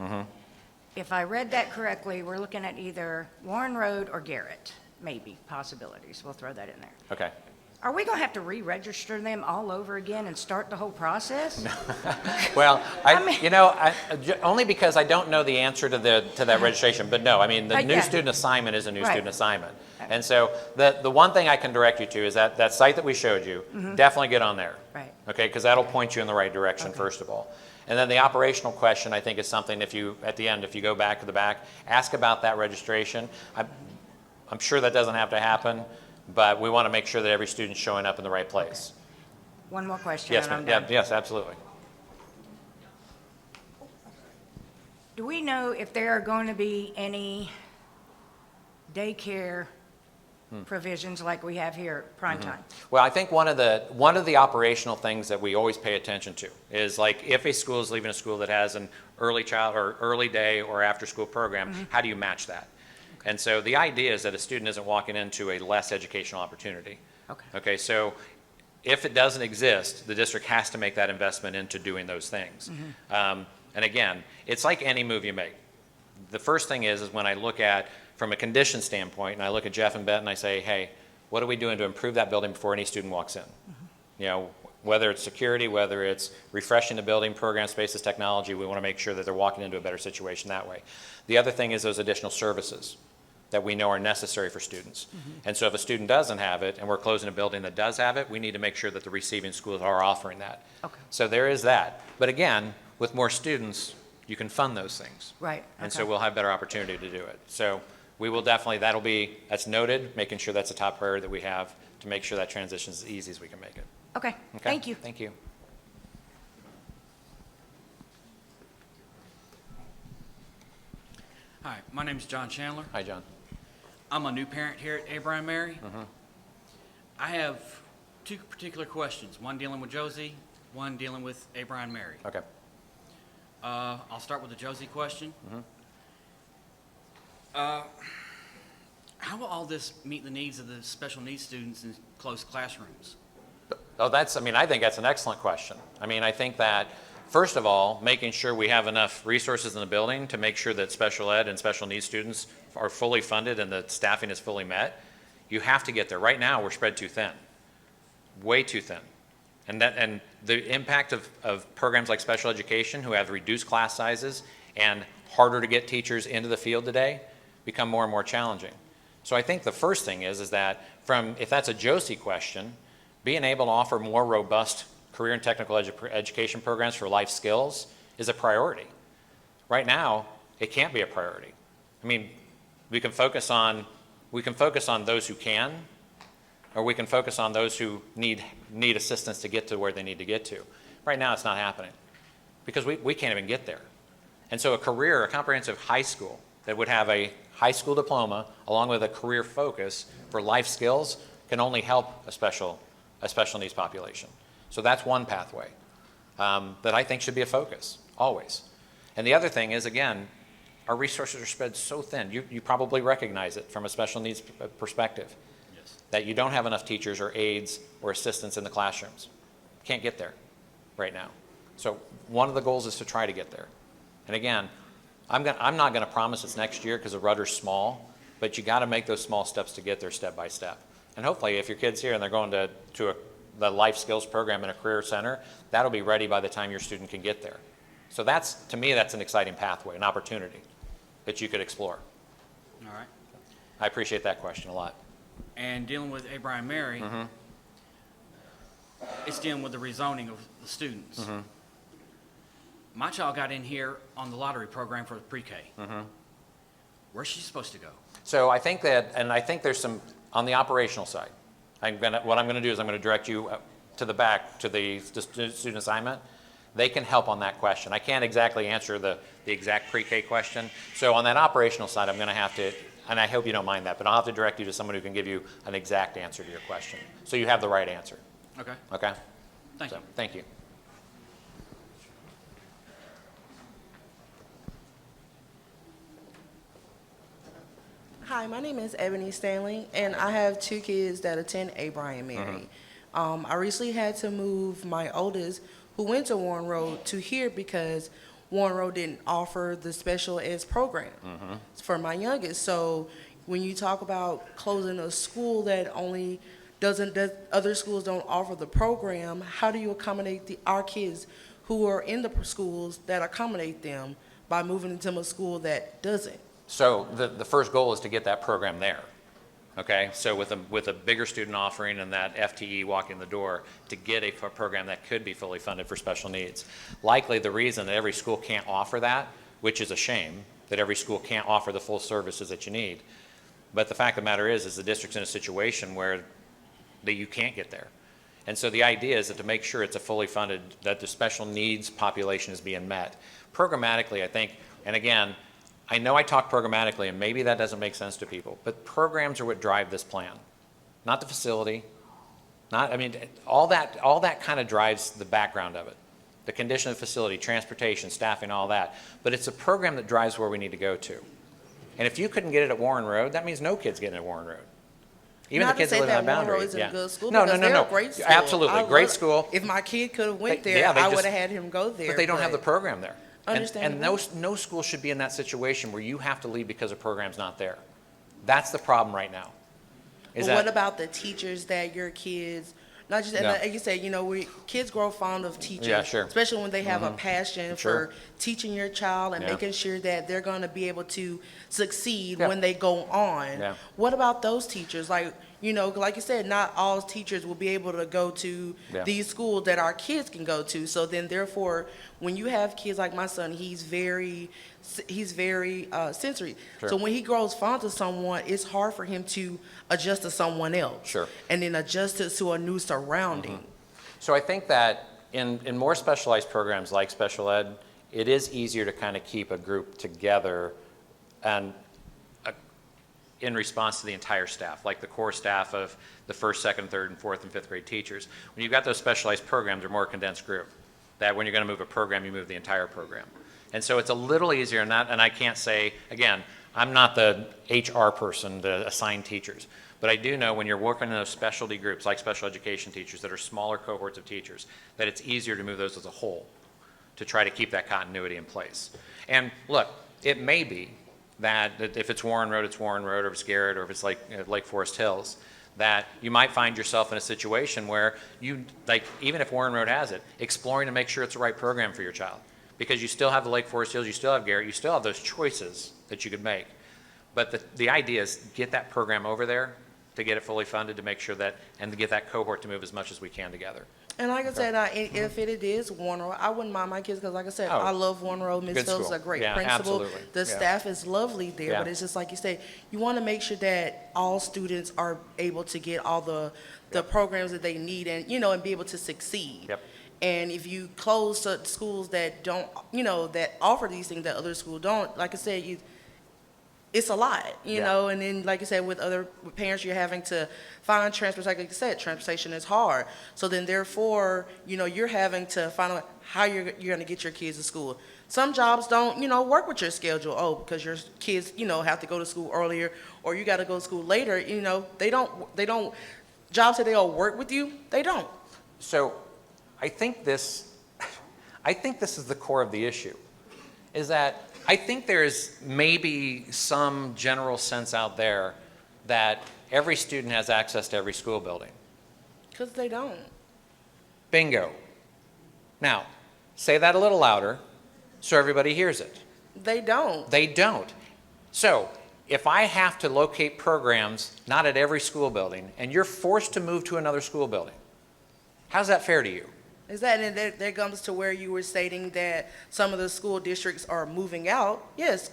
if I read that correctly, we're looking at either Warren Road or Garrett, maybe, possibilities. We'll throw that in there. Okay. Are we going to have to re-register them all over again and start the whole process? Well, I mean- only because I don't know the answer to that registration, but no, I mean, the new Yeah. student assignment is a new Right. student assignment. And so the one thing I can direct you to is that site that we showed you, definitely get on there. Right. Okay, because that'll point you in the right direction, first of all. And then the operational question, I think, is something at the end, if you go back to the back, ask about that registration. I'm sure that doesn't have to happen, but we want to make sure that every student's showing up in the right place. One more question Yes, and I'm ma'am. Yeah, done. yes, absolutely. Do we know if there are going to be any daycare provisions like we have here at prime time? Well, I think one of the operational things that we always pay attention to is like if a school is leaving a school that has an early child or early day or after school program, how do you match that? And so the idea is that a student isn't walking into a less educational opportunity. Okay. Okay, so if it doesn't exist, the district has to make that investment into doing those things. And again, it's like any move you make. The first thing is when I look at, from a condition standpoint, and I look at Jeff and Beth and I say, hey, what are we doing to improve that building before any student walks in? You know, whether it's security, whether it's refreshing the building, program spaces, technology, we want to make sure that they're walking into a better situation that way. The other thing is those additional services that we know are necessary for students. And so if a student doesn't have it and we're closing a building that does have it, we need to make sure that the receiving schools are offering that. Okay. So there is that. But again, with more students, you can fund those things. Right. And so okay. we'll have better opportunity to do it. So we will definitely, that's noted, making sure that's a top priority that we have to make sure that transition is as easy as we can make it. Okay, Okay? thank you. Thank you. Hi, my name is John Chandler. Hi, John. I'm a new parent here at Abraham Mary. I have two particular questions, one dealing with Josie, one dealing with Abraham Mary. Okay. I'll start with the Josie question. How will all this meet the needs of the special needs students in closed classrooms? Oh, I think that's an excellent question. I mean, I think that, first of all, making sure we have enough resources in the building to make sure that special ed and special needs students are fully funded and the staffing is fully met, you have to get there. Right now, we're spread too thin, way too thin. And the impact of programs like special education who have reduced class sizes and harder to get teachers into the field today become more and more challenging. So I think the first thing is that if that's a Josie question, being able to offer more robust career and technical education programs for life skills is a priority. Right now, it can't be a priority. I mean, we can focus on those who can, or we can focus on those who need assistance to get to where they need to get to. Right now, it's not happening because we can't even get there. And so a comprehensive high school that would have a high school diploma along with a career focus for life skills can only help a special needs population. So that's one pathway that I think should be a focus, always. And the other thing is, again, our resources are spread so thin. You probably recognize it from a special needs perspective, yes, that you don't have enough teachers or aides or assistants in the classrooms. Can't get there right now. So one of the goals is to try to get there. And again, I'm not going to promise it's next year because the rudder's small, but you got to make those small steps to get there step by step. And hopefully, if your kid's here and they're going to the life skills program in a career center, that'll be ready by the time your student can get there. So to me, that's an exciting pathway, an opportunity that you could explore. All right. I appreciate that question a lot. And dealing with Abraham Mary, it's dealing with the rezoning of the students. My child got in here on the lottery program for the pre-K. Where's she supposed to go? So I think there's some, on the operational side, what I'm going to do is I'm going to direct you to the back, to the student assignment. They can help on that question. I can't exactly answer the exact pre-K question. So on that operational side, I'm going to have to, and I hope you don't mind that, but I'll have to direct you to someone who can give you an exact answer to your question. So you have the right answer. Okay. Okay? Thank you. Thank you. Hi, my name is Ebony Stanley, and I have 2 kids that attend Abraham Mary. I recently had to move my oldest, who went to Warren Road, to here because Warren Road didn't offer the special ed program for my youngest. So when you talk about closing a school that only that other schools don't offer the program, how do you accommodate our kids who are in the schools that accommodate them by moving into a school that doesn't? So the first goal is to get that program there, okay? So with a bigger student offering and that FTE walking the door to get a program that could be fully funded for special needs. Likely the reason that every school can't offer that, which is a shame, that every school can't offer the full services that you need. But the fact of the matter is the district's in a situation where you can't get there. And so the idea is that to make sure it's a fully funded, that the special needs population is being met. Programmatically, I think, and again, I know I talk programmatically, and maybe that doesn't make sense to people, but programs are what drive this plan, not the facility. All that kind of drives the background of it, the condition of the facility, transportation, staffing, all that. But it's a program that drives where we need to go to. And if you couldn't get it at Warren Road, that means no kid's getting it at Warren Road. Even the kids that live on the boundary. Warren Road isn't a good school, No, because they're a great school. Absolutely, great school. If my kid could have went there, I would have had him go there. But they don't have the program there. And no school should be in that situation where you have to leave because a program's not there. That's the problem right now. What about the teachers that your kids, not just, like you said, kids grow fond of teachers. Yeah, sure. Especially when they have a passion Sure. for teaching your child and Yeah. making sure that they're going to be able to succeed when they go on. Yeah. What about those teachers? Like you said, not all teachers will be able to go to these schools that our kids can go to. So then therefore, when you have kids like my son, he's very sensory. Sure. So when he grows fond of someone, it's hard for him to adjust to someone else. Sure. And then adjust it to a new surrounding. So I think that in more specialized programs like special ed, it is easier to kind of keep a group together and in response to the entire staff, like the core staff of the first, second, third, and fourth, and fifth grade teachers. When you've got those specialized programs, they're more condensed group. That when you're going to move a program, you move the entire program. And so it's a little easier, and I can't say, again, I'm not the HR person to assign teachers, but I do know when you're working in those specialty groups, like special education teachers that are smaller cohorts of teachers, that it's easier to move those as a whole to try to keep that continuity in place. And look, it may be that if it's Warren Road, it's Warren Road, or if it's Garrett, or if it's like Lake Forest Hills, that you might find yourself in a situation where you, like, even if Warren Road has it, exploring to make sure it's the right program for your child. Because you still have the Lake Forest Hills, you still have Garrett, you still have those choices that you could make. But the idea is get that program over there, to get it fully funded, to make sure that, and to get that cohort to move as much as we can together. And like I said, if it is Warren Road, I wouldn't mind my kids, because like I said, Oh, I love Warren Road. Ms. good Phillips is school. a great Yeah, principal. absolutely. The Yeah. staff is lovely there, Yeah. but it's just like you say, you want to make sure that all students are able to get all the programs that they need, and, you know, and be able to succeed. Yep. And if you close certain schools that don't, you know, that offer these things that other schools don't, like I said, it's a lot, you Yeah. know, and then, like I said, with parents, you're having to find transportation. Like I said, transportation is hard. So then, therefore, you know, you're having to find out how you're going to get your kids to school. Some jobs don't, you know, work with your schedule. Oh, because your kids, you know, have to go to school earlier, or you got to go to school later. You know, they don't, jobs that they'll work with you, they don't. So I think this is the core of the issue, is that I think there's maybe some general sense out there that every student has access to every school building. Because they don't. Bingo. Now, say that a little louder so everybody hears it. They don't. They don't. So if I have to locate programs not at every school building, and you're forced to move to another school building, how's that fair to you? Is that, and that comes to where you were stating that some of the school districts are moving out. Yes,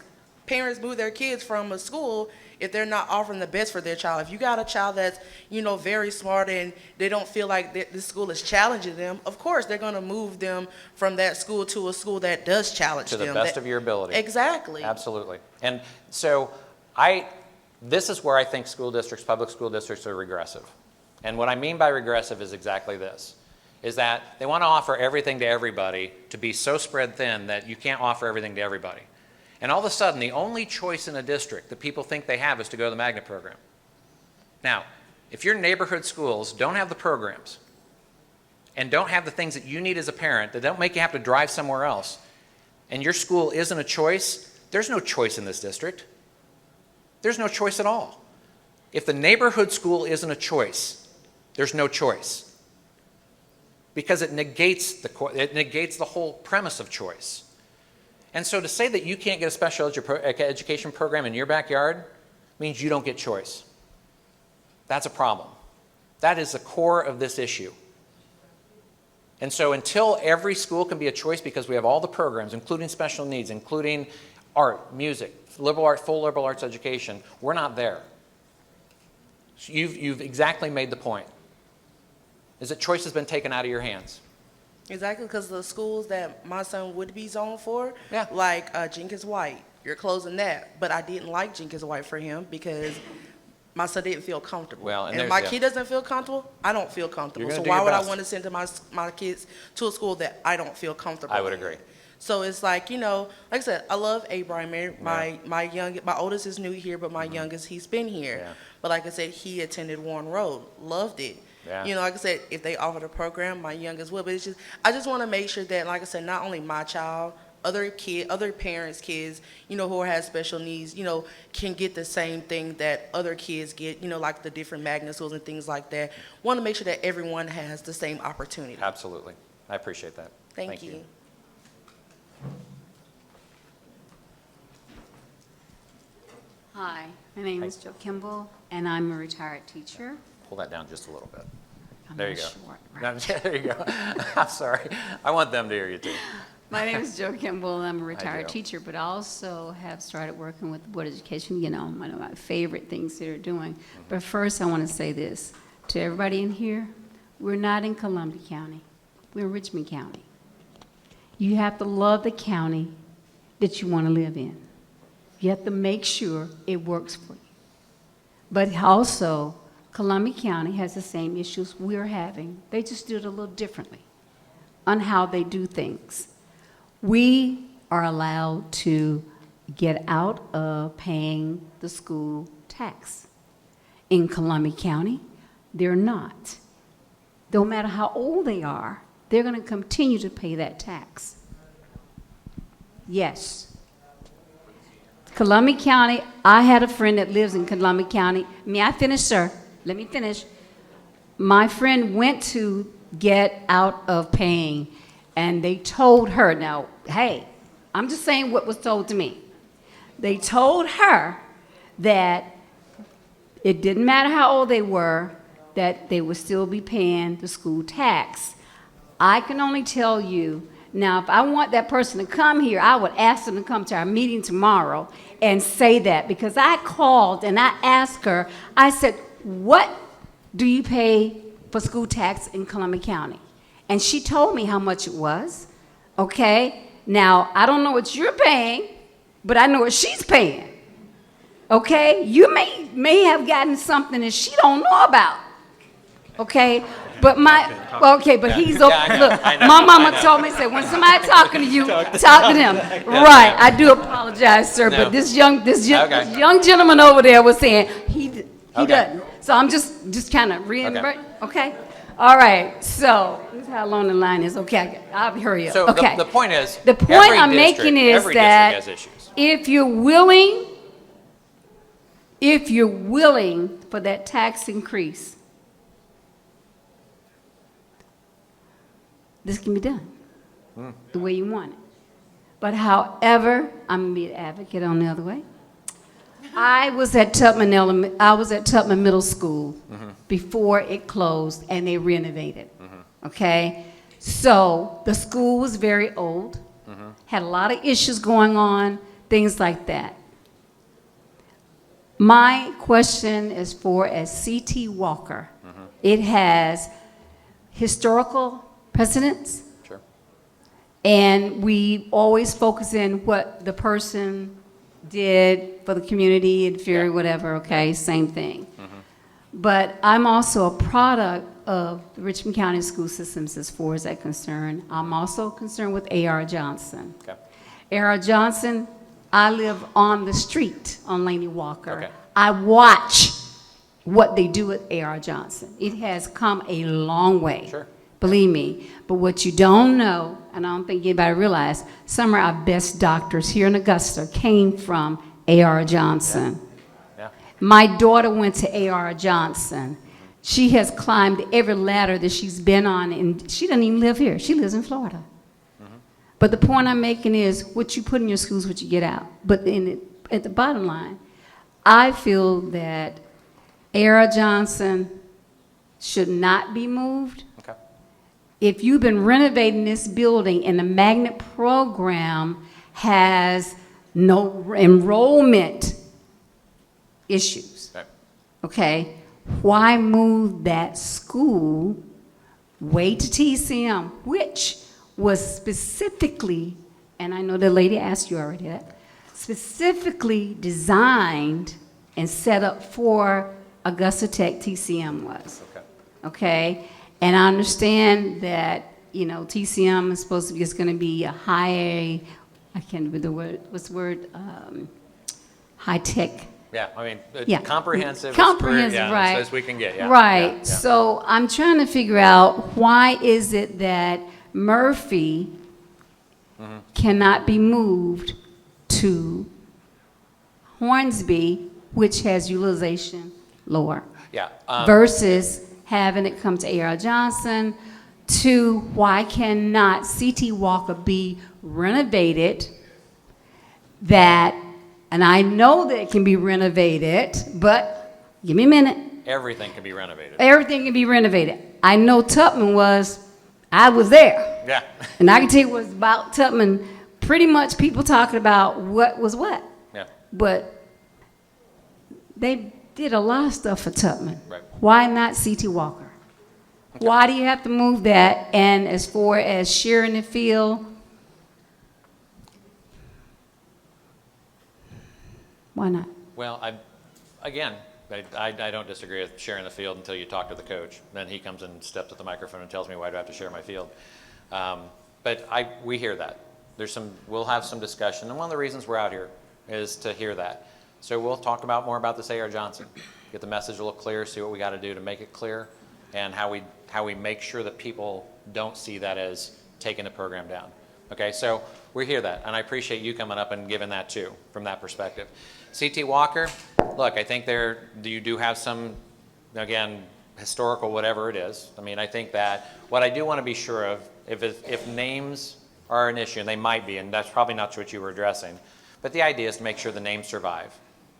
parents move their kids from a school if they're not offering the best for their child. If you got a child that's, you know, very smart and they don't feel like this school is challenging them, of course they're going to move them from that school to a school that does challenge them. To the best of your ability. Exactly. Absolutely. And so this is where I think school districts, public school districts, are regressive. And what I mean by regressive is exactly this, is that they want to offer everything to everybody, to be so spread thin that you can't offer everything to everybody. And all of a sudden, the only choice in a district that people think they have is to go to the magnet program. Now, if your neighborhood schools don't have the programs and don't have the things that you need as a parent, that don't make you have to drive somewhere else, and your school isn't a choice, there's no choice in this district. There's no choice at all. If the neighborhood school isn't a choice, there's no choice. Because it negates the whole premise of choice. And so to say that you can't get a special education program in your backyard means you don't get choice. That's a problem. That is the core of this issue. And so until every school can be a choice, because we have all the programs, including special needs, including art, music, liberal art, full liberal arts education, we're not there. So you've exactly made the point. Is that choice has been taken out of your hands. Exactly, because the schools that my son would be zoned for, Yeah. like Jenkins White, you're closing that. But I didn't like Jenkins White for him because my son didn't feel comfortable. Well, and if there's- my yeah. kid doesn't feel comfortable, I don't feel comfortable. You're So gonna do why your would I best. want to send my kids to a school that I don't feel comfortable I would in? agree. So it's like, you know, like I said, I love Abraham. My oldest is new here, but my youngest, he's been here. Yeah. But like I said, he attended Warren Road, loved it. Yeah. You know, like I said, if they offered a program, my youngest will. But it's just, I just want to make sure that, like I said, not only my child, other parents' kids, you know, who have special needs, you know, can get the same thing that other kids get, you know, like the different magnet schools and things like that. Want to make sure that everyone has the same opportunity. Absolutely. I appreciate that. Thank you. Hi, my name is Jill Kimball, and I'm a retired teacher. Pull that down just a little bit. I'm There you not go. short, No, there you go. I'm sorry. I want them to hear you too. My name is Jill Kimball, and I'm a retired Jill. teacher, but I also have started working with Board of Education, you know, one of my favorite things they're doing. But first, I want to say this to everybody in here. We're not in Columbia County. We're in Richmond County. You have to love the county that you want to live in. You have to make sure it works for you. But also, Columbia County has the same issues we're having. They just do it a little differently on how they do things. We are allowed to get out of paying the school tax. In Columbia County, they're not. No matter how old they are, they're going to continue to pay that tax. Yes. Columbia County, I had a friend that lives in Columbia County. May I finish, sir? let me finish. My friend went to get out of paying, and they told her, now, hey, I'm just saying what was told to me. They told her that it didn't matter how old they were, that they would still be paying the school tax. I can only tell you, now, if I want that person to come here, I would ask them to come to our meeting tomorrow and say that, because I called and I asked her, I said, what do you pay for school tax in Columbia County? And she told me how much it was, okay? Now, I don't know what you're paying, but I know what she's paying, okay? You may have gotten something that she don't know about, okay? But but he's, look, my mama told me, said, when somebody talking to you, talk to them. Right, I do apologize, sir, but this young gentleman over there was saying he doesn't. So I'm just kind of reiterating, okay? All right, so this is how long the line is. Okay, I'll hurry up. So okay. the point is, the point I'm making is that if you're willing for that tax increase, this can be done the way you want it. But however, I'm gonna be an advocate on the other way. I was at Tubman Middle School before it closed and they renovated. Okay, so the school was very old, had a lot of issues going on, things like that. My question is for C.T. Walker. It has historical precedence, and we always focus in what the person did for the community, inferior, whatever, okay, same thing. But I'm also a product of the Richmond County school systems as far as that concerned. I'm also concerned with A.R. Johnson. A.R. Johnson, I live on the street on Laney Walker. I watch what they do with A.R. Johnson. It has come a long way. Believe me. But what you don't know, and I don't think anybody realized, some of our best doctors here in Augusta came from A.R. Johnson. My daughter went to A.R. Johnson. She has climbed every ladder that she's been on, and she doesn't even live here. She lives in Florida. But the point I'm making is what you put in your schools, what you get out. But at the bottom line, I feel that A.R. Johnson should not be moved. If you've been renovating this building and the magnet program has no enrollment issues, okay, why move that school way to TCM, which was specifically, and I know the lady asked you already that, specifically designed and set up for Augusta Tech TCM was, okay? And I understand that, you know, TCM is supposed to be, it's going to be a high, I can't remember the word, what's the word, high tech. Yeah, I mean, Yeah. comprehensive, Comprehensive, right. as close as we can get. Yeah. Right. Yeah. So I'm trying to figure out why is it that Murphy cannot be moved to Hornsby, which has utilization lower, versus having it come to A.R. Johnson. To why cannot C.T. Walker be renovated that, and I know that it can be renovated, but give me a minute. Everything can be renovated. Everything can be renovated. I know Tubman was, I was there. Yeah. And I can tell you what's about Tubman, pretty much people talking about what was what. Yeah. But they did a lot of stuff for Tubman. Right. Why not C.T. Walker? Okay. Why do you have to move that? And as far as sharing the field, why not? Well, I don't disagree with sharing the field until you talk to the coach. Then he comes and steps at the microphone and tells me why do I have to share my field. But we hear that. We'll have some discussion. And one of the reasons we're out here is to hear that. So we'll talk more about this A.R. Johnson, get the message a little clear, see what we got to do to make it clear, and how we make sure that people don't see that as taking the program down. Okay, so we hear that, and I appreciate you coming up and giving that too, from that perspective. C.T. Walker, look, I think you do have some again, historical, whatever it is. I mean, I think that what I do want to be sure of, if names are an issue, and they might be, and that's probably not what you were addressing, but the idea is to make sure the names survive.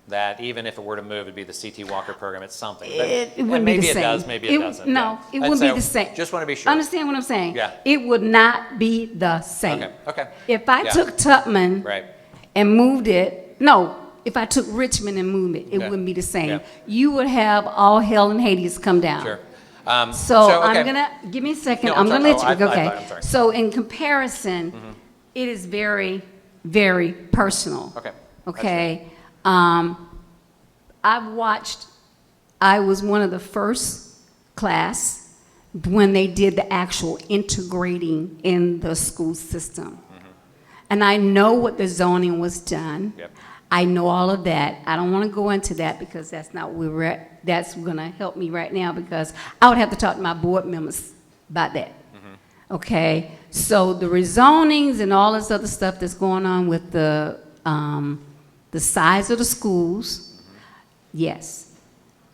That even if it were to move, it'd be the C.T. Walker program. It's something. But, It and wouldn't be maybe the it same. does, maybe it doesn't. No, yeah. it And wouldn't be so, the same. Just want to be sure. Understand what I'm saying? Yeah. It would not be the same. Okay. Okay. If I Yeah. took Tubman Right. and moved it, no, if I took Richmond and moved it, it Okay. wouldn't be the same. Yeah. You would have all hell and Hades come down. Sure. So okay. I'm gonna, give me a second, No, I'm I'm gonna sorry. let you, Oh, okay. I'm sorry. So in comparison, it is very, very personal. Okay. Okay? I was one of the first class when they did the actual integrating in the school system. And I know what the zoning was done. Yep. I know all of that. I don't want to go into that because that's not where we're at. That's going to help me right now because I would have to talk to my board members about that. Okay? So the rezonings and all this other stuff that's going on with the size of the schools, yes.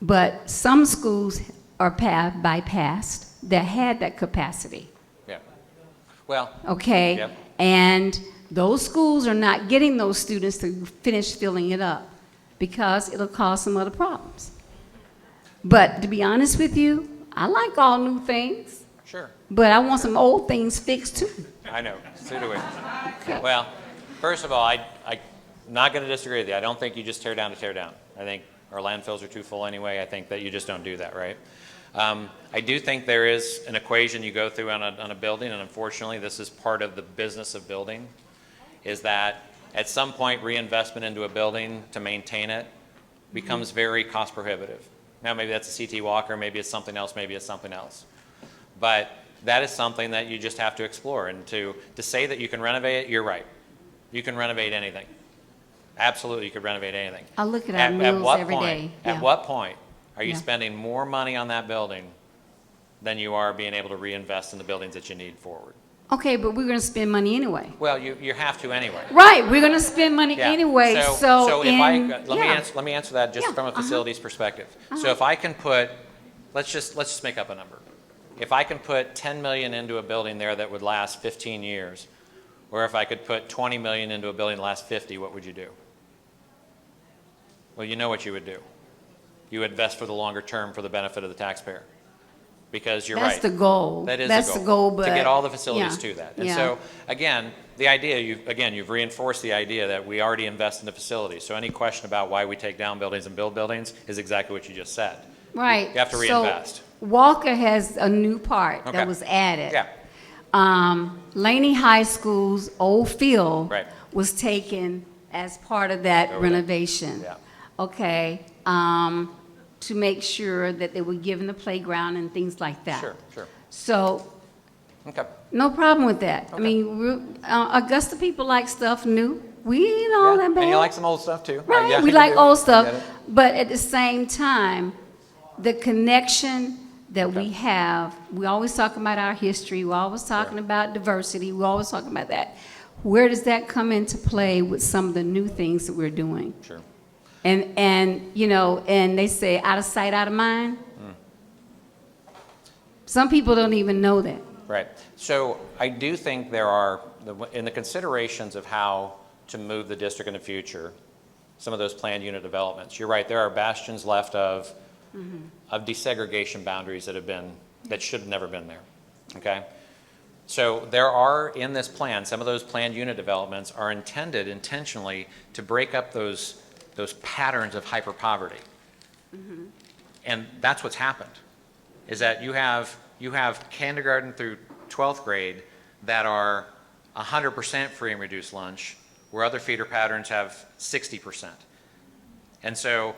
But some schools are bypassed that had that capacity. Yeah. Well. Okay? Yep. And those schools are not getting those students to finish filling it up because it'll cause some other problems. But to be honest with you, I like all new things, Sure. but I want some old things fixed too. I know. So do we. Well, first of all, I'm not going to disagree with you. I don't think you just tear down to tear down. I think our landfills are too full anyway. I think that you just don't do that, right? I do think there is an equation you go through on a building, and unfortunately, this is part of the business of building, is that at some point, reinvestment into a building to maintain it becomes very cost prohibitive. Now, maybe that's a C.T. Walker, maybe it's something else, maybe it's something else. But that is something that you just have to explore. And to say that you can renovate it, you're right. You can renovate anything. Absolutely, you could renovate anything. I look at our mills every day. At Yeah. what point are you Yeah. spending more money on that building than you are being able to reinvest in the buildings that you need forward? Okay, but we're going to spend money anyway. Well, you have to anyway. Right, we're going to spend money Yeah. anyway. So if in, let me answer that just from a facilities perspective. So if I can put, let's just make up a number. If I can put 10 million into a building there that would last 15 years, or if I could put 20 million into a building that lasts 50, what would you do? Well, you know what you would do. You would invest for the longer term for the benefit of the taxpayer. Because you're right. That's the goal. That is That's the the goal. goal, To get but- all the facilities yeah. to that. And Yeah. so, again, the idea, you've reinforced the idea that we already invest in the facilities. So any question about why we take down buildings and build buildings is exactly what you just said. Right. You have to reinvest. So Walker has a new part Okay. that was added. Yeah. Laney High School's old field Right. was taken as part of that Over there. renovation. Yeah. Okay, to make sure that they were given the playground and things like that. Sure. So, Okay. no problem with that. I mean, Augusta people like stuff new. We ain't all that bad. And you like some old stuff too. Right, Yeah, we you like do. old I stuff, get it. but at the same time, the connection that we have, we always talk about our history, we're always talking about diversity, we're always talking about that. Where does that come into play with some of the new things that we're doing? Sure. And you know, and they say out of sight, out of mind. Some people don't even know that. Right. So I do think there are, in the considerations of how to move the district in the future, some of those planned unit developments, you're right, there are bastions left of desegregation boundaries that should have never been there, okay? So there are, in this plan, some of those planned unit developments are intended intentionally to break up those patterns of hyper-poverty. And that's what's happened, is that you have kindergarten through 12th grade that are 100% free and reduced lunch, where other feeder patterns have 60%. And so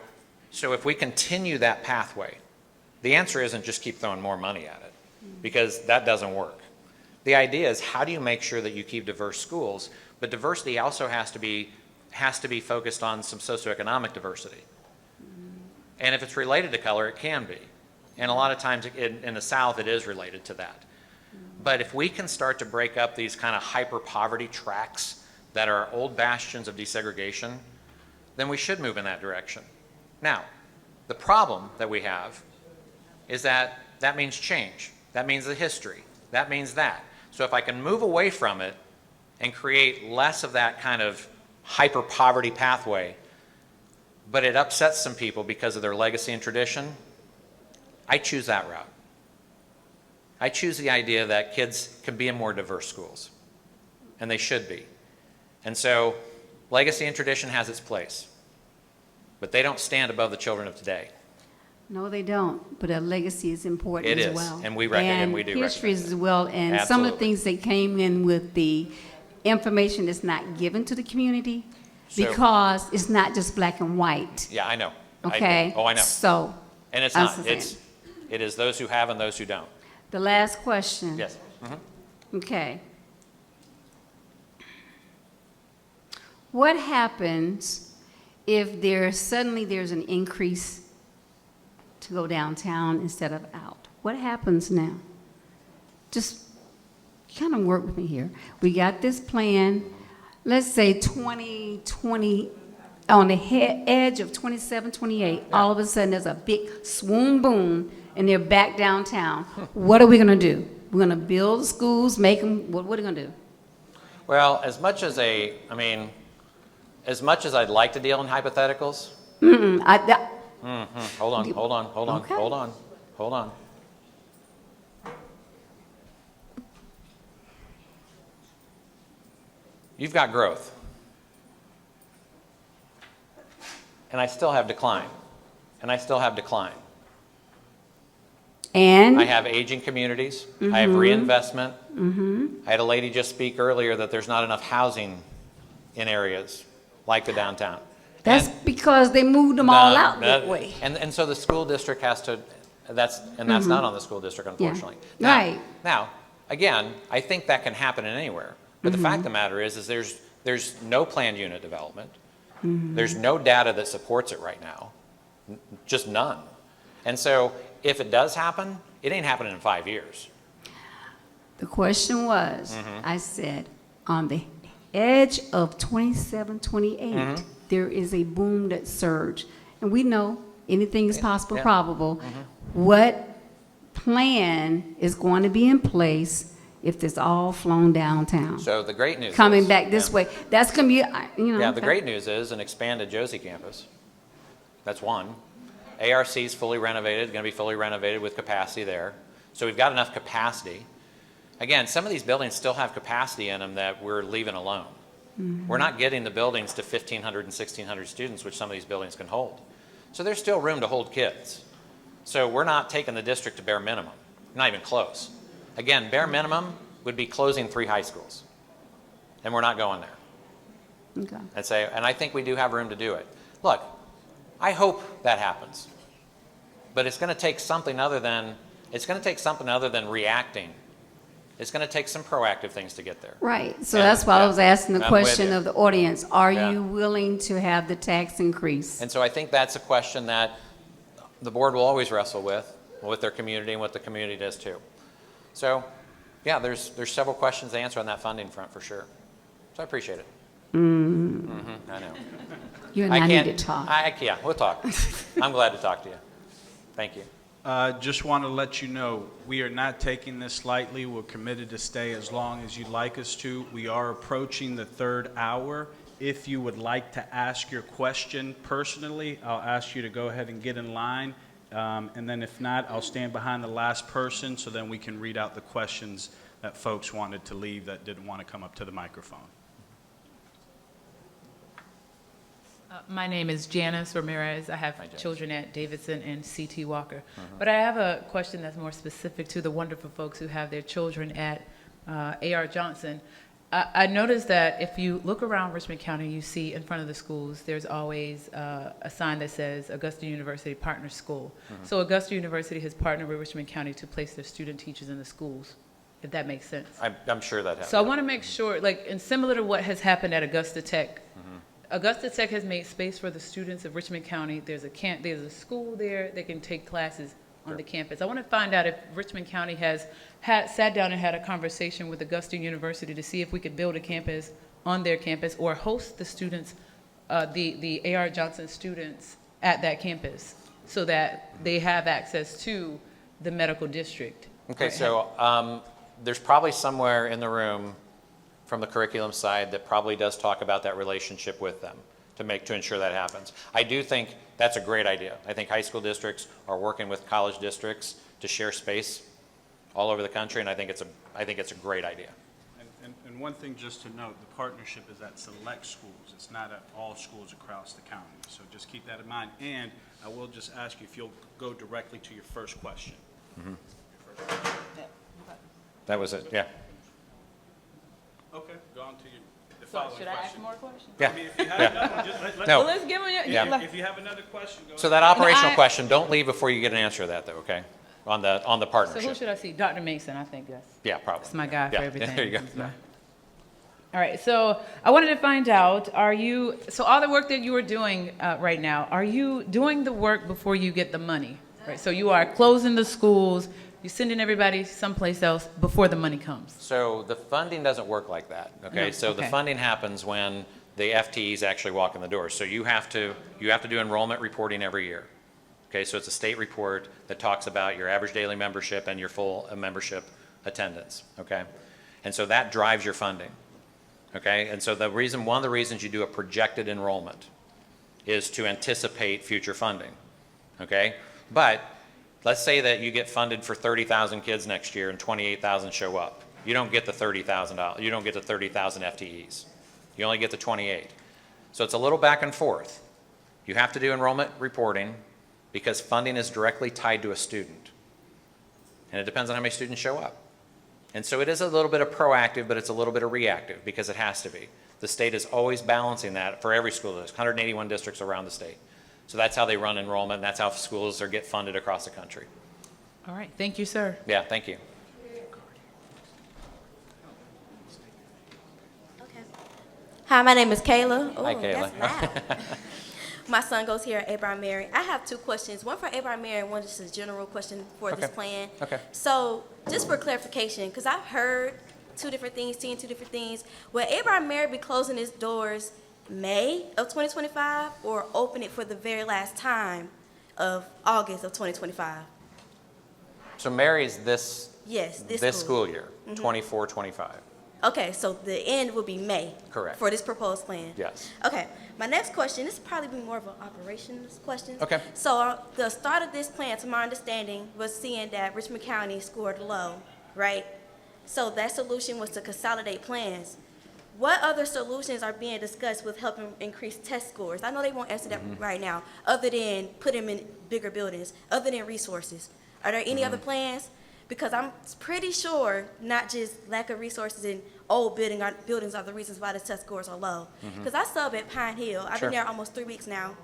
if we continue that pathway, the answer isn't just keep throwing more money at it, because that doesn't work. The idea is, how do you make sure that you keep diverse schools, but diversity also has to be focused on some socioeconomic diversity. And if it's related to color, it can be. And a lot of times in the South, it is related to that. But if we can start to break up these kind of hyper-poverty tracks that are old bastions of desegregation, then we should move in that direction. Now, the problem that we have is that that means change. That means the history. That means that. So if I can move away from it and create less of that kind of hyper poverty pathway, but it upsets some people because of their legacy and tradition, I choose that route. I choose the idea that kids can be in more diverse schools, and they should be. And so legacy and tradition has its place, but they don't stand above the children of today. No, they don't, but a legacy is important It as is, well. and we recognize, and we do history recognize as well, and some of the Absolutely. things that came in with the information that's not given to the community, So- because it's not just black and white, Yeah, I know. okay? Oh, I know. So, And it's that's not. the It's, thing. it is those who have and those who don't. The last question. Yes. Mhm. Okay. What happens if suddenly there's an increase to go downtown instead of out? What happens now? Just kind of work with me here. We got this plan, let's say 2020, on the edge of 27, 28, all of a sudden there's a big swoon boom and they're back downtown. What are we going to do? We're going to build schools, make them, what are we going to do? Well, as much as I'd like to deal in hypotheticals, hold on. You've got growth. And I still have decline. And? I have aging communities. I have reinvestment. I had a lady just speak earlier that there's not enough housing in areas like the downtown. That's because they moved them all out that way. And so the school district has to, that's not on the school district, unfortunately. Yeah. Now, Right. Now, again, I think that can happen in anywhere. But the fact of the matter is there's no planned unit development. There's no data that supports it right now. Just none. And so if it does happen, it ain't happening in 5 years. The question was, I said, on the edge of 27, 28, there is a boom that surged. And we know anything is possible, probable. What plan is going to be in place if it's all flown downtown? So the great news Coming is, back this way. That's going to be, Yeah, the great news is an expanded Josie campus. That's one. ARC is fully renovated, going to be fully renovated with capacity there. So we've got enough capacity. Again, some of these buildings still have capacity in them that we're leaving alone. We're not getting the buildings to 1,500 and 1,600 students, which some of these buildings can hold. So there's still room to hold kids. So we're not taking the district to bare minimum, not even close. Again, bare minimum would be closing 3 high schools, and we're not going there. Okay. And I think we do have room to do it. Look, I hope that happens, but it's going to take something other than reacting. It's going to take some proactive things to get there. Right. So that's why I was asking the I'm with question you. of the audience. Are Yeah. you willing to have the tax increase? And so I think that's a question that the board will always wrestle with their community and what the community does too. So, yeah, there's several questions to answer on that funding front for sure. So I appreciate it. I know. You and I need to talk. Yeah, we'll talk. I'm glad to talk to you. Thank you. Just want to let you know, we are not taking this lightly. We're committed to stay as long as you'd like us to. We are approaching the 3rd hour. If you would like to ask your question personally, I'll ask you to go ahead and get in line. And then if not, I'll stand behind the last person so then we can read out the questions that folks wanted to leave that didn't want to come up to the microphone. My name is Janice Ramirez. I have children at Davidson and C.T. Walker. But I have a question that's more specific to the wonderful folks who have their children at A.R. Johnson. I noticed that if you look around Richmond County, you see in front of the schools, there's always a sign that says Augusta University Partner School. So Augusta University has partnered with Richmond County to place their student teachers in the schools, if that makes sense. I'm sure that happens. So I want to make sure, and similar to what has happened at Augusta Tech, Augusta Tech has made space for the students of Richmond County. There's a school there that can take classes on the campus. I want to find out if Richmond County has sat down and had a conversation with Augusta University to see if we could build a campus on their campus or host the students, the A.R. Johnson students at that campus so that they have access to the medical district? Okay, so there's probably somewhere in the room from the curriculum side that probably does talk about that relationship with them to ensure that happens. I do think that's a great idea. I think high school districts are working with college districts to share space all over the country, and I think it's a great idea. And one thing just to note, the partnership is at select schools. It's not at all schools across the county. So just keep that in mind. And I will just ask you if you'll go directly to your first question. That was it, yeah. Okay, go on to the So following should I ask question. more questions? Yeah. I mean, if you have Yeah. another one, just No. Well, let's give them Yeah. If you have another question, go So ahead. that operational I- question, don't leave before you get an answer to that, though, okay? On the So who partnership. should I see? Dr. Mason, I think that's. Yeah, probably. That's my guy for Yeah, everything. there you go. He's my- All right, so I wanted to find out, so all the work that you are doing right now, are you doing the work before you get the money? Right, so you are closing the schools, you're sending everybody someplace else before the money comes? So the funding doesn't work like that, okay? No, So the okay. funding happens when the FTEs actually walk in the door. So you have to do enrollment reporting every year. Okay, so it's a state report that talks about your average daily membership and your full membership attendance, okay? And so that drives your funding, okay? And so one of the reasons you do a projected enrollment is to anticipate future funding, okay? But let's say that you get funded for 30,000 kids next year and 28,000 show up. You don't get the $30,000, you don't get the 30,000 FTEs. You only get the 28. So it's a little back and forth. You have to do enrollment reporting because funding is directly tied to a student. And it depends on how many students show up. And so it is a little bit of proactive, but it's a little bit of reactive because it has to be. The state is always balancing that for every school district, 181 districts around the state. So that's how they run enrollment, and that's how schools get funded across the country. All right, thank you, sir. Yeah, thank you. Hi, my name is Kayla. Hi, Ooh, Kayla. that's loud. My son goes here at Abraham Mary. I have two questions. One for Abraham Mary and one just a general question for this Okay. plan. Okay. So just for clarification, because I've heard two different things, seen two different things. Will Abraham Mary be closing its doors May of 2025 or open it for the very last time of August of 2025? So Mary's this Yes, this school year, Mhm. 24-25. Okay, so the end will be May. Correct. For this proposed plan. Yes. Okay, my next question, this will probably be more of an operations question. Okay. So the start of this plan, to my understanding, was seeing that Richmond County scored low, right? So that solution was to consolidate plans. What other solutions are being discussed with helping increase test scores? I know they won't answer that right now, other than put them in bigger buildings, other than resources. Are there any other plans? Because I'm pretty sure not just lack of resources in old buildings are the reasons why the test scores are low. Because I sub at Pine Hill. I've Sure. been there almost 3 weeks now.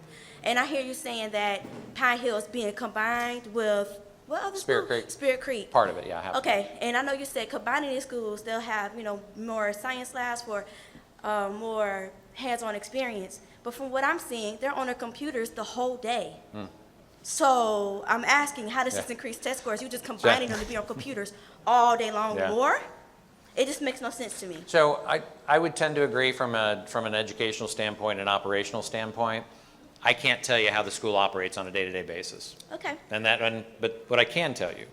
And I hear you saying that Pine Hill is being combined with, what other Spirit school? Creek. Spirit Creek. Part of it, yeah. I have. Okay, and I know you said combining these schools, they'll have, more science labs for more hands-on experience. But from what I'm seeing, they're on their computers the whole day. So I'm asking, how does this Yeah. increase test scores? You just combining them to be on computers all day long Yeah. more? It just makes no sense to me. So I would tend to agree from an educational standpoint and operational standpoint. I can't tell you how the school operates on a day-to-day basis. Okay. But what I can tell you,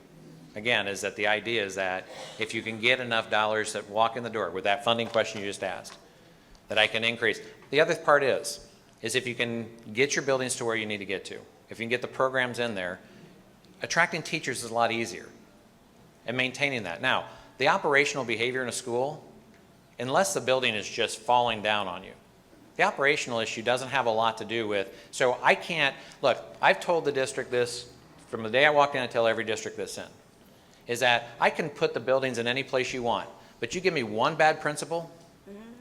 again, is that the idea is that if you can get enough dollars that walk in the door with that funding question you just asked, that I can increase. The other part is if you can get your buildings to where you need to get to, if you can get the programs in there, attracting teachers is a lot easier and maintaining that. Now, the operational behavior in a school, unless the building is just falling down on you, the operational issue doesn't have a lot to do with, so I can't, look, I've told the district this from the day I walked in, I tell every district this in, is that I can put the buildings in any place you want, but you give me one bad principal,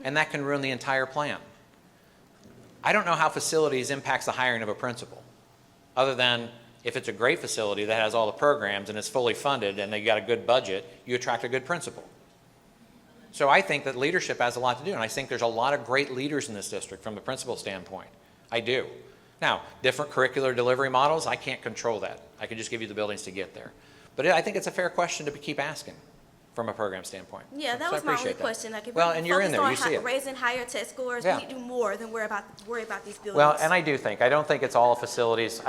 and that can ruin the entire plan. I don't know how facilities impacts the hiring of a principal, other than if it's a great facility that has all the programs and is fully funded and they got a good budget, you attract a good principal. So I think that leadership has a lot to do, and I think there's a lot of great leaders in this district from the principal standpoint. I do. Now, different curricular delivery models, I can't control that. I can just give you the buildings to get there. But I think it's a fair question to keep asking from a program standpoint. Yeah, that So I was my only appreciate that. question. Like, if Well, we're and you're in there, you focused on see it. raising higher test scores, Yeah. we need to do more than worry about these buildings. Well, and I don't think it's all facilities.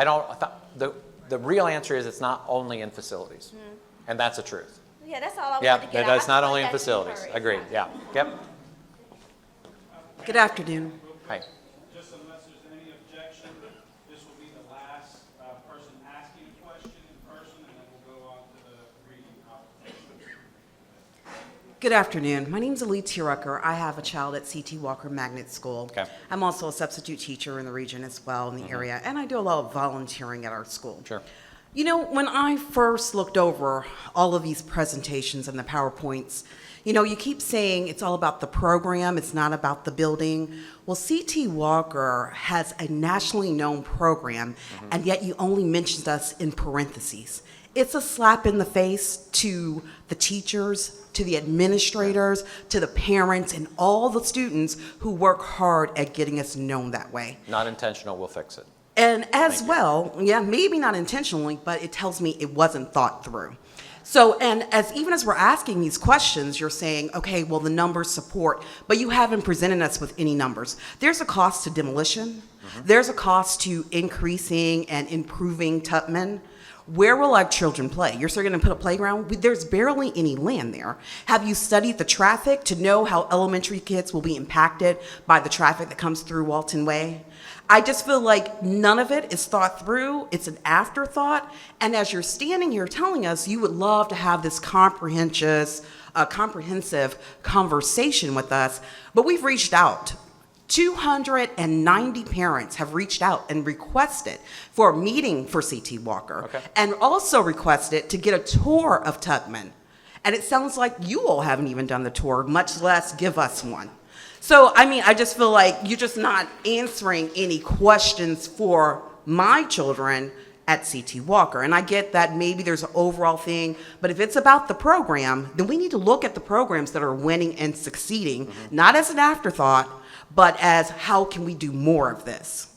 the real answer is it's not only in facilities. And that's the truth. Yeah, that's all I Yeah, wanted to get out. it's not only in facilities. Agreed, yeah. Yep. Good afternoon. Hi. Just unless there's any objection, this will be the last person asking a question in person, and then we'll go on to the reading comprehension. Good afternoon. My name's Alicia Rucker. I have a child at C.T. Walker Magnet School. Okay. I'm also a substitute teacher in the region as well, in the area, and I do a lot of volunteering at our school. Sure. You know, when I first looked over all of these presentations and the PowerPoints, you know, you keep saying it's all about the program, it's not about the building. Well, C.T. Walker has a nationally known program, and yet you only mentioned us in parentheses. It's a slap in the face to the teachers, to the administrators, to the parents, and all the students who work hard at getting us known that way. Not intentional, we'll fix it. And as well, yeah, maybe not intentionally, but it tells me it wasn't thought through. So, and even as we're asking these questions, you're saying, okay, well, the numbers support, but you haven't presented us with any numbers. There's a cost to demolition. There's a cost to increasing and improving Tubman. Where will our children play? You're still going to put a playground? There's barely any land there. Have you studied the traffic to know how elementary kids will be impacted by the traffic that comes through Walton Way? I just feel like none of it is thought through. It's an afterthought. And as you're standing here telling us you would love to have this comprehensive conversation with us, but we've reached out. 290 parents have reached out and requested for a meeting for C.T. Walker, and also requested to get a tour of Tubman. And it sounds like you all haven't even done the tour, much less give us one. So, I mean, I just feel like you're just not answering any questions for my children at C.T. Walker. And I get that maybe there's an overall thing, but if it's about the program, then we need to look at the programs that are winning and succeeding, not as an afterthought, but as how can we do more of this?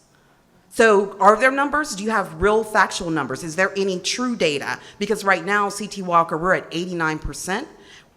So are there numbers? Do you have real factual numbers? Is there any true data? Because right now, C.T. Walker, we're at 89%.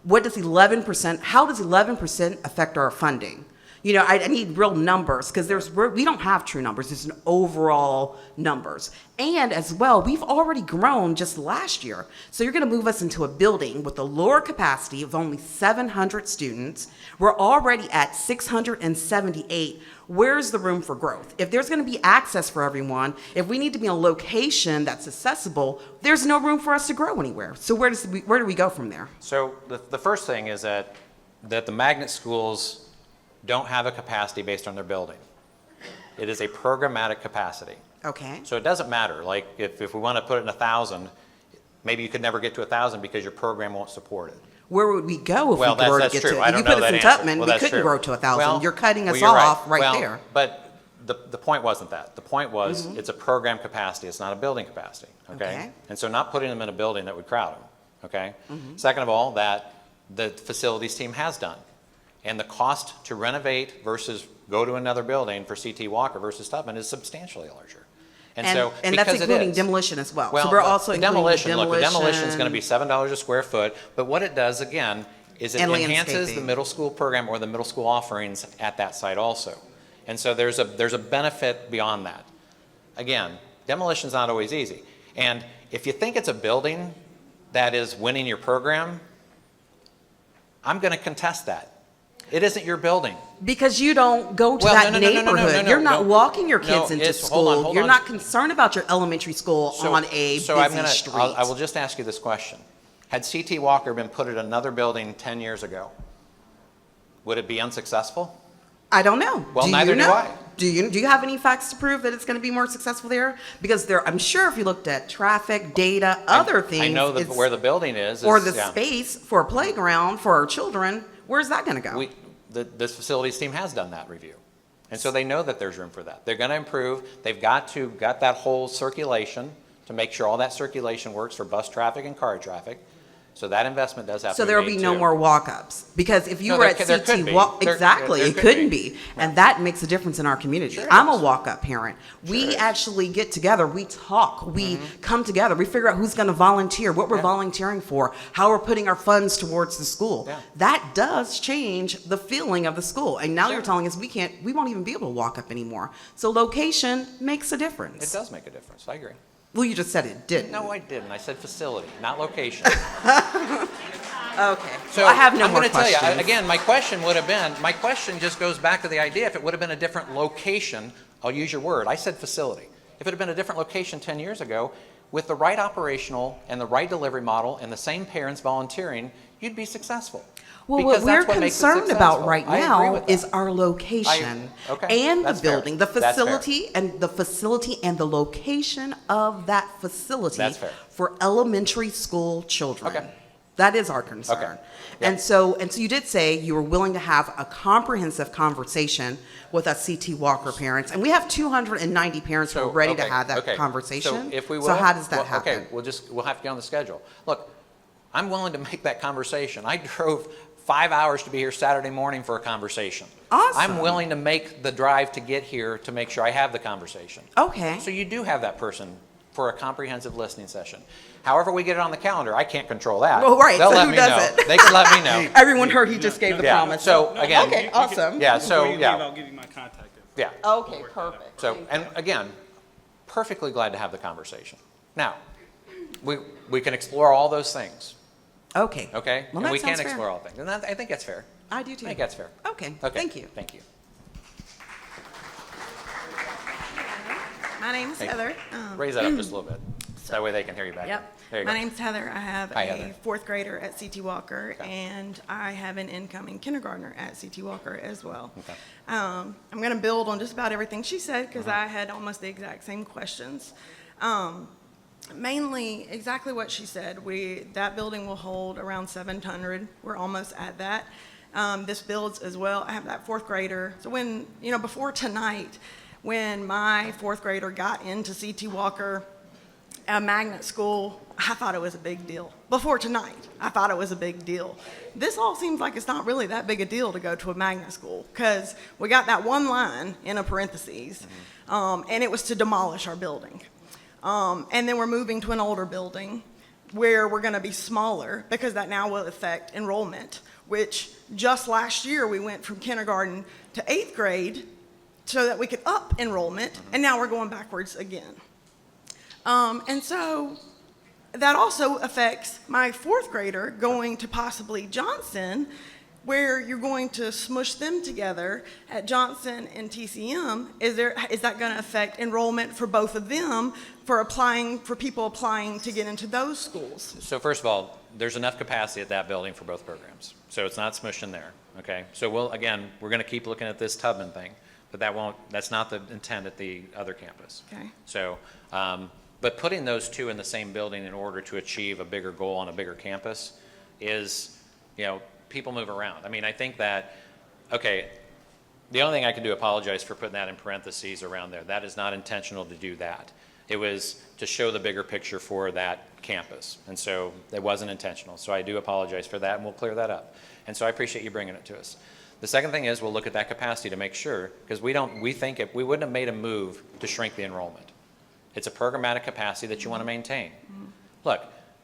What does 11%, how does 11% affect our funding? You know, I need real numbers because we don't have true numbers. It's an overall numbers. And as well, we've already grown just last year. So you're going to move us into a building with a lower capacity of only 700 students. We're already at 678. Where's the room for growth? If there's going to be access for everyone, if we need to be in a location that's accessible, there's no room for us to grow anywhere. So where do we go from there? So the first thing is that the magnet schools don't have a capacity based on their building. It is a programmatic capacity. Okay. So it doesn't matter. Like if we want to put it in 1,000, maybe you could never get to 1,000 because your program won't support it. Where would we go if we that's were to get true. to? I If don't you know put us that in answer. Tubman, Well, we that's couldn't true. grow to 1,000. Well, You're cutting us you're right. off right Well, there. But the point wasn't that. The point was it's a program capacity. It's not a building capacity. Okay? And so not putting them in a building that would crowd them. Okay? Second of all, that the facilities team has done. And the cost to renovate versus go to another building for C.T. Walker versus Tubman is substantially larger. And that's including demolition as well. Well, So we're also including demolition. Look, the demolition is going to be $7 a square foot. But what it does, again, is it And enhances the landscaping. middle school program or the middle school offerings at that site also. And so there's a benefit beyond that. Again, demolition's not always easy. And if you think it's a building that is winning your program, I'm going to contest that. It isn't your building. Because you don't go to Well, that no, neighborhood. You're not walking your kids into it's- school. hold on. You're not concerned about your elementary school on a busy street. I will just ask you this question. Had C.T. Walker been put in another building 10 years ago, would it be unsuccessful? I don't know. Well, neither do I. Do you have any facts to prove that it's going to be more successful there? Because I'm sure if you looked at traffic, data, other things. I know that where the building is. Or the space for a playground for our children, where's that going to go? This facilities team has done that review. And so they know that there's room for that. They're going to improve. They've got that whole circulation to make sure all that circulation works for bus traffic and car traffic. So that investment does have to be made. So there will be no more walk-ups? Because if you were at there could CT, be. exactly, There it could couldn't be. be. And that makes a difference in our community. Sure I'm a does. walk-up parent. We actually get together, we talk, we come together, we figure out who's going to volunteer, what we're volunteering for, how we're putting our funds towards the school. That does change the feeling of the school. And now you're telling us we won't even be able to walk up anymore. So location makes a difference. It does make a difference. I agree. Well, you just said it didn't. No, I didn't. I said facility, not location. Okay. So Well, I have no I'm more going to tell you, questions. again, my question just goes back to the idea, if it would have been a different location, I'll use your word, I said facility. If it had been a different location 10 years ago, with the right operational and the right delivery model and the same parents volunteering, you'd be successful. Well, Because what we're that's what makes it concerned about successful. right I agree now with is that. our location Okay, and the that's fair. building, the That's fair. facility and the location of that facility That's fair. for elementary school children. Okay. That is our concern. Okay. And so you did say you were willing to have a comprehensive conversation with us CT Walker parents, and we have 290 parents who are ready to have that conversation. So if we will, So how does that well, happen? Okay, we'll have to get on the schedule. Look, I'm willing to make that conversation. I drove 5 hours to be here Saturday morning for a conversation. Awesome. I'm willing to make the drive to get here to make sure I have the conversation. Okay. So you do have that person for a comprehensive listening session. However we get it on the calendar, I can't control that. Well, right, They'll so let who me does know. it? They can let me know. Everyone heard he just gave the Yeah. promise. So again, Okay, awesome. Yeah. So Before you yeah. leave, I'll give you my contact info. Yeah. Okay, perfect. So, and again, perfectly glad to have the conversation. Now, we can explore all those things. Okay. Okay? Well, and that we can sounds fair. explore all things. And I think that's fair. I do too. I think that's fair. Okay, Okay. thank you. Thank you. My name's Hey, Heather. Raise that up just a little bit. So that way they can hear you back. Yep. There you My go. name's Heather. I have Hi, a Heather. fourth grader at CT Walker, and I have an incoming kindergartner at CT Walker as well. Okay. I'm going to build on just about everything she said because I had almost the exact same questions. Mainly exactly what she said. That building will hold around 700. We're almost at that. This builds as well. I have that fourth grader. So when, before tonight, when my fourth grader got into CT Walker, a magnet school, I thought it was a big deal. Before tonight, I thought it was a big deal. This all seems like it's not really that big a deal to go to a magnet school because we got that one line in a parentheses, and it was to demolish our building. And then we're moving to an older building where we're going to be smaller because that now will affect enrollment, which just last year we went from kindergarten to 8th grade so that we could up enrollment, and now we're going backwards again. And so that also affects my fourth grader going to possibly Johnson, where you're going to smush them together at Johnson and TCM. Is that going to affect enrollment for both of them for people applying to get into those schools? So first of all, there's enough capacity at that building for both programs. So it's not smushed in there, okay? So we're going to keep looking at this Tubman thing, but that's not the intent at the other campus. Okay. So, but putting those two in the same building in order to achieve a bigger goal on a bigger campus is, people move around. I mean, I think that, okay, the only thing I can do, apologize for putting that in parentheses around there. That is not intentional to do that. It was to show the bigger picture for that campus. And so it wasn't intentional. So I do apologize for that, and we'll clear that up. And so I appreciate you bringing it to us. The second thing is we'll look at that capacity to make sure, because we think we wouldn't have made a move to shrink the enrollment. It's a programmatic capacity that you want to maintain. Look,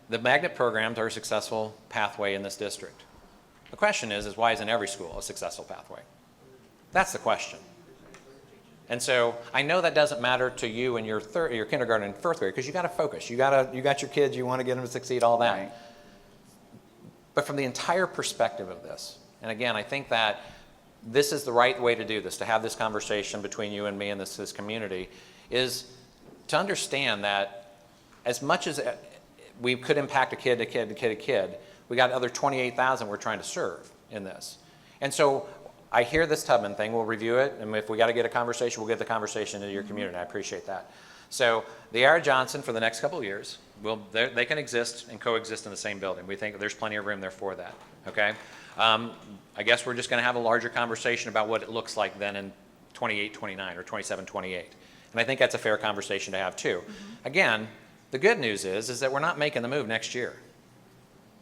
the magnet programs are a successful pathway in this district. The question is why isn't every school a successful pathway? That's the question. And so I know that doesn't matter to you in your kindergarten and first grade because you got to focus. You got your kids. You want to get them to succeed. All that. Right. But from the entire perspective of this, and again, I think that this is the right way to do this, to have this conversation between you and me and this community, is to understand that as much as we could impact a kid, we got other 28,000 we're trying to serve in this. And so I hear this Tubman thing, we'll review it, and if we got to get a conversation, we'll get the conversation into your community. I appreciate that. So the R. Johnson for the next couple of years, they can exist and coexist in the same building. We think there's plenty of room there for that, okay? I guess we're just going to have a larger conversation about what it looks like then in 28, 29, or 27, 28. And I think that's a fair conversation to have too. Again, the good news is that we're not making the move next year.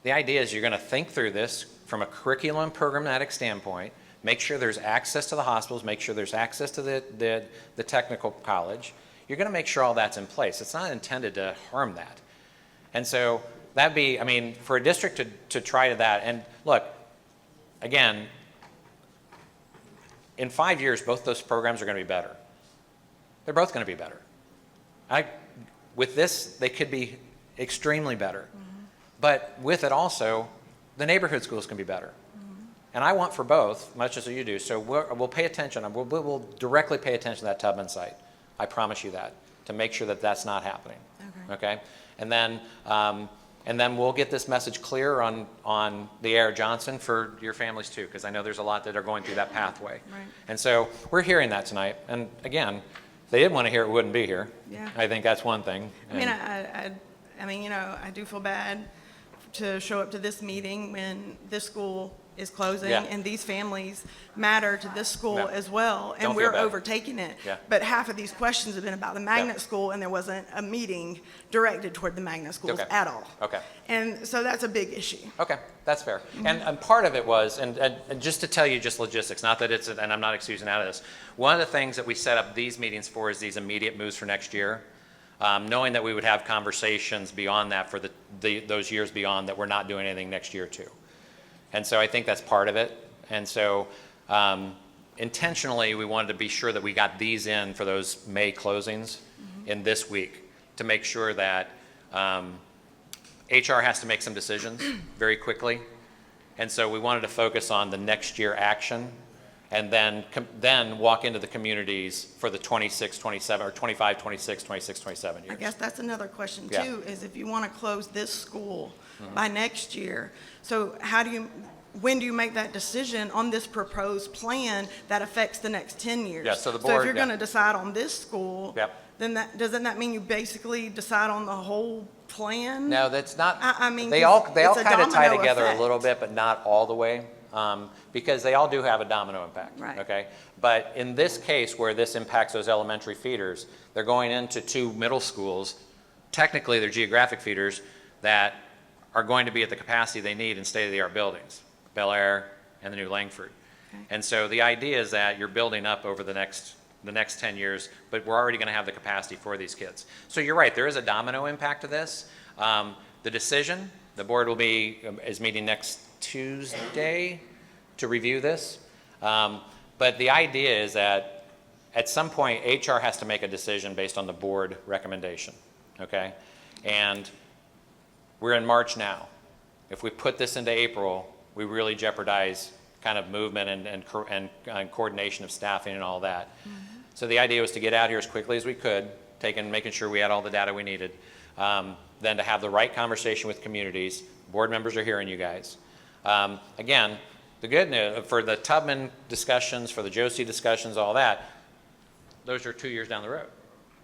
The idea is you're going to think through this from a curriculum programmatic standpoint, make sure there's access to the hospitals, make sure there's access to the technical college. You're going to make sure all that's in place. It's not intended to harm that. And so that'd be, I mean, for a district to try to that, and look, again, in 5 years, both those programs are going to be better. They're both going to be better. with this, they could be extremely better. But with it also, the neighborhood schools can be better. And I want for both, much as you do. So we'll pay attention. We'll directly pay attention to that Tubman site. I promise you that, to make sure that that's not happening. Okay? And then we'll get this message clear on the A.R. Johnson for your families too, because I know there's a lot that are going through that pathway. Right. And so we're hearing that tonight. And again, if they didn't want to hear it, we wouldn't be here. Yeah. I think that's one thing. I mean, I mean, you know, I do feel bad to show up to this meeting when this school is closing, Yeah. and these families matter to this school Yeah. as well, and Don't feel we're bad. overtaking it. Yeah. But half of these questions have been about the magnet Yeah. school, and there wasn't a meeting directed toward the magnet schools Okay. at all. Okay. And so that's a big issue. Okay, that's fair. And part of it was, and just to tell you just logistics, not that it's, and I'm not excusing out of this, one of the things that we set up these meetings for is these immediate moves for next year, knowing that we would have conversations beyond that for those years beyond that we're not doing anything next year too. And so I think that's part of it. And so intentionally, we wanted to be sure that we got these in for those May closings in this week to make sure that HR has to make some decisions very quickly. And so we wanted to focus on the next year action and then walk into the communities for the 26, 27, or 25, 26, 26, 27 years. I guess that's another question Yeah. too, is if you want to close this school by next year, so when do you make that decision on this proposed plan that affects the next 10 years? Yeah, so the if board- you're yeah. going to decide on this school, Yep. then doesn't that mean you basically decide on the whole plan? No, that's not. I mean, they all 'cause kind it's a of tie domino together effect. a little bit, but not all the way, because they all do have a domino impact. Right. Okay, but in this case, where this impacts those elementary feeders, they're going into 2 middle schools. Technically, they're geographic feeders that are going to be at the capacity they need in state-of-the-art buildings, Bel Air and the new Langford. And so the idea is that you're building up over the next 10 years, but we're already going to have the capacity for these kids. So you're right, there is a domino impact to this. The decision, the board is meeting next Tuesday to review this. But the idea is that at some point, HR has to make a decision based on the board recommendation, okay? And we're in March now. If we put this into April, we really jeopardize kind of movement and coordination of staffing and all that. So the idea was to get out here as quickly as we could, making sure we had all the data we needed, then to have the right conversation with communities. Board members are hearing you guys. Again, the good news, for the Tubman discussions, for the Josie discussions, all that, those are 2 years down the road.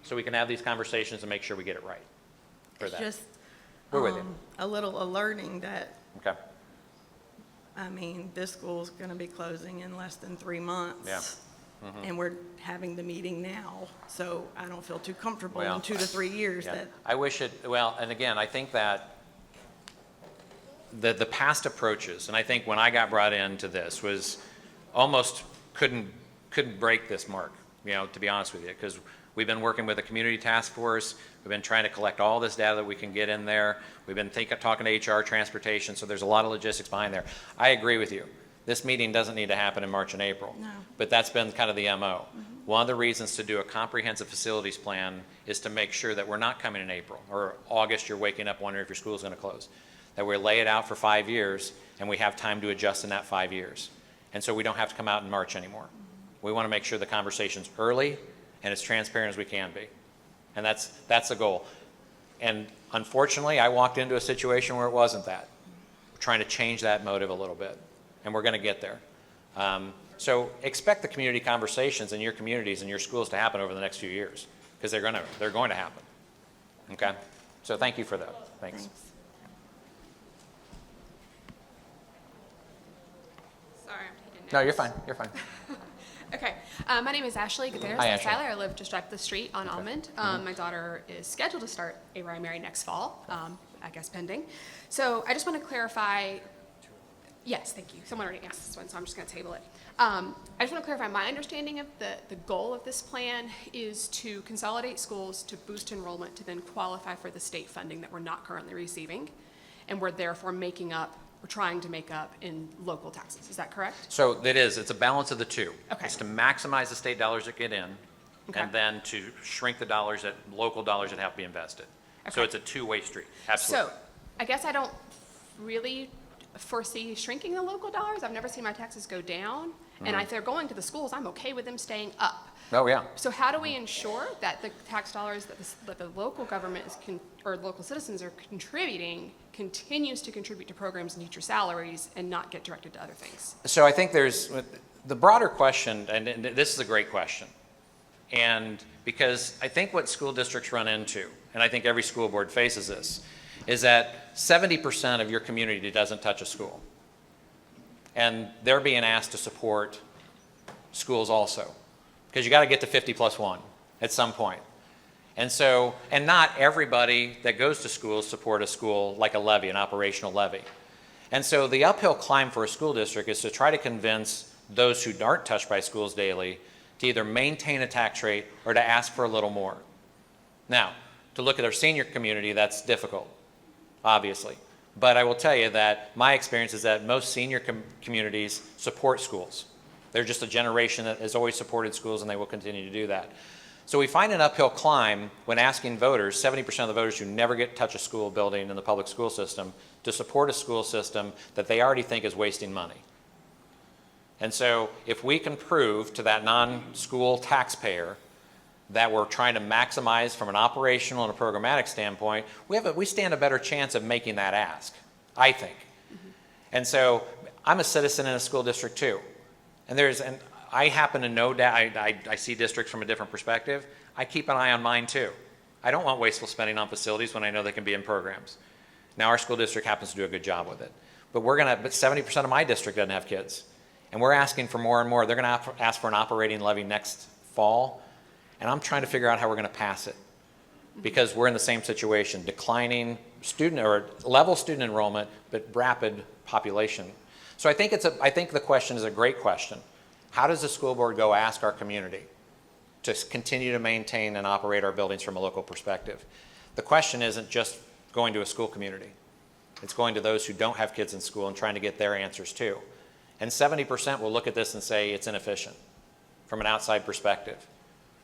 So we can have these conversations and make sure we get it right for It's that. just We're with you. a little alerting that, Okay. I mean, this school's going to be closing in less than 3 months. Yeah. And we're having the meeting now, so I don't feel too comfortable Well, in 2 to 3 years Yeah. that, I wish it, well, and again, I think that the past approaches, and I think when I got brought into this, was almost couldn't break this mark, to be honest with you, because we've been working with a community task force. We've been trying to collect all this data that we can get in there. We've been talking to HR, transportation, so there's a lot of logistics behind there. I agree with you. This meeting doesn't need to happen in March and April. No. But that's been kind of the MO. One of the reasons to do a comprehensive facilities plan is to make sure that we're not coming in April or August, you're waking up wondering if your school is going to close. That we lay it out for 5 years and we have time to adjust in that 5 years. And so we don't have to come out in March anymore. We want to make sure the conversation's early and as transparent as we can be. And that's the goal. And unfortunately, I walked into a situation where it wasn't that. We're trying to change that motive a little bit, and we're going to get there. So expect the community conversations in your communities and your schools to happen over the next few years, because they're going to happen. Okay? So thank you for that. Thanks. Sorry, I'm taking notes. No, you're fine. You're fine. Okay. My name is Ashley Gutierrez. Hi, I'm Ashley. Tyler. I live just up the street on Almond. My daughter is scheduled to start A. Mary next fall, I guess pending. So I just want to clarify. Yes, thank you. Someone already asked this one, so I'm just going to table it. I just want to clarify, my understanding of the goal of this plan is to consolidate schools to boost enrollment to then qualify for the state funding that we're not currently receiving, and we're therefore trying to make up in local taxes. Is that correct? So it's a balance of the two. Okay. It's to maximize the state dollars that get in, and then to shrink the dollars local dollars that have to be invested. So Okay. it's a two-way street, absolutely. So, I guess I don't really foresee shrinking the local dollars. I've never seen my taxes go down. And if they're going to the schools, I'm okay with them staying up. Oh, yeah. So how do we ensure that the tax dollars that the local government or local citizens are contributing continues to contribute to programs and teacher salaries and not get directed to other things? So I think there's the broader question, and this is a great question. And because I think what school districts run into, and I think every school board faces this, is that 70% of your community doesn't touch a school. And they're being asked to support schools also. Because you got to get to 50+1 at some point. And so, and not everybody that goes to schools support a school like a levy, an operational levy. And so the uphill climb for a school district is to try to convince those who aren't touched by schools daily to either maintain a tax rate or to ask for a little more. Now, to look at our senior community, that's difficult, obviously. But I will tell you that my experience is that most senior communities support schools. They're just a generation that has always supported schools, and they will continue to do that. So we find an uphill climb when asking voters, 70% of the voters who never get to touch a school building in the public school system, to support a school system that they already think is wasting money. And so if we can prove to that non-school taxpayer that we're trying to maximize from an operational and a programmatic standpoint, we stand a better chance of making that ask, I think. And so I'm a citizen in a school district too. And I happen to know that I see districts from a different perspective. I keep an eye on mine too. I don't want wasteful spending on facilities when I know they can be in programs. Now our school district happens to do a good job with it. But 70% of my district doesn't have kids. And we're asking for more and more. They're going to ask for an operating levy next fall. And I'm trying to figure out how we're going to pass it. Because we're in the same situation, declining student or level student enrollment, but rapid population. So I think the question is a great question. How does the school board go ask our community to continue to maintain and operate our buildings from a local perspective? The question isn't just going to a school community. It's going to those who don't have kids in school and trying to get their answers too. And 70% will look at this and say it's inefficient from an outside perspective.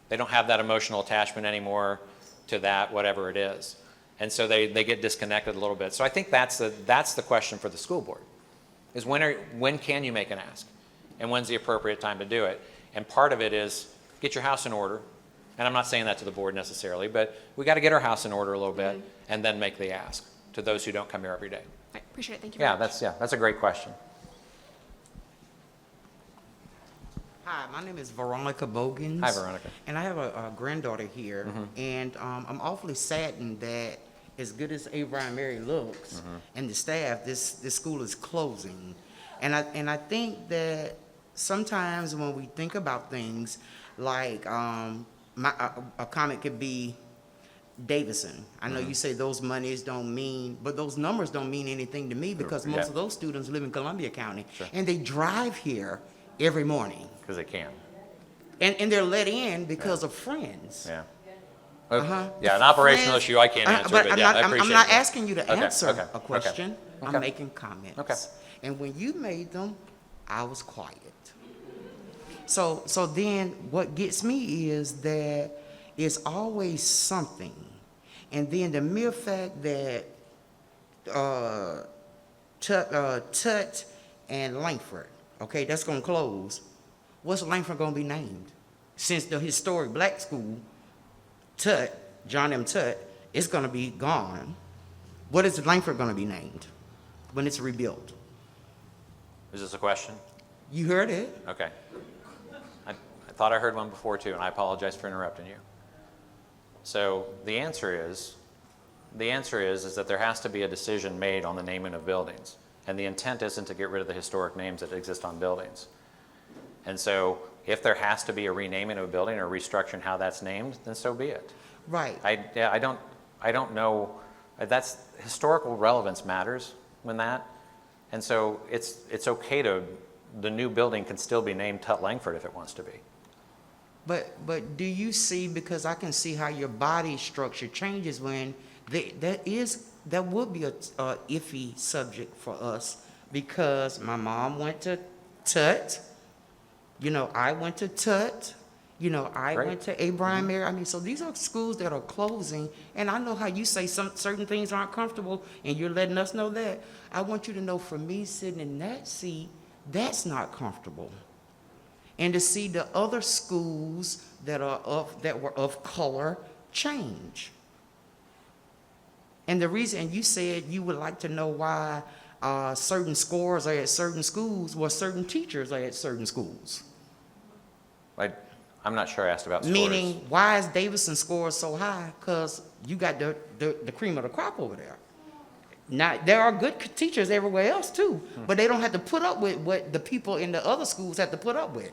They don't have that emotional attachment anymore to that, whatever it is. And so they get disconnected a little bit. So I think that's the question for the school board, is when can you make an ask? And when's the appropriate time to do it? And part of it is get your house in order. And I'm not saying that to the board necessarily, but we got to get our house in order a little bit and then make the ask to those who don't come here every day. I appreciate it. Thank you very much. That's a great question. Hi, my name is Veronica Bogans. Hi, Veronica. And I have a granddaughter here, and I'm awfully saddened that as good as Abraham Mary looks and the staff, this school is closing. And I think that sometimes when we think about things like a comment could be Davidson. I know you say those monies don't mean, but those numbers don't mean anything to me because most of those students live in Columbia County, and they drive here every morning. Because they can. And they're let in because of friends. Yeah. Yeah, an operational issue I can't answer, but yeah, I appreciate it. I'm not asking you to answer a Okay. question. Okay. I'm making comments. Okay. And when you made them, I was quiet. So then what gets me is that it's always something. And then the mere fact that Tut and Langford, okay, that's going to close. What's Langford going to be named? Since the historic black school, Tut, John M. Tut, is going to be gone, what is Langford going to be named when it's rebuilt? Is this a question? You heard it. Okay. I thought I heard one before too, and I apologize for interrupting you. So the answer is that there has to be a decision made on the naming of buildings. And the intent isn't to get rid of the historic names that exist on buildings. And so if there has to be a renaming of a building or restructuring how that's named, then so be it. Right. I don't know. That's historical relevance matters when that. And so it's okay the new building can still be named Tut Langford if it wants to be. But do you see, because I can see how your body structure changes when that would be a iffy subject for us, because my mom went to Tut, I went to Tut, You know, I Great. went to Abraham Mary. I mean, so these are schools that are closing, and I know how you say certain things aren't comfortable, and you're letting us know that. I want you to know, for me sitting in that seat, that's not comfortable. And to see the other schools that were of color change. And the reason you said you would like to know why certain scores are at certain schools, well, certain teachers are at certain schools. I'm not sure I asked about scores. Meaning, why is Davidson scores so high? Because you got the cream of the crop over there. Now, there are good teachers everywhere else too, but they don't have to put up with what the people in the other schools have to put up with.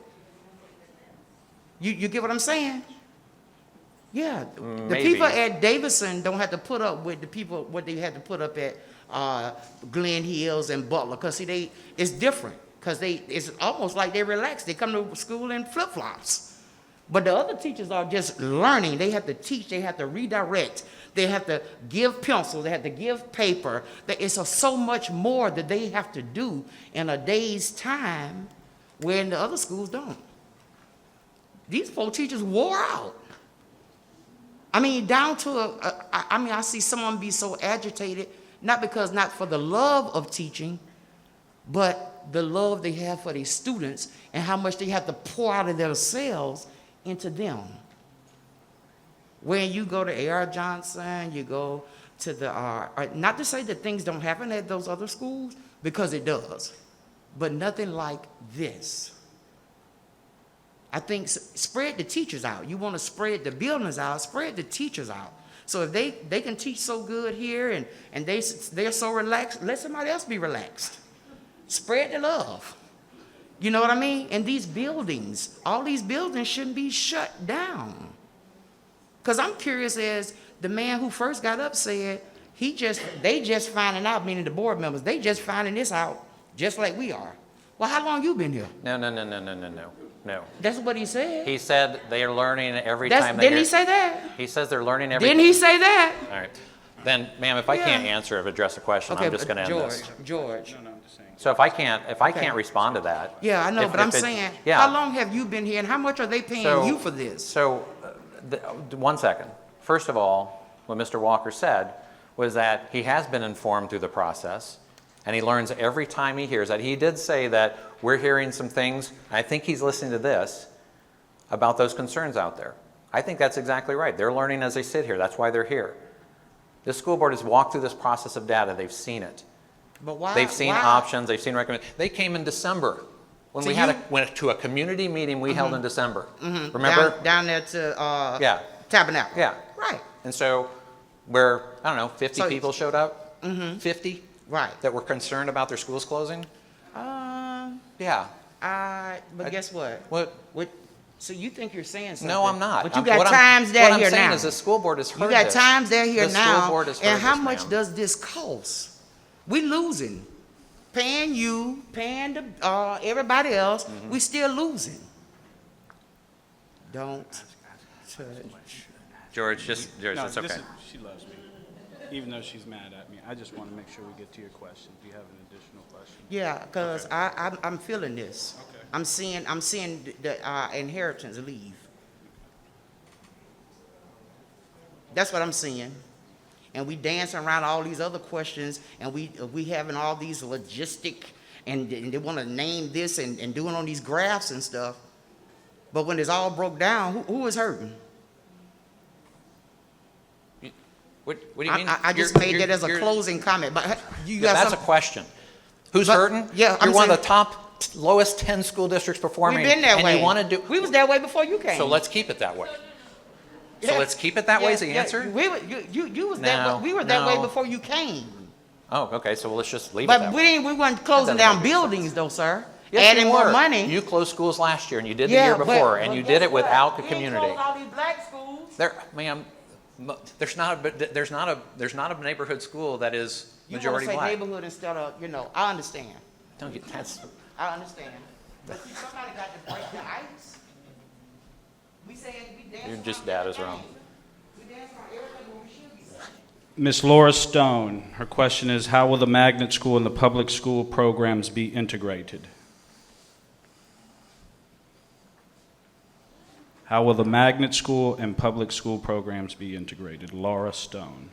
You get what I'm saying? Yeah, the Maybe. people at Davidson don't have to put up with the people, what they had to put up at Glen Hills and Butler, because see, it's different, because it's almost like they relax. They come to school in flip-flops. But the other teachers are just learning. They have to teach, they have to redirect, they have to give pencils, they have to give paper. It's so much more that they have to do in a day's time, where in the other schools don't. These poor teachers wore out. I mean, down to I see someone be so agitated, not for the love of teaching, but the love they have for these students and how much they have to pour out of themselves into them. When you go to A.R. Johnson, you go to the, not to say that things don't happen at those other schools, because it does, but nothing like this. I think spread the teachers out. You want to spread the buildings out, spread the teachers out. So if they can teach so good here and they're so relaxed, let somebody else be relaxed. Spread the love. You know what I mean? And these buildings, all these buildings shouldn't be shut down. Because I'm curious, as the man who first got up said, they just finding out, meaning the board members, they just finding this out just like we are. Well, how long you been here? No. That's what he said. He said they are learning every time they Didn't he say that? He says they're learning every Didn't he say that? All right. Then, ma'am, if I can't answer or address a question, Okay, I'm just but going to end this. George. So if I can't respond to that. Yeah, I know, but I'm saying, how long have you been here, and how much are they paying you for this? So, 1 second. First of all, what Mr. Walker said was that he has been informed through the process, and he learns every time he hears that. He did say that we're hearing some things, and I think he's listening to this, about those concerns out there. I think that's exactly right. They're learning as they sit here. That's why they're here. This school board has walked through this process of data. They've seen it. But why? They've seen options. They've seen recommendations. They came in December when we went to a community meeting we held in December. Remember? Down there to Tabernacle. Yeah. Right. And so where, I don't know, 50 people showed up? 50? Right. That were concerned about their schools closing? Yeah. But guess what? What? So you think you're saying something? No, I'm not. But you got times there here now. What I'm saying is the school board has heard You got this. times there here The now. school board has heard And how this, much ma'am. does this cost? We losing. Paying you, paying everybody else. We still losing. Don't touch. George, it's okay. She loves me, even though she's mad at me. I just want to make sure we get to your question. Do you have an additional question? Yeah, because I'm feeling this. Okay. I'm seeing the inheritance leave. That's what I'm seeing. And we dancing around all these other questions, and we having all these logistic, and they want to name this and doing on these graphs and stuff. But when it's all broke down, who is hurting? What do you mean? I just made that as a closing comment, but that's a question. Who's hurting? Yeah, you're one of the top, lowest 10 school districts performing. We've been that and way. You want to do. We was that way before you came. So let's keep it that way. So let's keep it that way is the answer? You was that way. We were that way before you came. Oh, okay. So let's just leave it that But way. we weren't closing down buildings though, sir. Yes, Adding you more were. money. You closed schools last year, and you did the year before, and you did it without the community. We closed all these black schools. Ma'am, there's not a neighborhood school that is majority You want to say black. neighborhood instead of, I understand. Don't get that's. I understand. But see, somebody got to break the ice. We saying we dance. You're just dad is wrong. We dance around everything when we should be. Ms. Laura Stone, her question is, how will the magnet school and the public school programs be integrated? How will the magnet school and public school programs be integrated? Laura Stone.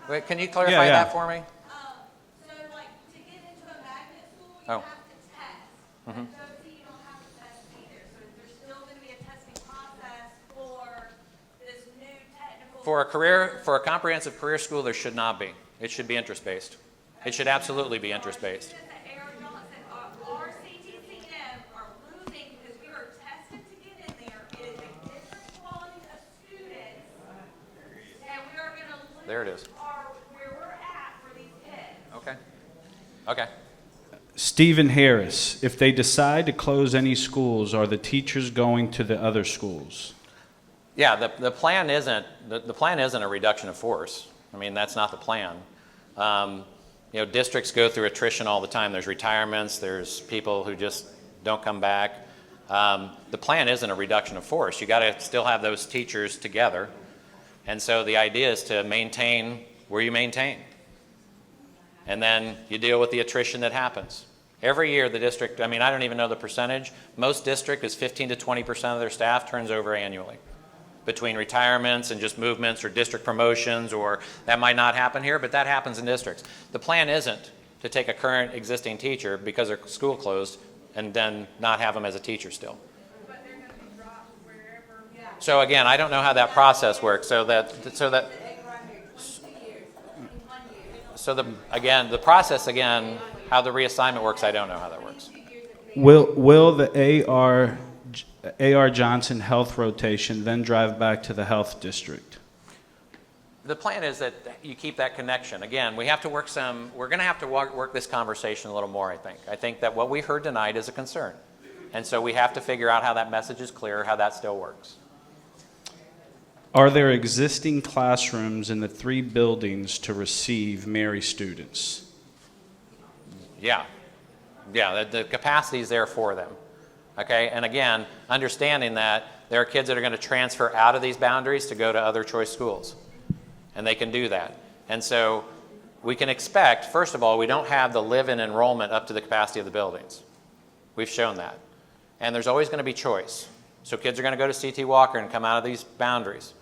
Wait, can you clarify Yeah. that for me? So like, to get into a magnet school, you Oh. have to test. Mhm. So see, you don't have to test either. So there's still gonna be a testing process for this new technical. For a comprehensive career school, there should not be. It should be interest-based. It should absolutely be interest-based. RCTCM are losing because we are tested to get in there. It is a different quality of students. And we are gonna lose There it is. where we're at for these kids. Okay. Okay. Stephen Harris, if they decide to close any schools, are the teachers going to the other schools? Yeah, the plan isn't a reduction of force. I mean, that's not the plan. Districts go through attrition all the time. There's retirements. There's people who just don't come back. The plan isn't a reduction of force. You got to still have those teachers together. And so the idea is to maintain where you maintain. And then you deal with the attrition that happens. Every year the district, I mean, I don't even know the percentage. Most district is 15 to 20% of their staff turns over annually, between retirements and just movements or district promotions, or that might not happen here, but that happens in districts. The plan isn't to take a current existing teacher because their school closed and then not have them as a teacher still. So again, I don't know how that process works. The process again, how the reassignment works, I don't know how that works. Will the A.R. Johnson health rotation then drive back to the health district? The plan is that you keep that connection. Again, we're going to have to work this conversation a little more, I think. I think that what we heard tonight is a concern. And so we have to figure out how that message is clear, how that still works. Are there existing classrooms in the 3 buildings to receive Mary students? Yeah. Yeah, the capacity is there for them. Okay, and again, understanding that there are kids that are going to transfer out of these boundaries to go to other choice schools. And they can do that. And so we can expect, first of all, we don't have the live-in enrollment up to the capacity of the buildings. We've shown that. And there's always going to be choice. So kids are going to go to C.T. Walker and come out of these boundaries.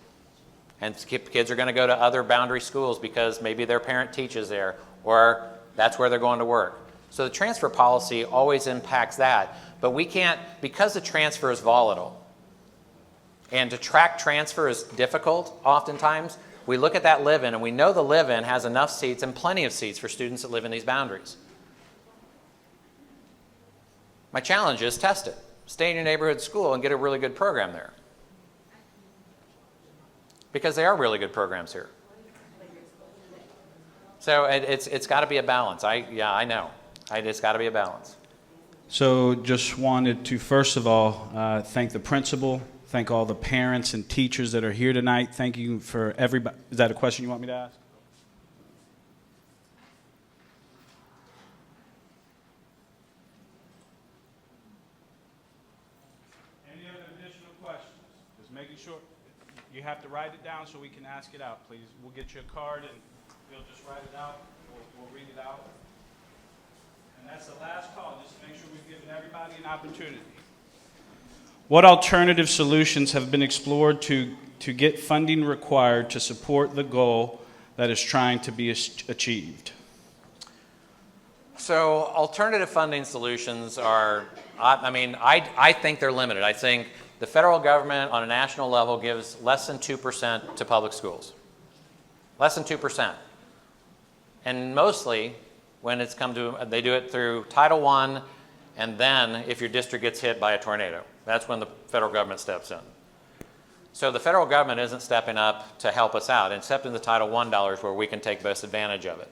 And kids are going to go to other boundary schools because maybe their parent teaches there, or that's where they're going to work. So the transfer policy always impacts that. But we can't, because the transfer is volatile, and to track transfer is difficult oftentimes, we look at that live-in and we know the live-in has enough seats and plenty of seats for students that live in these boundaries. My challenge is test it. Stay in your neighborhood school and get a really good program there. Because they are really good programs here. So it's got to be a balance. I know. It's got to be a balance. So just wanted to, first of all, thank the principal, thank all the parents and teachers that are here tonight. Thank you for everybody. Is that a question you want me to ask? Any other additional questions? Just making sure you have to write it down so we can ask it out, please. We'll get you a card and you'll just write it out. We'll read it out. And that's the last call, just to make sure we've given everybody an opportunity. What alternative solutions have been explored to get funding required to support the goal that is trying to be achieved? So alternative funding solutions are, I think they're limited. I think the federal government on a national level gives less than 2% to public schools. Less than 2%. And mostly, when it's come to, they do it through Title I, and then if your district gets hit by a tornado, that's when the federal government steps in. So the federal government isn't stepping up to help us out, except in the Title I dollars where we can take best advantage of it.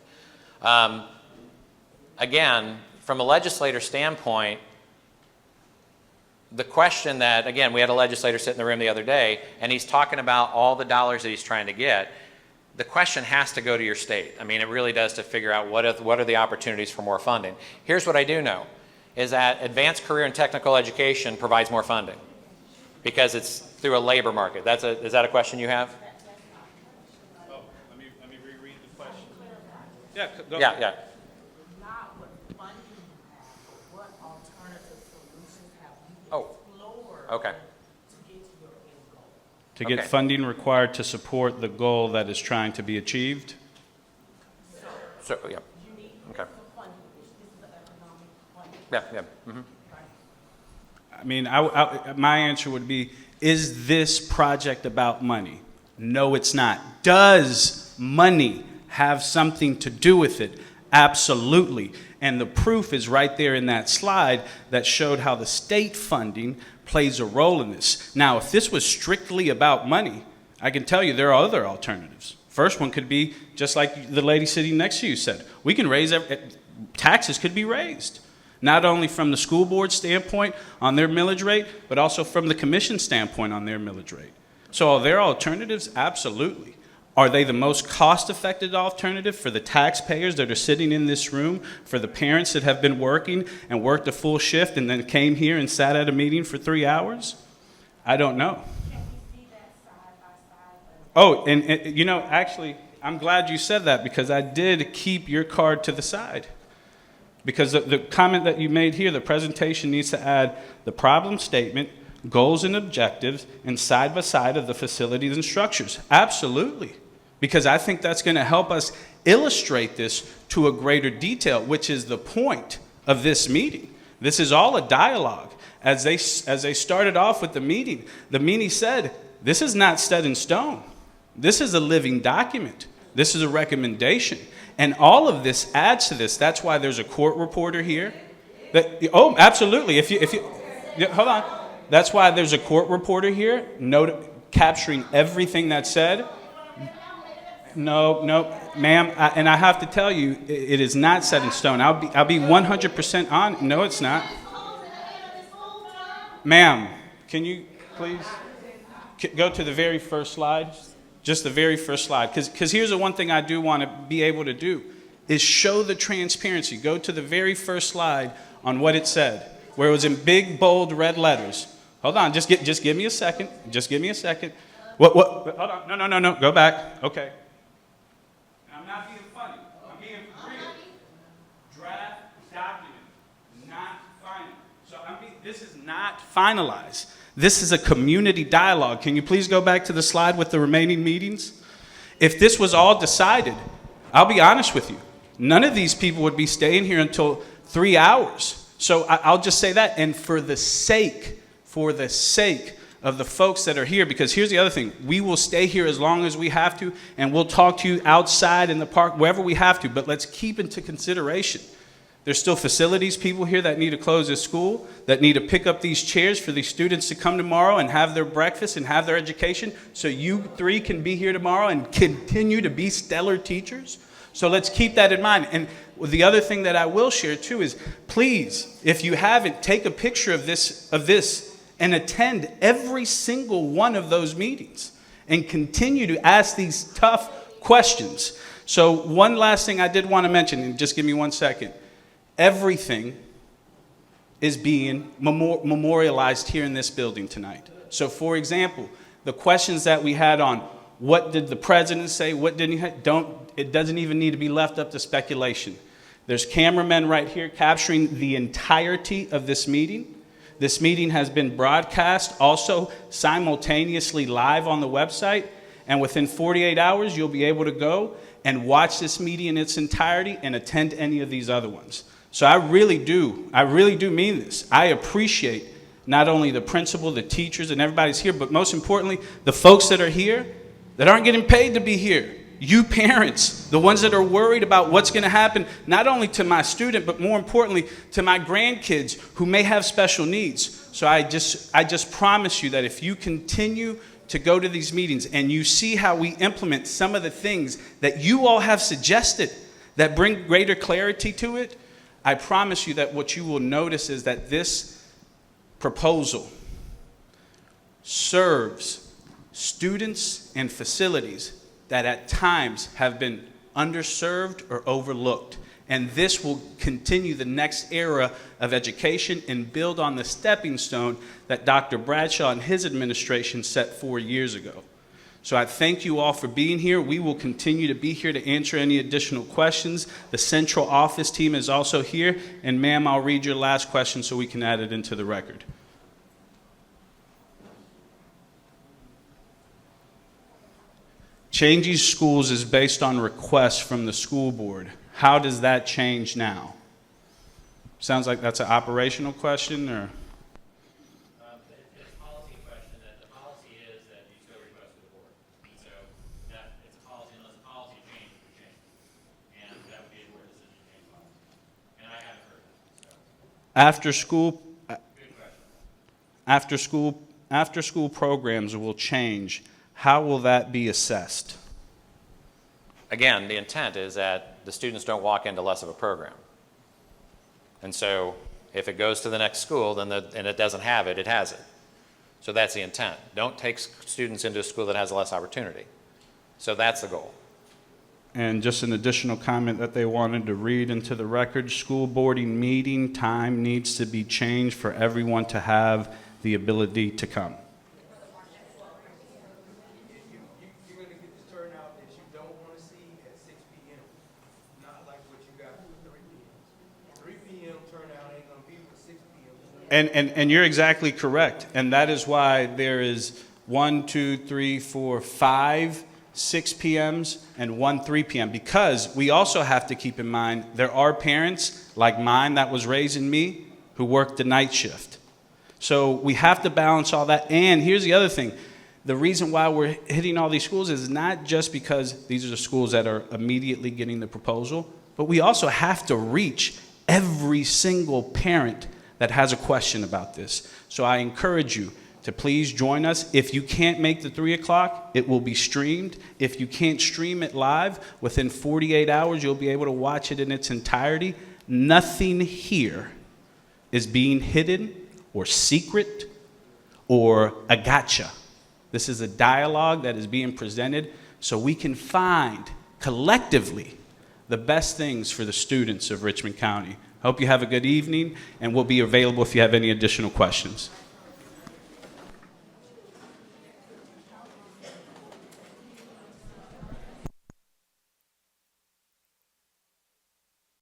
Again, from a legislator standpoint, the question that, again, we had a legislator sit in the room the other day, and he's talking about all the dollars that he's trying to get. The question has to go to your state. I mean, it really does, to figure out what are the opportunities for more funding. Here's what I do know, is that advanced career and technical education provides more funding because it's through a labor market. Is that a question you have? Oh, let me reread the question. Yeah, go Yeah. Not with funding To get Okay. funding required to support the goal that is trying to be achieved? So, yeah. Okay. Yeah, yeah. Mhm. I mean, my answer would be, is this project about money? No, it's not. Does money have something to do with it? Absolutely. And the proof is right there in that slide that showed how the state funding plays a role in this. Now, if this was strictly about money, I can tell you there are other alternatives. First one could be, just like the lady sitting next to you said, we can raise, taxes could be raised. Not only from the school board standpoint on their millage rate, but also from the commission standpoint on their millage rate. So are there alternatives? Absolutely. Are they the most cost-effective alternative for the taxpayers that are sitting in this room, for the parents that have been working and worked a full shift and then came here and sat at a meeting for 3 hours? I don't know. Oh, and you know, actually, I'm glad you said that because I did keep your card to the side. Because the comment that you made here, the presentation needs to add the problem statement, goals and objectives, and side by side of the facilities and structures. Absolutely. Because I think that's going to help us illustrate this to a greater detail, which is the point of this meeting. This is all a dialogue. As they started off with the meeting said, this is not set in stone. This is a living document. This is a recommendation. And all of this adds to this. That's why there's a court reporter here. Oh, absolutely. If you hold on. That's why there's a court reporter here, capturing everything that's said. No, ma'am. And I have to tell you, it is not set in stone. I'll be 100% on. No, it's not. Ma'am, can you please go to the very first slide? Just the very first slide. Because here's the one thing I do want to be able to do, is show the transparency. Go to the very first slide on what it said, where it was in big, bold, red letters. Hold on, just give me a second. Just give me a second. What? Hold on, no, go back. Okay. I'm not being funny. I'm being real. Draft document, not final. So this is not finalized. This is a community dialogue. Can you please go back to the slide with the remaining meetings? If this was all decided, I'll be honest with you, none of these people would be staying here until 3 hours. So I'll just say that. And for the sake of the folks that are here, because here's the other thing, we will stay here as long as we have to, and we'll talk to you outside in the park, wherever we have to, but let's keep into consideration. There's still facilities people here that need to close this school, that need to pick up these chairs for these students to come tomorrow and have their breakfast and have their education, so you three can be here tomorrow and continue to be stellar teachers. So let's keep that in mind. And the other thing that I will share too is, please, if you haven't, take a picture of this and attend every single one of those meetings and continue to ask these tough questions. So one last thing I did want to mention, and just give me 1 second. Everything is being memorialized here in this building tonight. So for example, the questions that we had on what did the president say, what didn't he, it doesn't even need to be left up to speculation. There's cameramen right here capturing the entirety of this meeting. This meeting has been broadcast also simultaneously live on the website, and within 48 hours you'll be able to go and watch this meeting in its entirety and attend any of these other ones. So I really do mean this. I appreciate not only the principal, the teachers, and everybody's here, but most importantly, the folks that are here that aren't getting paid to be here. You parents, the ones that are worried about what's going to happen, not only to my student, but more importantly, to my grandkids who may have special needs. So I just promise you that if you continue to go to these meetings and you see how we implement some of the things that you all have suggested that bring greater clarity to it, I promise you that what you will notice is that this proposal serves students and facilities that at times have been underserved or overlooked. And this will continue the next era of education and build on the stepping stone that Dr. Bradshaw and his administration set 4 years ago. So I thank you all for being here. We will continue to be here to answer any additional questions. The central office team is also here. And ma'am, I'll read your last question so we can add it into the record. changing schools is based on requests from the school board. How does that change now? Sounds like that's an operational question, or? It's a policy question. That the policy is that you still request to the board. So that it's a policy, unless the policy changes, we change. And that would be a board decision to change policy. And I haven't heard that. So. After school, Good question. after school programs will change. How will that be assessed? Again, the intent is that the students don't walk into less of a program. And so if it goes to the next school and it doesn't have it, it has it. So that's the intent. Don't take students into a school that has less opportunity. So that's the goal. And just an additional comment that they wanted to read into the record, school boarding meeting time needs to be changed for everyone to have the ability to come. You're going to get the turnout that you don't want to see at 6 p.m., not like what you got for 3 p.m. 3 p.m. turnout ain't going to be for 6 p.m. And you're exactly correct. And that is why there is 1, 2, 3, 4, 5 6 p.m.s and 1 3 p.m. Because we also have to keep in mind there are parents like mine that was raising me who worked the night shift. So we have to balance all that. And here's the other thing. The reason why we're hitting all these schools is not just because these are the schools that are immediately getting the proposal, but we also have to reach every single parent that has a question about this. So I encourage you to please join us. If you can't make the 3 o'clock, it will be streamed. If you can't stream it live, within 48 hours, you'll be able to watch it in its entirety. Nothing here is being hidden or secret or a gotcha. This is a dialogue that is being presented so we can find collectively the best things for the students of Richmond County. Hope you have a good evening, and we'll be available if you have any additional questions.